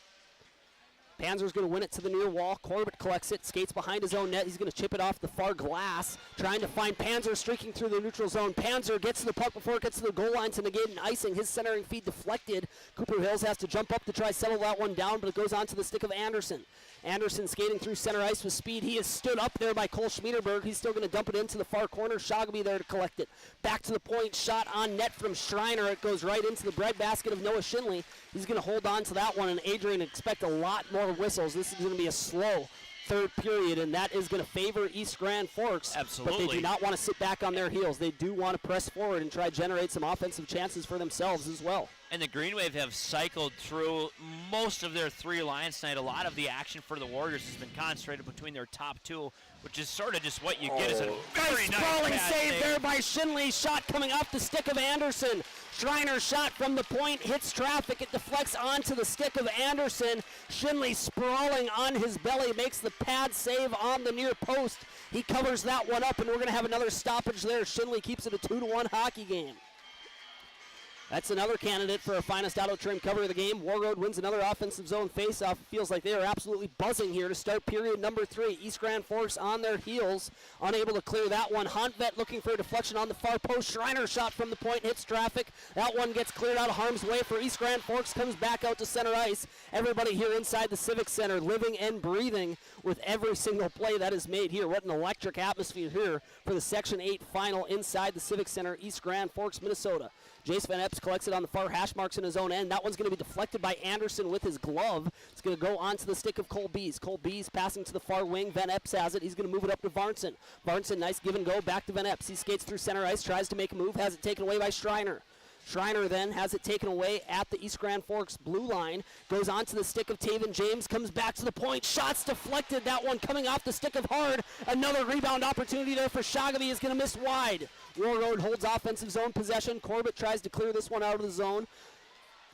Panzer's going to win it to the near wall. Corbett collects it, skates behind his own net. He's going to chip it off the far glass, trying to find Panzer streaking through the neutral zone. Panzer gets to the puck before it gets to the goal line to negate an icing. His centering feed deflected. Cooper Hills has to jump up to try to settle that one down, but it goes onto the stick of Anderson. Anderson skating through center ice with speed. He is stood up there by Cole Schmiederberg. He's still going to dump it into the far corner. Shogby there to collect it. Back to the point, shot on net from Schreiner. It goes right into the breadbasket of Noah Shinley. He's going to hold on to that one, and Adrian expect a lot more whistles. This is going to be a slow third period, and that is going to favor East Grand Forks. Absolutely. But they do not want to sit back on their heels. They do want to press forward and try to generate some offensive chances for themselves as well. And the Green Wave have cycled through most of their 3 lines tonight. A lot of the action for the Warriors has been concentrated between their top 2, which is sort of just what you get as a very nice sprawling save there by Shinley. Shot coming off the stick of Anderson. Schreiner shot from the point, hits traffic. It deflects onto the stick of Anderson. Shinley sprawling on his belly, makes the pad save on the near post. He covers that one up, and we're going to have another stoppage there. Shinley keeps it a 2-1 hockey game. That's another candidate for a finest auto trim cover of the game. Warroad wins another offensive zone faceoff. It feels like they are absolutely buzzing here to start period number 3. East Grand Forks on their heels, unable to clear that one. Hontvet looking for a deflection on the far post. Schreiner shot from the point, hits traffic. That one gets cleared out of harm's way for East Grand Forks, comes back out to center ice. Everybody here inside the Civic Center living and breathing with every single play that is made here. What an electric atmosphere here for the Section 8 final inside the Civic Center, East Grand Forks, Minnesota. Jace Van Epps collects it on the far hash marks in his own end. That one's going to be deflected by Anderson with his glove. It's going to go onto the stick of Cole Bees. Cole Bees passing to the far wing. Van Epps has it. He's going to move it up to Varnson. Varnson, nice give and go back to Van Epps. He skates through center ice, tries to make a move, has it taken away by Schreiner. Schreiner then has it taken away at the East Grand Forks blue line. Goes onto the stick of Taven James, comes back to the point. Shots deflected. That one coming off the stick of Hard. Another rebound opportunity there for Shogby is going to miss wide. Warroad holds offensive zone possession. Corbett tries to clear this one out of the zone.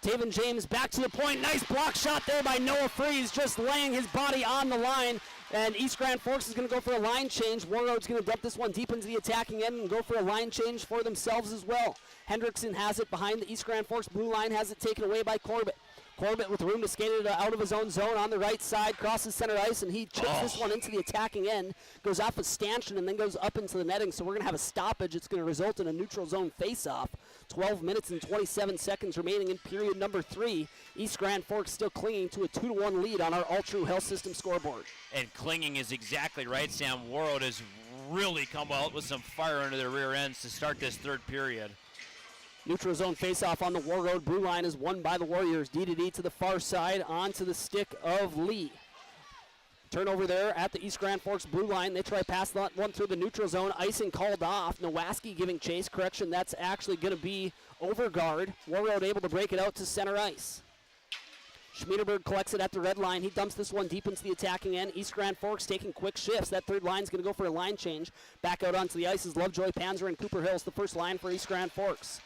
Taven James back to the point. Nice block shot there by Noah Freeze, just laying his body on the line. And East Grand Forks is going to go for a line change. Warroad's going to dump this one deep into the attacking end and go for a line change for themselves as well. Hendrickson has it behind the East Grand Forks blue line, has it taken away by Corbett. Corbett with room to skate it out of his own zone on the right side, crosses center ice, and he chips this one into the attacking end, goes off a stanchion, and then goes up into the netting. So we're going to have a stoppage. It's going to result in a neutral zone face-off. 12 minutes and 27 seconds remaining in period number 3. East Grand Forks still clinging to a 2-1 lead on our All-True Health System scoreboard. And clinging is exactly right, Sam. Warroad has really come out with some fire under their rear ends to start this third period. Neutral zone faceoff on the Warroad blue line is won by the Warriors. D to the far side onto the stick of Lee. Turnover there at the East Grand Forks blue line. They try to pass that one through the neutral zone. Icing called off. Nowaski giving chase. Correction, that's actually going to be Overgaard. Warroad able to break it out to center ice. Schmiederberg collects it at the red line. He dumps this one deep into the attacking end. East Grand Forks taking quick shifts. That third line's going to go for a line change. Back out onto the ice is Lovejoy, Panzer, and Cooper Hills, the first line for East Grand Forks.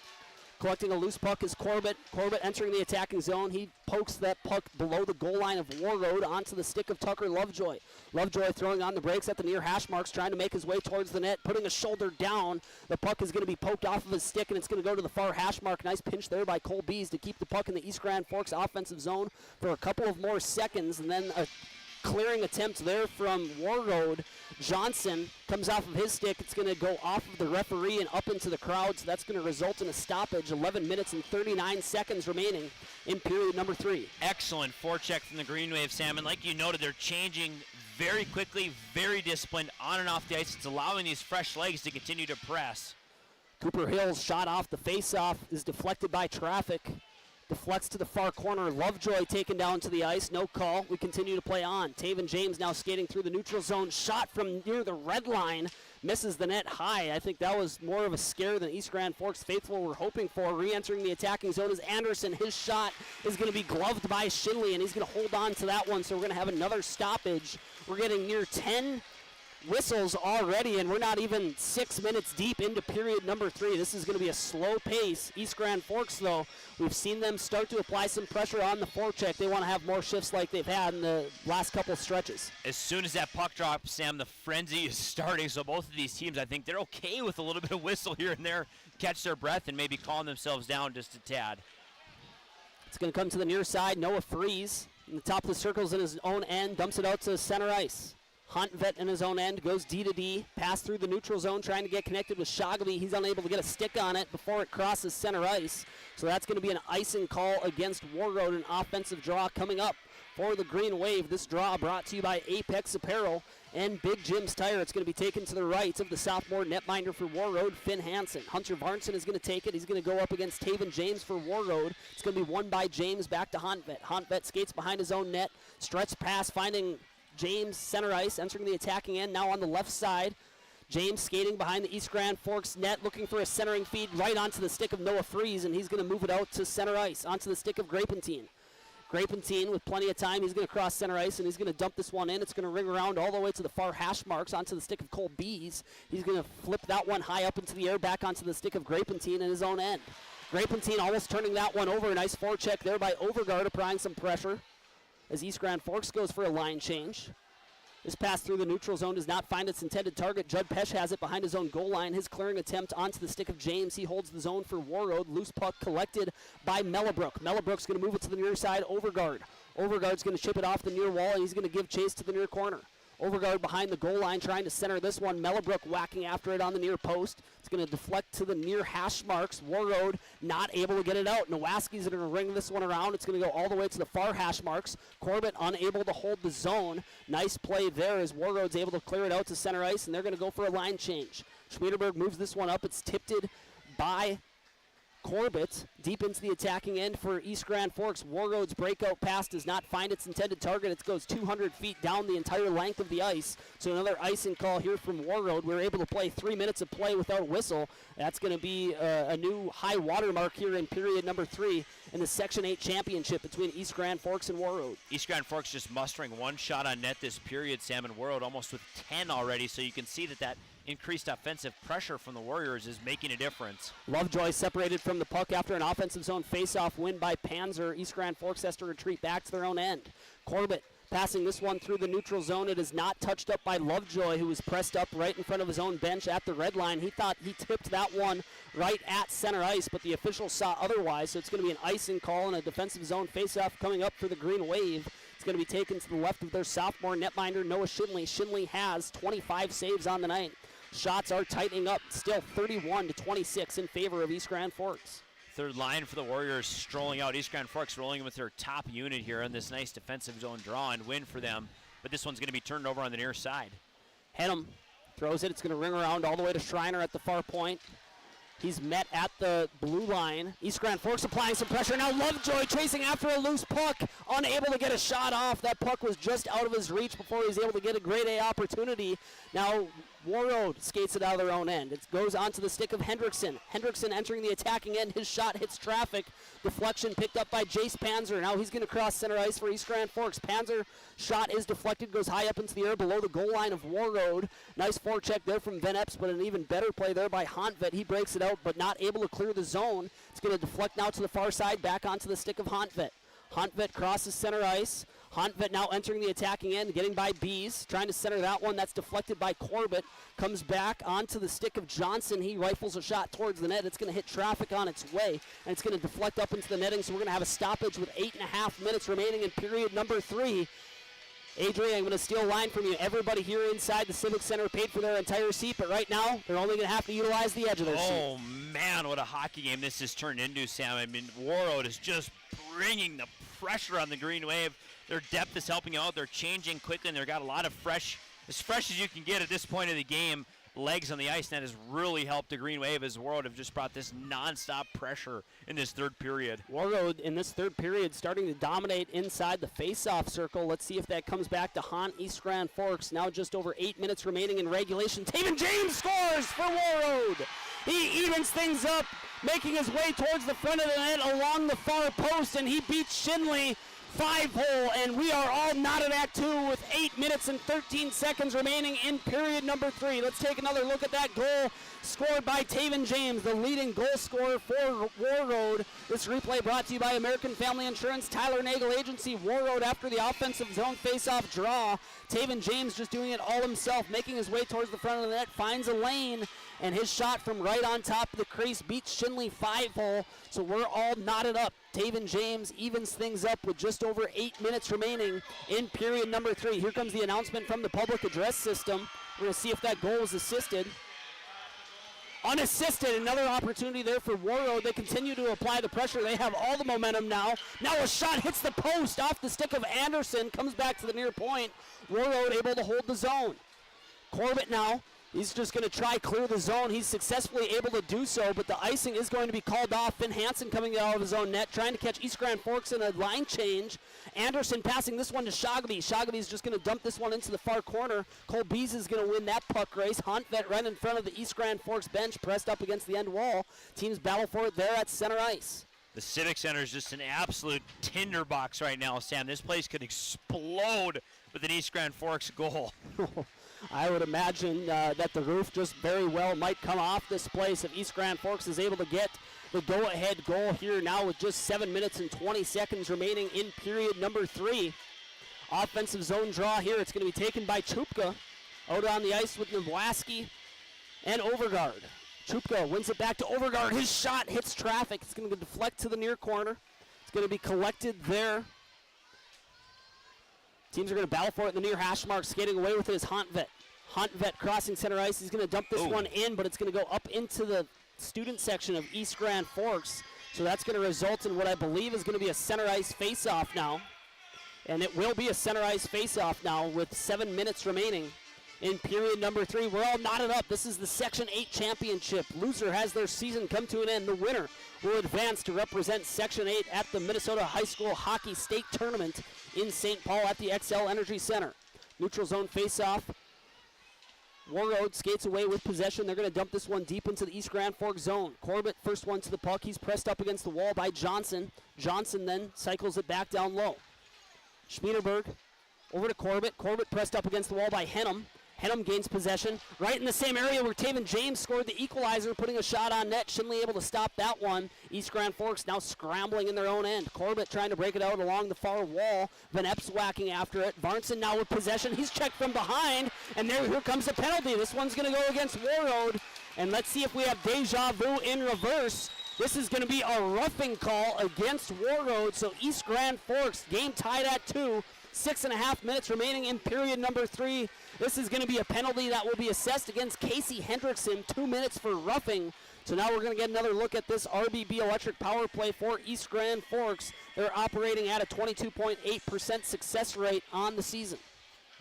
Collecting a loose puck is Corbett. Corbett entering the attacking zone. He pokes that puck below the goal line of Warroad onto the stick of Tucker Lovejoy. Lovejoy throwing on the brakes at the near hash marks, trying to make his way towards the net, putting a shoulder down. The puck is going to be poked off of his stick, and it's going to go to the far hash mark. Nice pinch there by Cole Bees to keep the puck in the East Grand Forks offensive zone for a couple of more seconds, and then a clearing attempt there from Warroad. Johnson comes off of his stick. It's going to go off of the referee and up into the crowd, so that's going to result in a stoppage. 11 minutes and 39 seconds remaining in period number 3. Excellent forecheck from the Green Wave, Sam. And like you noted, they're changing very quickly, very disciplined on and off the ice. It's allowing these fresh legs to continue to press. Cooper Hill's shot off the face-off is deflected by traffic. Deflects to the far corner. Lovejoy taken down to the ice. No call. We continue to play on. Taven James now skating through the neutral zone. Shot from near the red line. Misses the net high. I think that was more of a scare than East Grand Forks faithful were hoping for. Re-entering the attacking zone is Anderson. His shot is going to be gloved by Shinley, and he's going to hold on to that one. So we're going to have another stoppage. We're getting near 10 whistles already, and we're not even 6 minutes deep into period number 3. This is going to be a slow pace. East Grand Forks, though, we've seen them start to apply some pressure on the forecheck. They want to have more shifts like they've had in the last couple stretches. As soon as that puck drops, Sam, the frenzy is starting. So both of these teams, I think they're okay with a little bit of whistle here and there, catch their breath and maybe calm themselves down just a tad. It's going to come to the near side. Noah Freeze in the top of the circles in his own end, dumps it out to center ice. Huntvet in his own end, goes D to D, pass through the neutral zone, trying to get connected with Shogby. He's unable to get a stick on it before it crosses center ice. So that's going to be an icing call against Warroad, an offensive draw coming up for the Green Wave. This draw brought to you by Apex Apparel and Big Jim's Tire. It's going to be taken to the right of the sophomore netminder for Warroad, Finn Hansen. Hunter Varnson is going to take it. He's going to go up against Taven James for Warroad. It's going to be won by James back to Huntvet. Huntvet skates behind his own net, stretch pass, finding James center ice, entering the attacking end, now on the left side. James skating behind the East Grand Forks net, looking for a centering feed right onto the stick of Noah Freeze, and he's going to move it out to center ice, onto the stick of Grapentine. Grapentine with plenty of time, he's going to cross center ice, and he's going to dump this one in. It's going to ring around all the way to the far hash marks onto the stick of Cole Bees. He's going to flip that one high up into the air, back onto the stick of Grapentine in his own end. Grapentine almost turning that one over. A nice forecheck there by Overgaard, applying some pressure as East Grand Forks goes for a line change. This pass through the neutral zone does not find its intended target. Judd Pesch has it behind his own goal line. His clearing attempt onto the stick of James. He holds the zone for Warroad. Loose puck collected by Mellabrook. Mellabrook's going to move it to the near side. Overgaard. Overgaard's going to chip it off the near wall, and he's going to give chase to the near corner. Overgaard behind the goal line trying to center this one. Mellabrook whacking after it on the near post. It's going to deflect to the near hash marks. Warroad not able to get it out. Nowaski's going to ring this one around. It's going to go all the way to the far hash marks. Corbett unable to hold the zone. Nice play there as Warroad's able to clear it out to center ice, and they're going to go for a line change. Schmiederberg moves this one up. It's tipped by Corbett deep into the attacking end for East Grand Forks. Warroad's breakout pass does not find its intended target. It goes 200 feet down the entire length of the ice. So another icing call here from Warroad. We were able to play 3 minutes of play without a whistle. That's going to be a new high water mark here in period number 3 in the Section 8 championship between East Grand Forks and Warroad. East Grand Forks just mustering one shot on net this period, Sam, and Warroad almost with 10 already. So you can see that increased offensive pressure from the Warriors is making a difference. Lovejoy separated from the puck after an offensive zone face-off win by Panzer. East Grand Forks has to retreat back to their own end. Corbett passing this one through the neutral zone. It is not touched up by Lovejoy, who was pressed up right in front of his own bench at the red line. He thought he tipped that one right at center ice, but the officials saw otherwise, so it's going to be an icing call and a defensive zone face-off coming up for the Green Wave. It's going to be taken to the left of their sophomore netminder, Noah Shinley. Shinley has 25 saves on the night. Shots are tightening up, still 31-26 in favor of East Grand Forks. Third line for the Warriors strolling out. East Grand Forks rolling with their top unit here on this nice defensive zone draw and win for them. But this one's going to be turned over on the near side. Henham throws it. It's going to ring around all the way to Schreiner at the far point. He's met at the blue line. East Grand Forks applying some pressure. Now Lovejoy chasing after a loose puck. Unable to get a shot off. That puck was just out of his reach before he was able to get a grade A opportunity. Now Warroad skates it out of their own end. It goes onto the stick of Hendrickson. Hendrickson entering the attacking end. His shot hits traffic. Deflection picked up by Jace Panzer. Now he's going to cross center ice for East Grand Forks. Panzer shot is deflected, goes high up into the air below the goal line of Warroad. Nice forecheck there from Van Epps, but an even better play there by Hontvet. He breaks it out, but not able to clear the zone. It's going to deflect now to the far side, back onto the stick of Hontvet. Hontvet crosses center ice. Hontvet now entering the attacking end, getting by Bees, trying to center that one. That's deflected by Corbett. Comes back onto the stick of Johnson. He rifles a shot towards the net. It's going to hit traffic on its way, and it's going to deflect up into the netting, so we're going to have a stoppage with 8.5 minutes remaining in period number 3. Adrian, I'm going to steal a line from you. Everybody here inside the Civic Center paid for their entire seat, but right now they're only going to have to utilize the edge of their seat. Oh, man, what a hockey game this has turned into, Sam. I mean, Warroad is just bringing the pressure on the Green Wave. Their depth is helping out. They're changing quickly, and they've got a lot of as fresh as you can get at this point of the game, legs on the ice. And that has really helped the Green Wave as Warroad have just brought this nonstop pressure in this third period. Warroad in this third period starting to dominate inside the face-off circle. Let's see if that comes back to haunt East Grand Forks. Now just over 8 minutes remaining in regulation. Taven James scores for Warroad. He evens things up, making his way towards the front of the net along the far post, and he beats Shinley 5-hole, and we are all knotted at 2 with 8 minutes and 13 seconds remaining in period number 3. Let's take another look at that goal scored by Taven James, the leading goal scorer for Warroad. This replay brought to you by American Family Insurance, Tyler Nagel Agency. Warroad after the offensive zone face-off draw. Taven James just doing it all himself, making his way towards the front of the net, finds a lane, and his shot from right on top of the crease beats Shinley 5-hole, so we're all knotted up. Taven James evens things up with just over 8 minutes remaining in period number 3. Here comes the announcement from the public address system. We're going to see if that goal was assisted. Unassisted, another opportunity there for Warroad. They continue to apply the pressure. They have all the momentum now. Now a shot hits the post off the stick of Anderson, comes back to the near point. Warroad able to hold the zone. Corbett now. He's just going to try clear the zone. He's successfully able to do so, but the icing is going to be called off. Finn Hansen coming out of his own net, trying to catch East Grand Forks in a line change. Anderson passing this one to Shogby. Shogby's just going to dump this one into the far corner. Cole Bees is going to win that puck race. Hontvet right in front of the East Grand Forks bench, pressed up against the end wall. Teams battle for it there at center ice. The Civic Center is just an absolute tinderbox right now, Sam. This place could explode with an East Grand Forks goal. I would imagine that the roof just very well might come off this place if East Grand Forks is able to get the go-ahead goal here now with just 7 minutes and 20 seconds remaining in period number 3. Offensive zone draw here. It's going to be taken by Chupka. Out on the ice with Nowacki and Overgaard. Chupka wins it back to Overgaard. His shot hits traffic. It's going to deflect to the near corner. It's going to be collected there. Teams are going to battle for it in the near hash mark. Skating away with it is Hontvet. Hontvet crossing center ice. He's going to dump this one in, but it's going to go up into the student section of East Grand Forks. So that's going to result in what I believe is going to be a center ice face-off now. And it will be a center ice face-off now with 7 minutes remaining in period number 3. We're all knotted up. This is the Section 8 championship. Loser has their season come to an end. The winner will advance to represent Section 8 at the Minnesota High School Hockey State Tournament in St. Paul at the XL Energy Center. Neutral zone face-off. Warroad skates away with possession. They're going to dump this one deep into the East Grand Forks zone. Corbett, first one to the puck. He's pressed up against the wall by Johnson. Johnson then cycles it back down low. Schmiederberg over to Corbett. Corbett pressed up against the wall by Henham. Henham gains possession right in the same area where Taven James scored the equalizer, putting a shot on net. Shinley able to stop that one. East Grand Forks now scrambling in their own end. Corbett trying to break it out along the far wall. Van Epps whacking after it. Varnson now with possession. He's checked from behind, and here comes a penalty. This one's going to go against Warroad, and let's see if we have deja vu in reverse. This is going to be a roughing call against Warroad, so East Grand Forks, game tied at 2. 6.5 minutes remaining in period number 3. This is going to be a penalty that will be assessed against Casey Hendrickson. 2 minutes for roughing. So now we're going to get another look at this RBB Electric power play for East Grand Forks. They're operating at a 22.8% success rate on the season.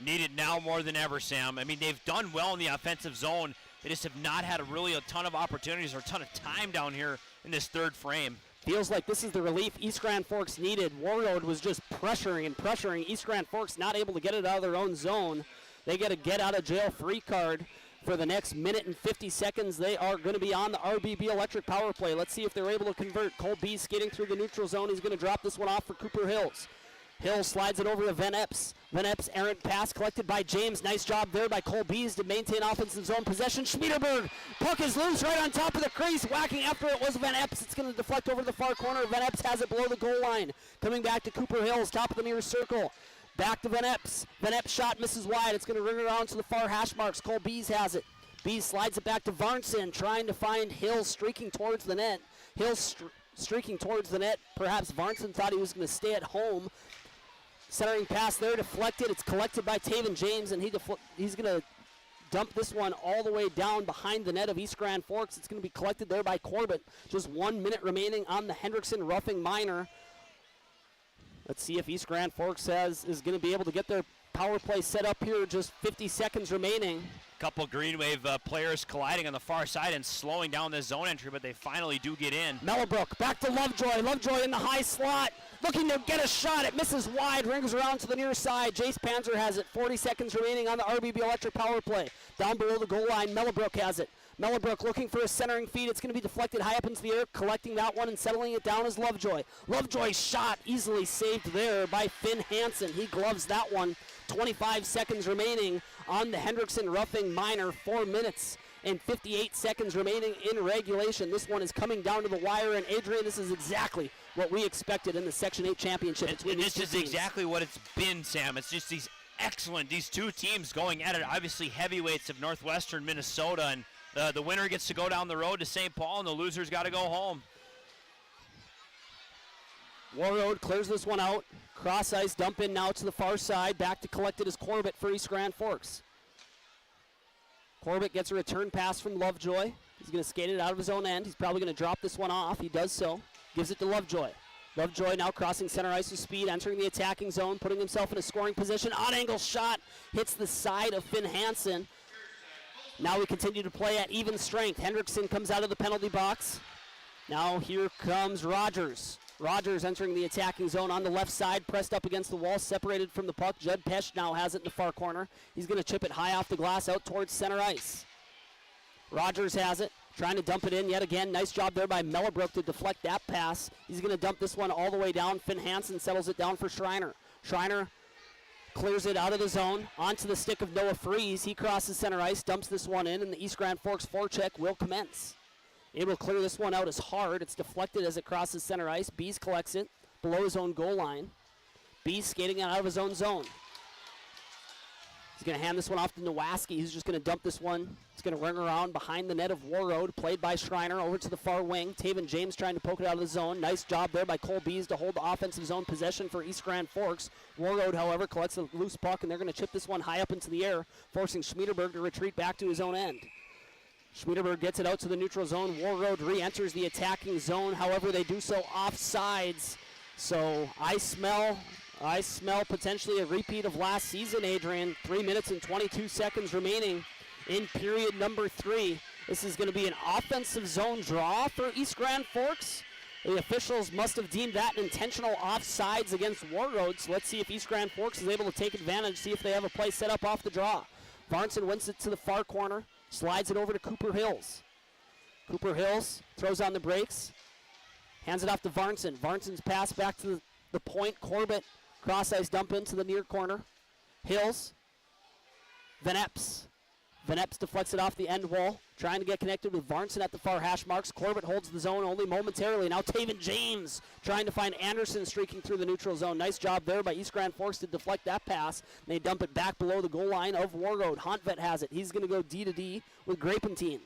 Needed now more than ever, Sam. I mean, they've done well in the offensive zone. They just have not had a ton of opportunities or a ton of time down here in this third frame. Feels like this is the relief East Grand Forks needed. Warroad was just pressuring and pressuring. East Grand Forks not able to get it out of their own zone. They get a get-out-of-jail-free card For the next minute and 50 seconds, they are going to be on the RBB Electric power play. Let's see if they're able to convert. Cole Bees skating through the neutral zone. He's going to drop this one off for Cooper Hills. Hill slides it over to Van Epps. Van Epps, errant pass collected by James. Nice job there by Cole Bees to maintain offensive zone possession. Schmiederberg, puck is loose right on top of the crease. Whacking after it was Van Epps. It's going to deflect over to the far corner. Van Epps has it below the goal line. Coming back to Cooper Hills, top of the near circle. Back to Van Epps. Van Epps shot misses wide. It's going to ring around to the far hash marks. Cole Bees has it. Bees slides it back to Varnson, trying to find Hill streaking towards the net. Hill streaking towards the net. Perhaps Varnson thought he was going to stay at home. Centering pass there, deflected. It's collected by Taven James, and he's going to dump this one all the way down behind the net of East Grand Forks. It's going to be collected there by Corbett. Just 1 minute remaining on the Hendrickson Roughing Minor. Let's see if East Grand Forks is going to be able to get their power play set up here. Just 50 seconds remaining. Couple Green Wave players colliding on the far side and slowing down the zone entry, but they finally do get in. Mellowbrook back to Lovejoy. Lovejoy in the high slot, looking to get a shot. It misses wide, rings around to the near side. Jace Panzer has it. 40 seconds remaining on the RBB Electric power play. Down below the goal line, Mellowbrook has it. Mellowbrook looking for a centering feed. It's going to be deflected high up into the air, collecting that one and settling it down is Lovejoy. Lovejoy's shot easily saved there by Finn Hansen. He gloves that one. 25 seconds remaining on the Hendrickson Roughing Minor. 4 minutes and 58 seconds remaining in regulation. This one is coming down to the wire, and Adrian, this is exactly what we expected in the Section 8 championship. And this is exactly what it's been, Sam. It's just these two teams going at it. Obviously heavyweights of Northwestern Minnesota, and the winner gets to go down the road to St. Paul, and the loser's got to go home. Warroad clears this one out. Cross ice dump in now to the far side. Back to collect it is Corbett for East Grand Forks. Corbett gets a return pass from Lovejoy. He's going to skate it out of his own end. He's probably going to drop this one off. He does so. Gives it to Lovejoy. Lovejoy now crossing center ice with speed, entering the attacking zone, putting himself in a scoring position. On-angle shot hits the side of Finn Hansen. Now we continue to play at even strength. Hendrickson comes out of the penalty box. Now here comes Rogers. Rogers entering the attacking zone on the left side, pressed up against the wall, separated from the puck. Judd Pesch now has it in the far corner. He's going to chip it high off the glass out towards center ice. Rogers has it, trying to dump it in yet again. Nice job there by Mellowbrook to deflect that pass. He's going to dump this one all the way down. Finn Hansen settles it down for Schreiner. Schreiner clears it out of the zone, onto the stick of Noah Freeze. He crosses center ice, dumps this one in, and the East Grand Forks forecheck will commence. Able to clear this one out is hard. It's deflected as it crosses center ice. Bees collects it below his own goal line. Bees skating out of his own zone. He's going to hand this one off to Nowaski, who's just going to dump this one. It's going to ring around behind the net of Warroad, played by Schreiner over to the far wing. Taven James trying to poke it out of the zone. Nice job there by Cole Bees to hold the offensive zone possession for East Grand Forks. Warroad, however, collects a loose puck, and they're going to chip this one high up into the air, forcing Schmiederberg to retreat back to his own end. Schmiederberg gets it out to the neutral zone. Warroad re-enters the attacking zone. However, they do so offsides. So I smell potentially a repeat of last season, Adrian. 3 minutes and 22 seconds remaining in period number 3. This is going to be an offensive zone draw for East Grand Forks. The officials must have deemed that an intentional offsides against Warroad. So let's see if East Grand Forks is able to take advantage, see if they have a play set up off the draw. Varnson wins it to the far corner. Slides it over to Cooper Hills. Cooper Hills throws on the brakes. Hands it off to Varnson. Varnson's pass back to the point. Corbett, cross ice dump into the near corner. Hills. Van Epps. Van Epps deflects it off the end wall. Trying to get connected with Varnson at the far hash marks. Corbett holds the zone only momentarily. Now Taven James trying to find Anderson streaking through the neutral zone. Nice job there by East Grand Forks to deflect that pass. They dump it back below the goal line of Warroad. Hontvet has it. He's going to go D-to-D with Grapentine.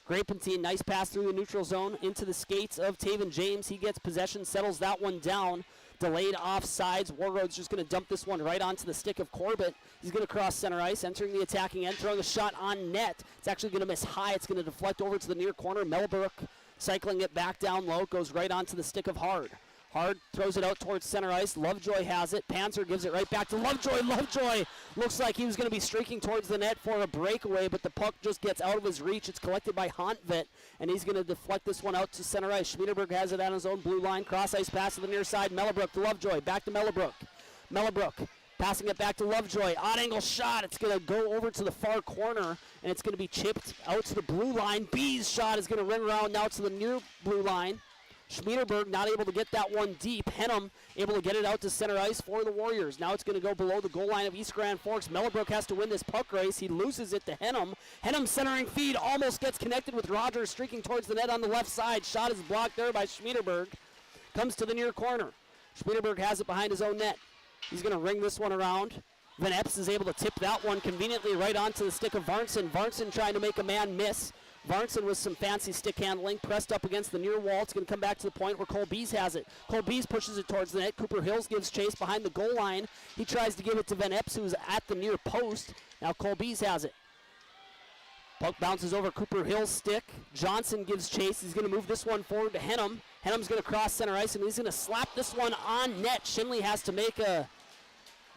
Grapentine, nice pass through the neutral zone into the skates of Taven James. He gets possession, settles that one down. Delayed offsides. Warroad's just going to dump this one right onto the stick of Corbett. He's going to cross center ice, entering the attacking end, throwing a shot on net. It's actually going to miss high. It's going to deflect over to the near corner. Mellowbrook cycling it back down low, goes right onto the stick of Hard. Hard throws it out towards center ice. Lovejoy has it. Panzer gives it right back to Lovejoy. Lovejoy looks like he was going to be streaking towards the net for a breakaway, but the puck just gets out of his reach. It's collected by Hontvet, and he's going to deflect this one out to center ice. Schmiederberg has it on his own blue line. Cross ice pass to the near side. Mellowbrook to Lovejoy. Back to Mellowbrook. Mellowbrook Passing it back to Lovejoy. Odd angle shot. It's going to go over to the far corner, and it's going to be chipped out to the blue line. B's shot is going to ring around now to the near blue line. Schmiederberg not able to get that one deep. Hennem able to get it out to center ice for the Warriors. Now it's going to go below the goal line of East Grand Forks. Mellebrook has to win this puck race. He loses it to Hennem. Hennem centering feed almost gets connected with Rogers streaking towards the net on the left side. Shot is blocked there by Schmiederberg. Comes to the near corner. Schmiederberg has it behind his own net. He's going to ring this one around. Van Epps is able to tip that one conveniently right onto the stick of Varnson. Varnson trying to make a man miss. Varnson with some fancy stick handling, pressed up against the near wall. It's going to come back to the point where Cole Bees has it. Cole Bees pushes it towards the net. Cooper Hills gives chase behind the goal line. He tries to give it to Van Epps, who's at the near post. Now Cole Bees has it. Puck bounces over Cooper Hill's stick. Johnson gives chase. He's going to move this one forward to Hennem. Hennem's going to cross center ice, and he's going to slap this one on net. Shinley has to make a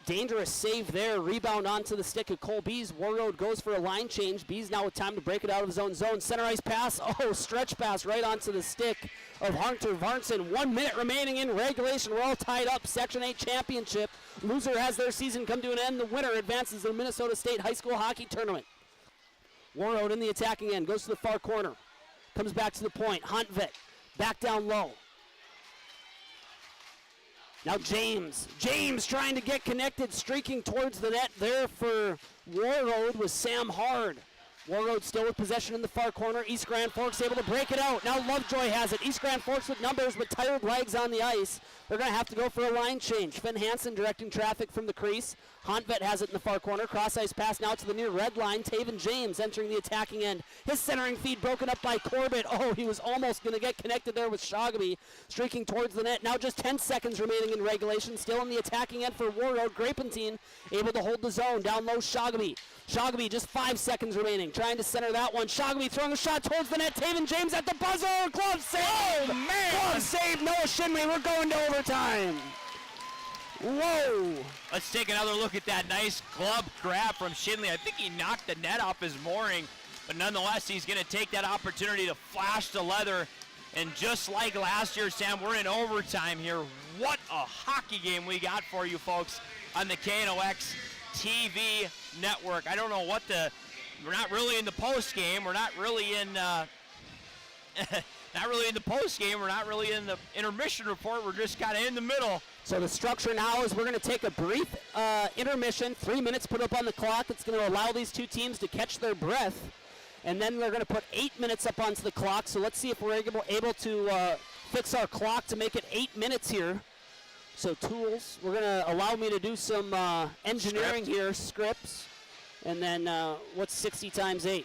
dangerous save there. Rebound onto the stick of Cole Bees. Warroad goes for a line change. Bees now with time to break it out of his own zone. Center ice pass. Oh, stretch pass right onto the stick of Hunter Varnson. 1 minute remaining in regulation. We're all tied up. Section 8 championship. Loser has their season come to an end. The winner advances to the Minnesota State High School Hockey Tournament. Warroad in the attacking end. Goes to the far corner. Comes back to the point. Huntvet back down low. Now James trying to get connected, streaking towards the net there for Warroad was Sam Hard. Warroad still with possession in the far corner. East Grand Forks able to break it out. Now Lovejoy has it. East Grand Forks with numbers but tired legs on the ice. They're going to have to go for a line change. Finn Hansen directing traffic from the crease. Hontvet has it in the far corner. Cross ice pass now to the near red line. Taven James entering the attacking end. His centering feed broken up by Corbett. Oh, he was almost going to get connected there with Shogamy. Streaking towards the net. Now just 10 seconds remaining in regulation. Still in the attacking end for Warroad. Grapentine able to hold the zone. Down low Shogamy. Shogamy just 5 seconds remaining. Trying to center that one. Shogamy throwing a shot towards the net. Taven James at the buzzer. Glove save. Oh, man. Glove save. Noah Shinley. We're going to overtime. Whoa. Let's take another look at that nice glove grab from Shinley. I think he knocked the net off his mooring, but nonetheless, he's going to take that opportunity to flash the leather. And just like last year, Sam, we're in overtime here. What a hockey game we got for you folks on the KNOX TV network. I don't know what we're not really in the post game. We're not really in not really in the post game. We're not really in the intermission report. We're just kind of in the middle. So the structure now is we're going to take a brief intermission. 3 minutes put up on the clock. It's going to allow these two teams to catch their breath. And then they're going to put 8 minutes up onto the clock. So let's see if we're able to fix our clock to make it 8 minutes here. So tools, we're going to allow me to do some engineering here, scripts. And then what's 60 times 8?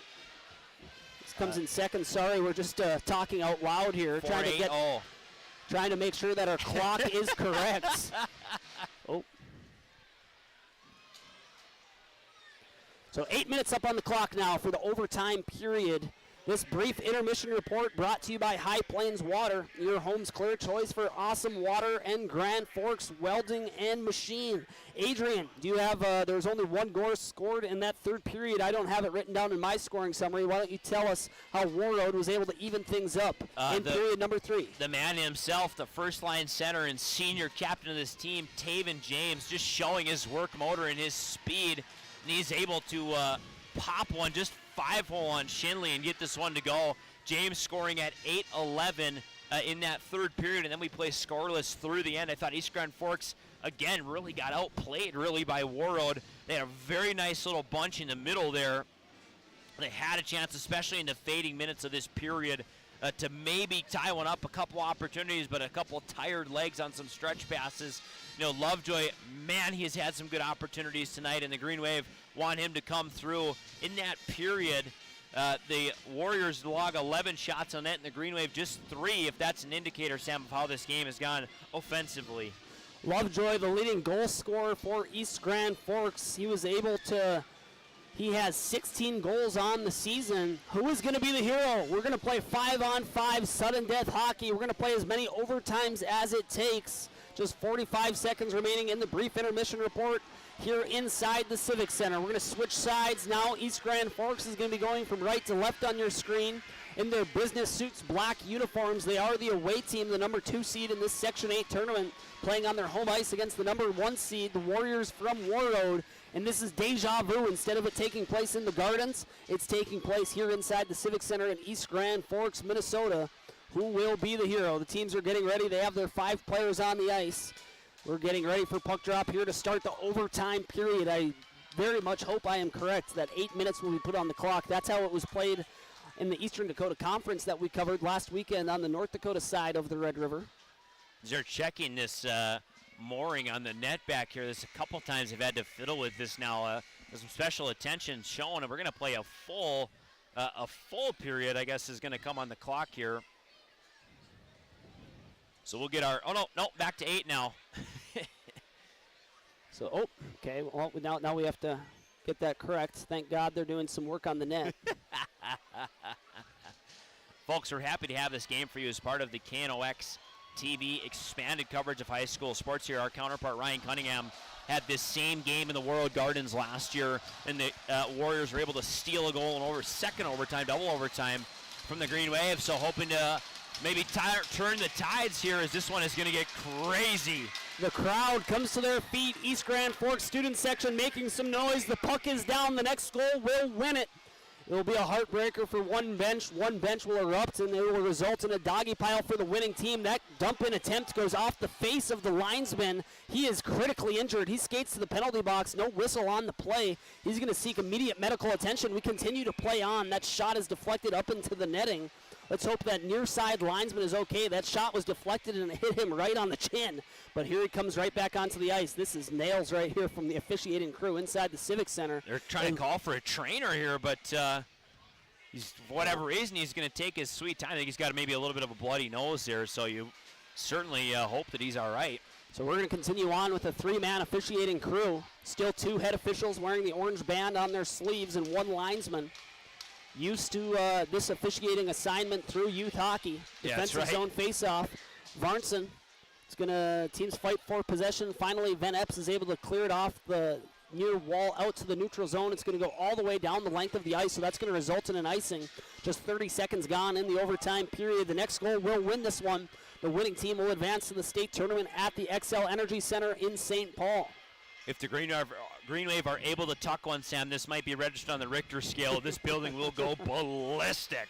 This comes in second. Sorry, we're just talking out loud here. Trying to make sure that our clock is correct. Oh. So 8 minutes up on the clock now for the overtime period. This brief intermission report brought to you by High Plains Water, your home's clear choice for awesome water and Grand Forks welding and machine. Adrian, do you have, there was only one goal scored in that third period. I don't have it written down in my scoring summary. Why don't you tell us how Warroad was able to even things up in period number 3? The man himself, the first line center and senior captain of this team, Taven James, just showing his work motor and his speed. And he's able to pop one, just 5-hole on Shinley and get this one to go. James scoring at 8-11 in that third period, and then we play scoreless through the end. I thought East Grand Forks, again, really got outplayed really by Warroad. They had a very nice little bunch in the middle there. They had a chance, especially in the fading minutes of this period, to maybe tie one up. A couple opportunities, but a couple tired legs on some stretch passes. You know, Lovejoy, man, he has had some good opportunities tonight, and the Green Wave want him to come through. In that period, the Warriors log 11 shots on net, and the Green Wave just 3, if that's an indicator, Sam, of how this game has gone offensively. Lovejoy, the leading goal scorer for East Grand Forks. He has 16 goals on the season. Who is going to be the hero? We're going to play 5-on-5 sudden death hockey. We're going to play as many overtimes as it takes. Just 45 seconds remaining in the brief intermission report here inside the Civic Center. We're going to switch sides now. East Grand Forks is going to be going from right to left on your screen. in their business suits, black uniforms. They are the away team, the number 2 seed in this Section 8 tournament, playing on their home ice against the number 1 seed, the Warriors from Warroad. And this is deja vu. Instead of it taking place in the Gardens, it's taking place here inside the Civic Center in East Grand Forks, Minnesota. Who will be the hero? The teams are getting ready. They have their 5 players on the ice. We're getting ready for puck drop here to start the overtime period. I very much hope I am correct that 8 minutes will be put on the clock. That's how it was played in the Eastern Dakota Conference that we covered last weekend on the North Dakota side of the Red River. They're checking this mooring on the net back here. There's a couple times they've had to fiddle with this now. There's some special attention shown, and we're going to play a full period, I guess, is going to come on the clock here. So we'll get our, back to 8 now. So, okay, well, now we have to get that correct. Thank God they're doing some work on the net. Folks, we're happy to have this game for you as part of the KNOX TV expanded coverage of high school sports here. Our counterpart, Ryan Cunningham, had this same game in the Warroad Gardens last year, and the Warriors were able to steal a goal in second overtime, double overtime from the Green Wave. So hoping to maybe turn the tides here, as this one is going to get crazy. The crowd comes to their feet. East Grand Forks student section making some noise. The puck is down. The next goal will win it. It will be a heartbreaker for one bench. One bench will erupt, and it will result in a doggy pile for the winning team. That dump-in attempt goes off the face of the linesman. He is critically injured. He skates to the penalty box. No whistle on the play. He's going to seek immediate medical attention. We continue to play on. That shot is deflected up into the netting. Let's hope that near side linesman is okay. That shot was deflected and it hit him right on the chin. But here he comes right back onto the ice. This is nails right here from the officiating crew inside the Civic Center. They're trying to call for a trainer here, but he's, for whatever reason, he's going to take his sweet time. I think he's got maybe a little bit of a bloody nose there, so you certainly hope that he's all right. So we're going to continue on with a 3-man officiating crew. Still 2 head officials wearing the orange band on their sleeves and 1 linesman. Used to this officiating assignment through youth hockey. Defensive zone faceoff. Varnson is going to, teams fight for possession. Finally, Van Epps is able to clear it off the near wall out to the neutral zone. It's going to go all the way down the length of the ice, so that's going to result in an icing. Just 30 seconds gone in the overtime period. The next goal will win this one. The winning team will advance to the state tournament at the XL Energy Center in St. Paul. If the Green Wave are able to tuck one, Sam, this might be registered on the Richter scale. This building will go ballistic.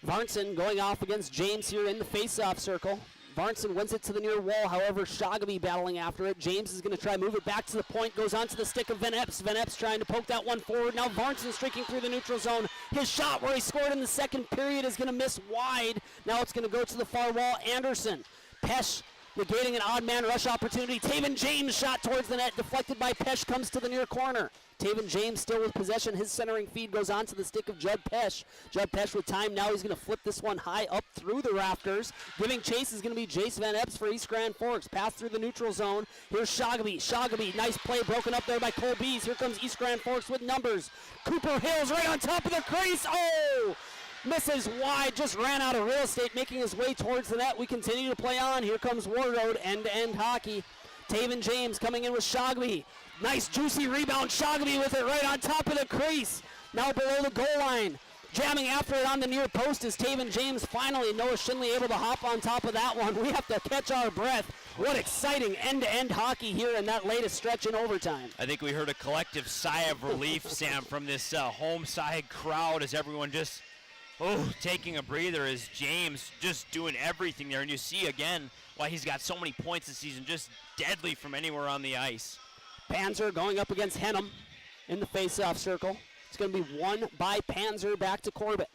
Varnson going off against James here in the face-off circle. Varnson wins it to the near wall, however, Shogamy battling after it. James is going to try to move it back to the point, goes onto the stick of Van Epps. Van Epps trying to poke that one forward. Now Varnson streaking through the neutral zone. His shot where he scored in the second period is going to miss wide. Now it's going to go to the far wall. Anderson. Pesh negating an odd man rush opportunity. Taven James shot towards the net, deflected by Pesh, comes to the near corner. Taven James still with possession. His centering feed goes onto the stick of Judd Pesh. Judd Pesh with time now. He's going to flip this one high up through the rafters. Giving chase is going to be Jace Van Epps for East Grand Forks. Pass through the neutral zone. Here's Shogamy. Shogamy, nice play broken up there by Cole Bees. Here comes East Grand Forks with numbers. Cooper Hills right on top of the crease. Oh! Misses wide, just ran out of real estate, making his way towards the net. We continue to play on. Here comes Warroad, end-to-end hockey. Taven James coming in with Shogamy. Nice juicy rebound. Shogamy with it right on top of the crease. Now below the goal line. Jamming after it on the near post is Taven James. Finally, Noah Shinley able to hop on top of that one. We have to catch our breath. What exciting end-to-end hockey here in that latest stretch in overtime. I think we heard a collective sigh of relief, Sam, from this home side crowd as everyone just taking a breather as James just doing everything there. And you see again why he's got so many points this season, just deadly from anywhere on the ice. Panzer going up against Henham in the face-off circle. It's going to be won by Panzer back to Corbett.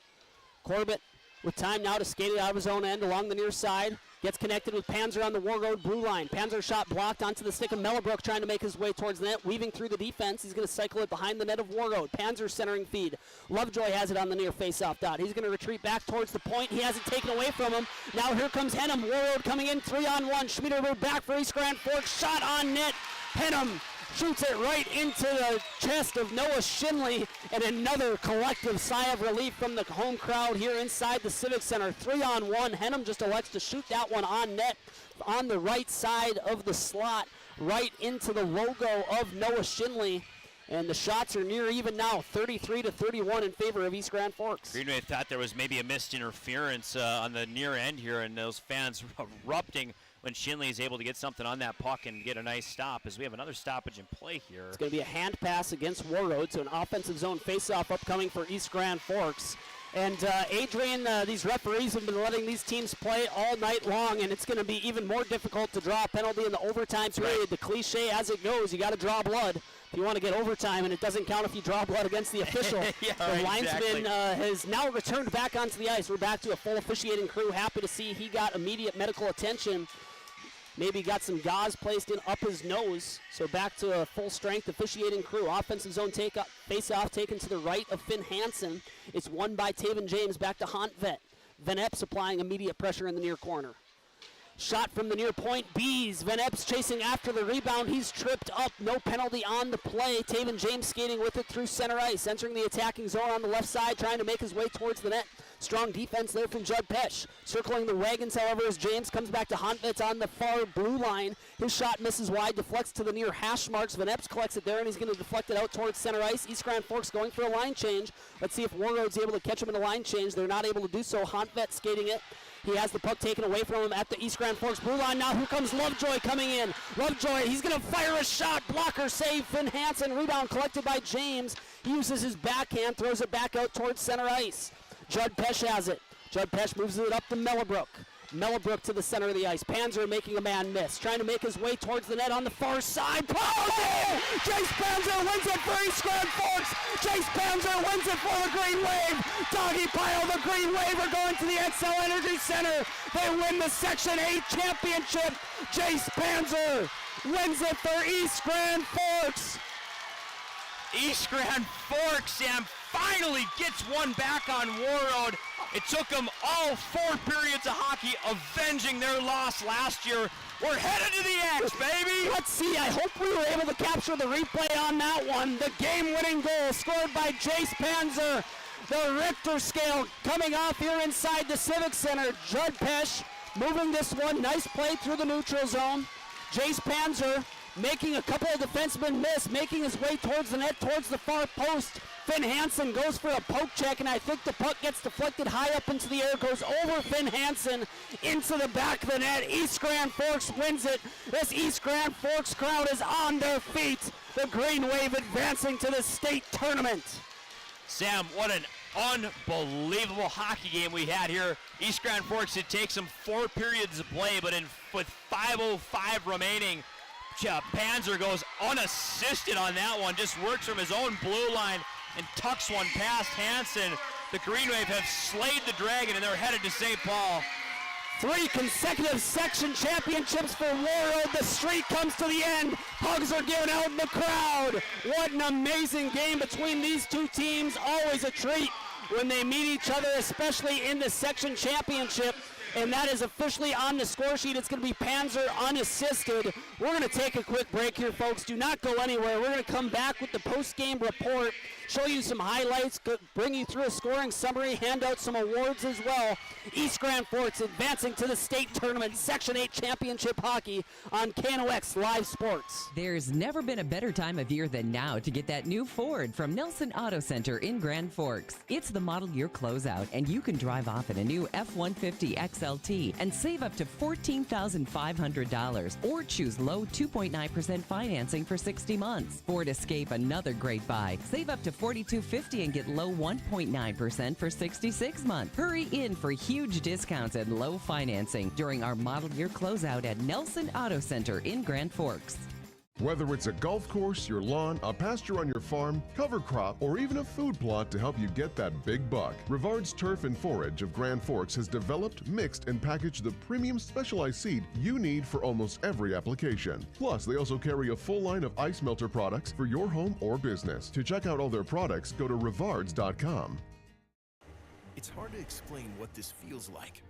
Corbett with time now to skate it out of his own end along the near side. Gets connected with Panzer on the Warroad blue line. Panzer shot blocked onto the stick of Mellebrook, trying to make his way towards the net, weaving through the defense. He's going to cycle it behind the net of Warroad. Panzer centering feed. Lovejoy has it on the near face-off dot. He's going to retreat back towards the point. He has it taken away from him. Now here comes Henham. Warroad coming in 3-on-1. Schmiederberg back for East Grand Forks. Shot on net. Henham shoots it right into the chest of Noah Shinley, and another collective sigh of relief from the home crowd here inside the Civic Center. 3-on-1. Henham just elects to shoot that one on net on the right side of the slot, right into the logo of Noah Shinley. And the shots are near even now, 33-31 in favor of East Grand Forks. Green Wave thought there was maybe a missed interference on the near end here, and those fans erupting when Shinley is able to get something on that puck and get a nice stop, as we have another stoppage in play here. It's going to be a hand pass against Warroad, so an offensive zone faceoff upcoming for East Grand Forks. And Adrian, these referees have been letting these teams play all night long, and it's going to be even more difficult to draw a penalty in the overtime period. Right. The cliche as it goes, you got to draw blood if you want to get overtime, and it doesn't count if you draw blood against the official. The linesman has now returned back onto the ice. We're back to a full officiating crew. Happy to see he got immediate medical attention. Maybe got some gauze placed in up his nose. So back to a full-strength officiating crew. Offensive zone face-off taken to the right of Finn Hansen. It's won by Taven James back to Hontvet. Van Epps applying immediate pressure in the near corner. Shot from the near point, Bees. Van Epps chasing after the rebound. He's tripped up. No penalty on the play. Taven James skating with it through center ice. Entering the attacking zone on the left side, trying to make his way towards the net. Strong defense there from Judd Pesh. Circling the wagons, however, as James comes back to Hontvet on the far blue line. His shot misses wide, deflects to the near hash marks. Van Epps collects it there, and he's going to deflect it out towards center ice. East Grand Forks going for a line change. Let's see if Warroad's able to catch him in a line change. They're not able to do so. Hontvet skating it. He has the puck taken away from him at the East Grand Forks blue line. Now here comes Lovejoy coming in. Lovejoy, he's going to fire a shot. Blocker save. Finn Hansen. Rebound collected by James. He uses his backhand, throws it back out towards center ice. Judd Pesh has it. Judd Pesh moves it up to Mellebrook. Mellebrook to the center of the ice. Panzer making a man miss. Trying to make his way towards the net on the far side. Oh! Jace Panzer wins it for East Grand Forks. Jace Panzer wins it for the Green Wave. Doggy pile, the Green Wave are going to the XL Energy Center. They win the Section 8 championship. Jace Panzer wins it for East Grand Forks. East Grand Forks, Sam, finally gets one back on Warroad. It took them all 4 periods of hockey avenging their loss last year. We're headed to the X, baby! Let's see, I hope we were able to capture the replay on that one. The game-winning goal scored by Jace Panzer. The Richter scale coming off here inside the Civic Center. Judd Pesh moving this one. Nice play through the neutral zone. Jace Panzer making a couple of defensemen miss, making his way towards the net, towards the far post. Finn Hansen goes for a poke check, and I think the puck gets deflected high up into the air, goes over Finn Hansen into the back of the net. East Grand Forks wins it. This East Grand Forks crowd is on their feet. The Green Wave advancing to the state tournament. Sam, what an unbelievable hockey game we had here. East Grand Forks, it takes them 4 periods of play, but with 5:05 remaining, Panzer goes unassisted on that one, just works from his own blue line and tucks one past Hansen. The Green Wave have slayed the Dragon, and they're headed to St. Paul. 3 consecutive section championships for Warroad. The streak comes to the end. Hugs are given out in the crowd. What an amazing game between these two teams. Always a treat when they meet each other, especially in the section championship. And that is officially on the score sheet. It's going to be Panzer unassisted. We're going to take a quick break here, folks. Do not go anywhere. We're going to come back with the post-game report, show you some highlights, bring you through a scoring summary, hand out some awards as well. East Grand Forks advancing to the state tournament, Section 8 championship hockey on KNOX Live Sports. There's never been a better time of year than now to get that new Ford from Nelson Auto Center in Grand Forks. It's the model year closeout, and you can drive off in a new F-150 XLT and save up to $14,500, or choose low 2.9% financing for 60 months. Ford Escape, another great buy. Save up to $4,250 and get low 1.9% for 66 months. Hurry in for huge discounts and low financing during our model year closeout at Nelson Auto Center in Grand Forks. Whether it's a golf course, your lawn, a pasture on your farm, cover crop, or even a food plot to help you get that big buck, Rivard's Turf and Forage of Grand Forks has developed, mixed, and packaged the premium specialized seed you need for almost every application. Plus, they also carry a full line of ice melter products for your home or business. To check out all their products, go to rivards.com. It's hard to explain what this feels like.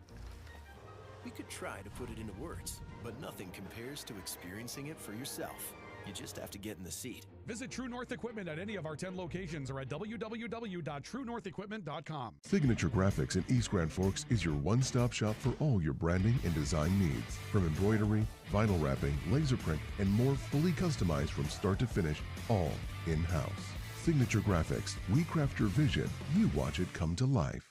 We could try to put it into words, but nothing compares to experiencing it for yourself. You just have to get in the seat. Visit True North Equipment at any of our 10 locations or at www.truenorthequipment.com. Signature Graphics in East Grand Forks is your one-stop shop for all your branding and design needs. From embroidery, vinyl wrapping, laser print, and more, fully customized from start to finish, all in-house. Signature Graphics. We craft your vision. You watch it come to life.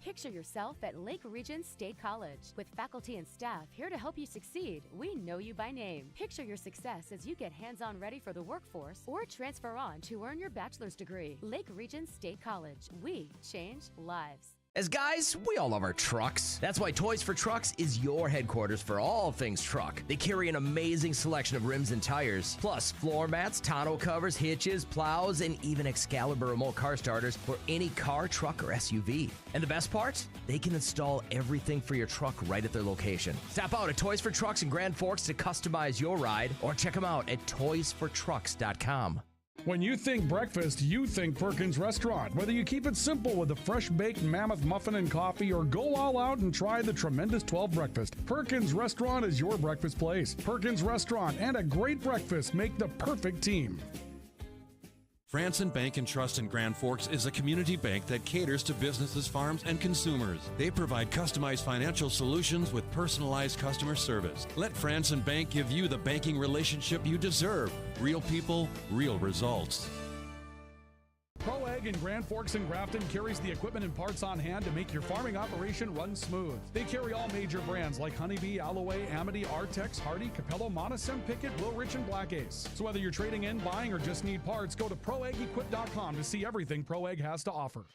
Picture yourself at Lake Region State College. With faculty and staff here to help you succeed, we know you by name. Picture your success as you get hands-on ready for the workforce or transfer on to earn your bachelor's degree. Lake Region State College. We change lives. As guys, we all love our trucks. That's why Toys for Trucks is your headquarters for all things truck. They carry an amazing selection of rims and tires, plus floor mats, tonneau covers, hitches, plows, and even Excalibur remote car starters for any car, truck, or SUV. And the best part? They can install everything for your truck right at their location. Stop out at Toys for Trucks in Grand Forks to customize your ride, or check them out at toysfortrucks.com. When you think breakfast, you think Perkins Restaurant. Whether you keep it simple with a fresh baked mammoth muffin and coffee or go all out and try the tremendous 12 breakfast, Perkins Restaurant is your breakfast place. Perkins Restaurant and a great breakfast make the perfect team. Franson Bank and Trust in Grand Forks is a community bank that caters to businesses, farms, and consumers. They provide customized financial solutions with personalized customer service. Let Franson Bank give you the banking relationship you deserve. Real people, real results. Pro Ag in Grand Forks and Grafton carries the equipment and parts on hand to make your farming operation run smooth. They carry all major brands like Honeybee, Alloway, Amity, Artex, Hardy, Capello, Monosem, Pickett, Wilrich, and Black Ace. So whether you're trading in, buying, or just need parts, go to ProAgEquip.com to see everything Pro Ag has to offer.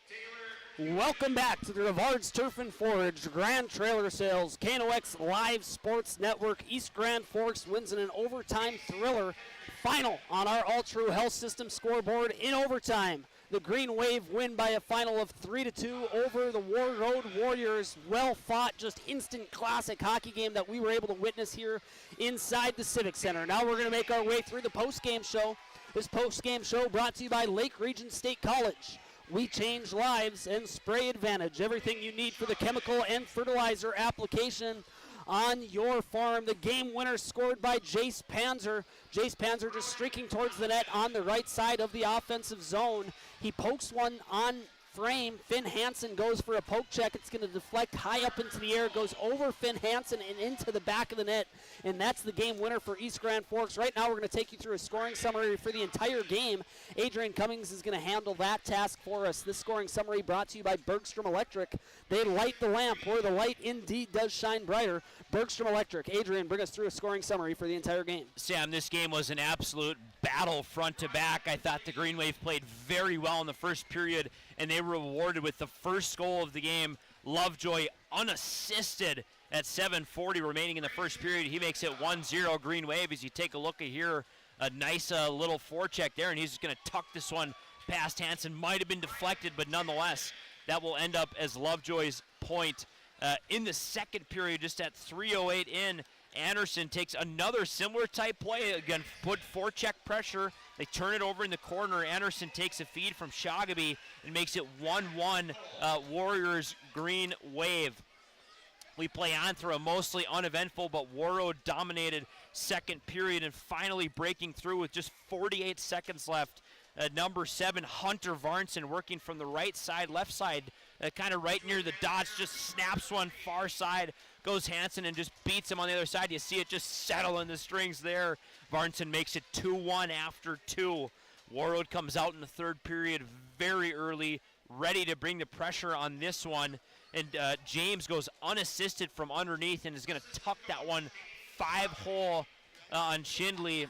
Welcome back to the Rivard's Turf and Forage Grand Trailer Sales KNOX Live Sports Network. East Grand Forks wins in an overtime thriller. Final on our All True Health System scoreboard in overtime. The Green Wave win by a final of 3-2 over the Warroad Warriors. Well fought, just instant classic hockey game that we were able to witness here inside the Civic Center. Now we're going to make our way through the post-game show. This post-game show brought to you by Lake Region State College. We change lives and Spray Advantage. Everything you need for the chemical and fertilizer application on your farm. The game winner scored by Jace Panzer. Jace Panzer just streaking towards the net on the right side of the offensive zone. He pokes one on frame. Finn Hansen goes for a poke check. It's going to deflect high up into the air, goes over Finn Hansen and into the back of the net, and that's the game winner for East Grand Forks. Right now we're going to take you through a scoring summary for the entire game. Adrian Cummings is going to handle that task for us. This scoring summary brought to you by Bergstrom Electric. They light the lamp where the light indeed does shine brighter. Bergstrom Electric. Adrian, bring us through a scoring summary for the entire game. Sam, this game was an absolute battle front to back. I thought the Green Wave played very well in the first period, and they were rewarded with the first goal of the game. Lovejoy unassisted at 7:40 remaining in the first period. He makes it 1-0 Green Wave. As you take a look at here, a nice little forecheck there, and he's just going to tuck this one past Hansen. Might have been deflected, but nonetheless, that will end up as Lovejoy's point. In the second period, just at 3:08 in, Anderson takes another similar type play. Again, put forecheck pressure. They turn it over in the corner. Anderson takes a feed from Shagaby and makes it 1-1 Warriors Green Wave. We play on through a mostly uneventful but Warroad dominated second period, and finally breaking through with just 48 seconds left. Number 7, Hunter Varnson, working from the right side, left side, kind of right near the dots, just snaps one far side, goes Hansen and just beats him on the other side. You see it just settle in the strings there. Varnson makes it 2-1 after 2. Warroad comes out in the third period very early, ready to bring the pressure on this one. And James goes unassisted from underneath and is going to tuck that one 5-hole on Schindley.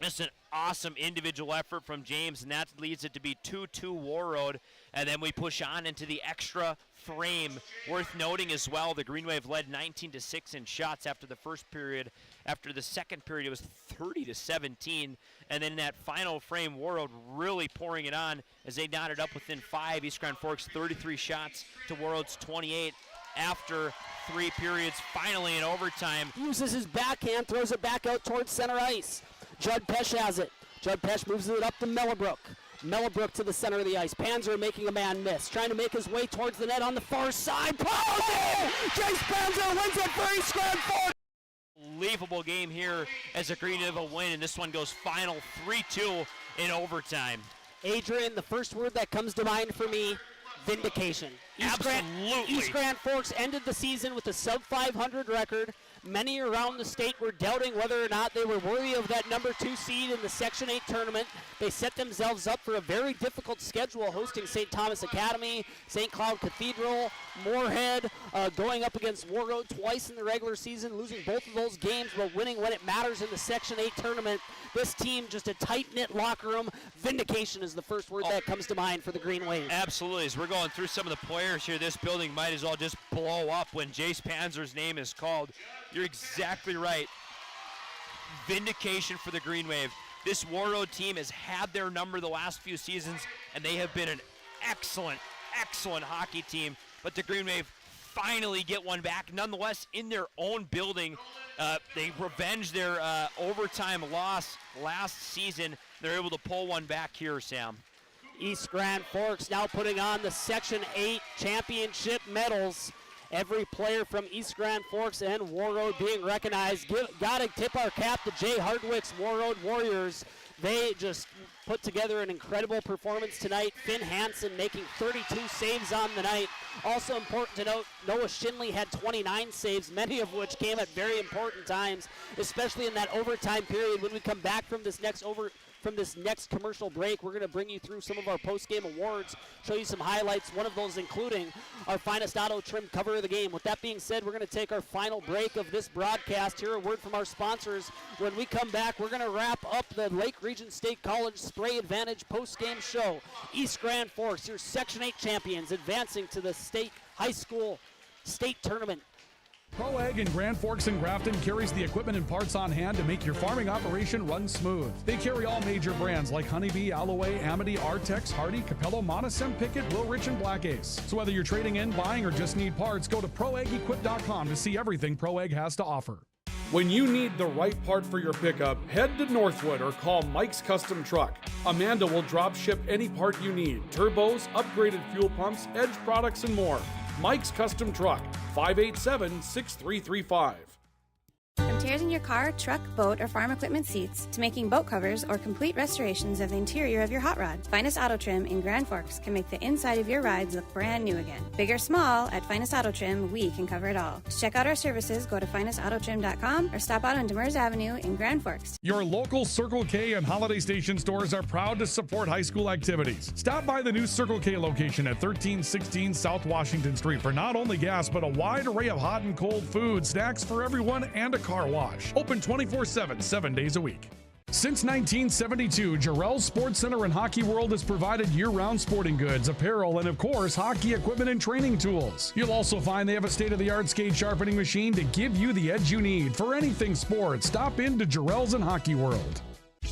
Just an awesome individual effort from James, and that leads it to be 2-2 Warroad. And then we push on into the extra frame. Worth noting as well, the Green Wave led 19-6 in shots after the first period. After the second period, it was 30-17. And then in that final frame, Warroad really pouring it on as they knotted up within 5. East Grand Forks 33 shots to Warroad's 28 after 3 periods. Finally in overtime. Uses his backhand, throws it back out towards center ice. Judd Pesh has it. Judd Pesh moves it up to Mellebrook. Mellebrook to the center of the ice. Panzer making a man miss. Trying to make his way towards the net on the far side. Oh! Jace Panzer wins it for East Grand Forks. unbelievable game here as the Green Wave will win, and this one goes final 3-2 in overtime. Adrian, the first word that comes to mind for me, vindication. Absolutely. East Grand Forks ended the season with a sub-500 record. Many around the state were doubting whether or not they were worthy of that number 2 seed in the Section 8 tournament. They set themselves up for a very difficult schedule, hosting St. Thomas Academy, St. Cloud Cathedral, Moorhead, going up against Warroad twice in the regular season, losing both of those games, but winning when it matters in the Section 8 tournament. This team, just a tight-knit locker room. Vindication is the first word that comes to mind for the Green Wave. Absolutely. As we're going through some of the players here, this building might as well just blow up when Jace Panzer's name is called. You're exactly right. Vindication for the Green Wave. This Warroad team has had their number the last few seasons, and they have been an excellent, excellent hockey team. But the Green Wave finally get one back, nonetheless, in their own building. They revenged their overtime loss last season. They're able to pull one back here, Sam. East Grand Forks now putting on the Section 8 championship medals. Every player from East Grand Forks and Warroad being recognized. Gotta tip our cap to Jay Hardwick's Warroad Warriors. They just put together an incredible performance tonight. Finn Hansen making 32 saves on the night. Also important to note, Noah Shinley had 29 saves, many of which came at very important times, especially in that overtime period. When we come back from this next commercial break, we're going to bring you through some of our post-game awards, show you some highlights, one of those including our finest auto trim cover of the game. With that being said, we're going to take our final break of this broadcast. Here, a word from our sponsors. When we come back, we're going to wrap up the Lake Region State College Spray Advantage post-game show. East Grand Forks, your Section 8 champions, advancing to the state high school state tournament. Pro Ag in Grand Forks and Grafton carries the equipment and parts on hand to make your farming operation run smooth. They carry all major brands like Honeybee, Alloway, Amity, Artex, Hardy, Capello, Monosem, Pickett, Wilrich, and Black Ace. So whether you're trading in, buying, or just need parts, go to ProAgEquip.com to see everything Pro Ag has to offer. When you need the right part for your pickup, head to Northwood or call Mike's Custom Truck. Amanda will drop ship any part you need. Turbos, upgraded fuel pumps, Edge products, and more. Mike's Custom Truck, 587-6335. From tears in your car, truck, boat, or farm equipment seats to making boat covers or complete restorations of the interior of your hot rod, Finest Auto Trim in Grand Forks can make the inside of your rides look brand new again. Big or small, at Finest Auto Trim, we can cover it all. To check out our services, go to finestautotrim.com or stop out on Demers Avenue in Grand Forks. Your local Circle K and Holiday Station stores are proud to support high school activities. Stop by the new Circle K location at 1316 South Washington Street for not only gas, but a wide array of hot and cold food, snacks for everyone, and a car wash. Open 24/7, 7 days a week. Since 1972, Jarrell's Sports Center and Hockey World has provided year-round sporting goods, apparel, and of course, hockey equipment and training tools. You'll also find they have a state-of-the-art skate sharpening machine to give you the edge you need for anything sports. Stop in to Jarrell's and Hockey World.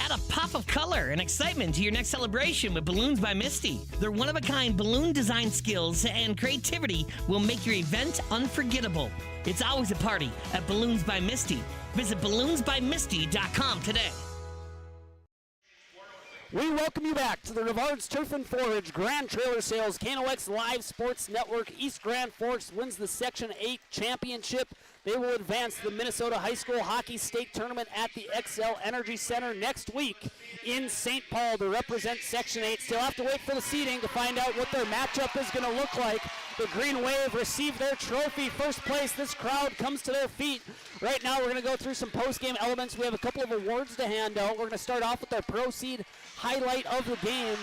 Add a pop of color and excitement to your next celebration with Balloons by Misty. Their one-of-a-kind balloon design skills and creativity will make your event unforgettable. It's always a party at Balloons by Misty. Visit balloonsbymisty.com today. We welcome you back to the Rivard's Turf and Forage Grand Trailer Sales KNOX Live Sports Network. East Grand Forks wins the Section 8 championship. They will advance the Minnesota High School Hockey State Tournament at the XL Energy Center next week in St. Paul to represent Section 8. Still have to wait for the seeding to find out what their matchup is going to look like. The Green Wave received their trophy, first place. This crowd comes to their feet. Right now we're going to go through some post-game elements. We have a couple of awards to hand out. We're going to start off with our Proceed highlight of the game.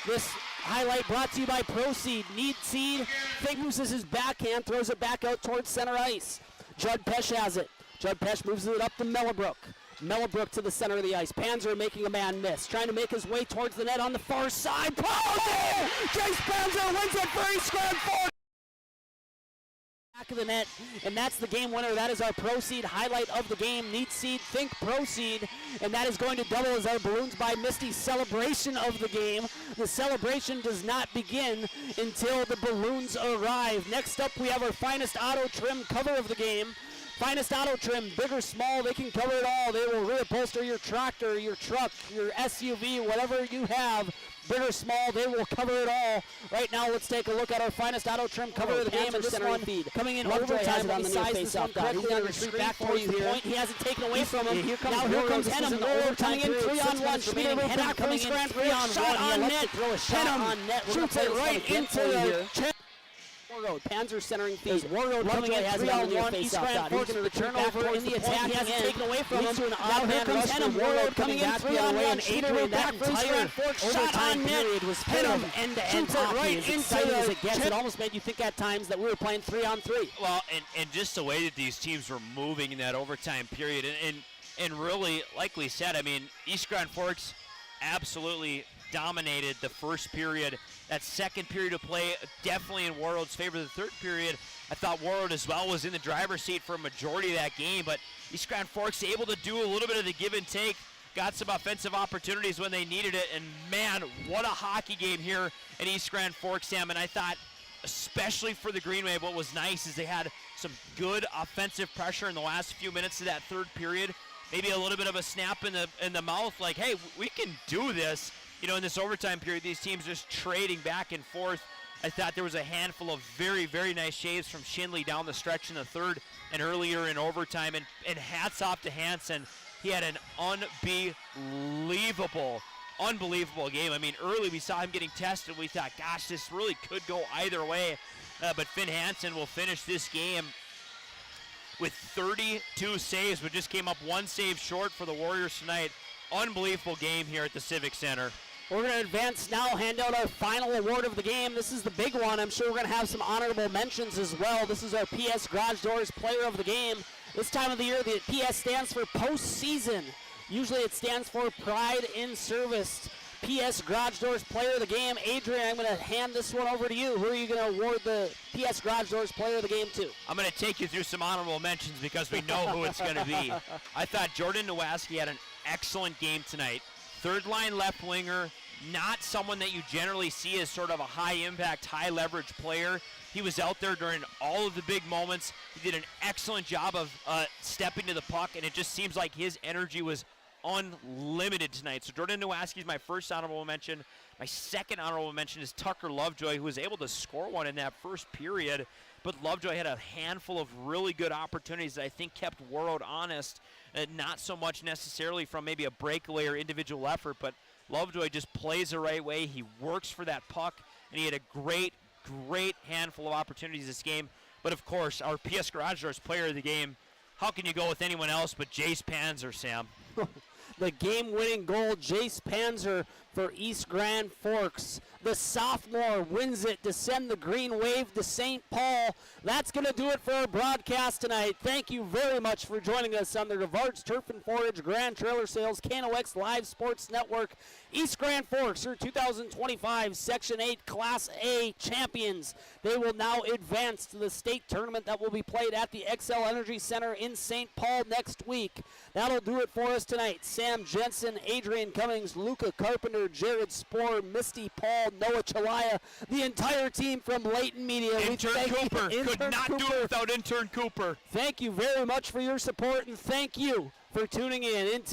This highlight brought to you by Proceed. Need seed, Fig moves his backhand, throws it back out towards center ice. Judd Pesh has it. Judd Pesh moves it up to Mellabrook. Mellabrook to the center of the ice. Panzer making a man miss. Trying to make his way towards the net on the far side. Oh! Jace Panzer wins it for East Grand Forks. Back of the net, and that's the game winner. That is our Proceed highlight of the game. Need seed, think Proceed, and that is going to double as our Balloons by Misty celebration of the game. The celebration does not begin until the balloons arrive. Next up, we have our Finest Auto Trim cover of the game. Finest Auto Trim, big or small, they can cover it all. They will reupholster your tractor, your truck, your SUV, whatever you have. big or small, they will cover it all. Right now, let's take a look at our finest auto trim cover of the game, and this one coming in overtime on the size this one correctly on your screen back for you here. He hasn't taken away from him. Here comes Henham, coming in 3-on-1. Speeder Henham coming in 3-on-1. Shot on net. Henham shoots it right into the Warroad, Panzer centering feed. Warroad coming in 3-on-1. East Grand Forks with the turnover in the attack. He hasn't taken away from him. Now here comes Henham. Warroad coming in 3-on-1. Speeder back for East Grand Forks. Shot on net. Henham end-to-end hockey as exciting as it gets. It almost made you think at times that we were playing 3-on-3. Well, and just the way that these teams were moving in that overtime period, and really, like we said, I mean, East Grand Forks absolutely dominated the first period. That second period of play, definitely in Warroad's favor. The third period, I thought Warroad as well was in the driver's seat for a majority of that game, but East Grand Forks able to do a little bit of the give and take, got some offensive opportunities when they needed it, and man, what a hockey game here at East Grand Forks, Sam. And I thought, especially for the Green Wave, what was nice is they had some good offensive pressure in the last few minutes of that third period. Maybe a little bit of a snap in the mouth, like, hey, we can do this. You know, in this overtime period, these teams just trading back and forth. I thought there was a handful of very, very nice shaves from Shinley down the stretch in the third and earlier in overtime. And hats off to Hansen. He had an unbelievable game. I mean, early we saw him getting tested. We thought, gosh, this really could go either way. But Finn Hansen will finish this game with 32 saves, but just came up one save short for the Warriors tonight. Unbelievable game here at the Civic Center. We're going to advance now, hand out our final award of the game. This is the big one. I'm sure we're going to have some honorable mentions as well. This is our PS Garage Doors Player of the Game. This time of the year, the PS stands for postseason. Usually it stands for Pride in Service. PS Garage Doors Player of the Game. Adrian, I'm going to hand this one over to you. Who are you going to award the PS Garage Doors Player of the Game to? I'm going to take you through some honorable mentions because we know who it's going to be. I thought Jordan Nowaski had an excellent game tonight. Third line left winger, not someone that you generally see as sort of a high impact, high leverage player. He was out there during all of the big moments. He did an excellent job of stepping to the puck, and it just seems like his energy was unlimited tonight. So Jordan Nowaski is my first honorable mention. My second honorable mention is Tucker Lovejoy, who was able to score one in that first period, but Lovejoy had a handful of really good opportunities that I think kept Warroad honest. Not so much necessarily from maybe a breakaway or individual effort, but Lovejoy just plays the right way. He works for that puck, and he had a great handful of opportunities this game. But of course, our PS Garage Doors Player of the Game, how can you go with anyone else but Jace Panzer, Sam? The game-winning goal, Jace Panzer for East Grand Forks. The sophomore wins it to send the Green Wave to St. Paul. That's going to do it for our broadcast tonight. Thank you very much for joining us on the Rivard's Turf and Forage Grand Trailer Sales KNOX Live Sports Network. East Grand Forks are 2025 Section 8 Class A champions. They will now advance to the state tournament that will be played at the XL Energy Center in St. Paul next week. That'll do it for us tonight. Sam Jensen, Adrian Cummings, Luca Carpenter, Jared Spohr, Misty Paul, Noah Chalaya, the entire team from Leighton Media. Intern Cooper. Could not do it without Intern Cooper. Thank you very much for your support, and thank you for tuning in. Until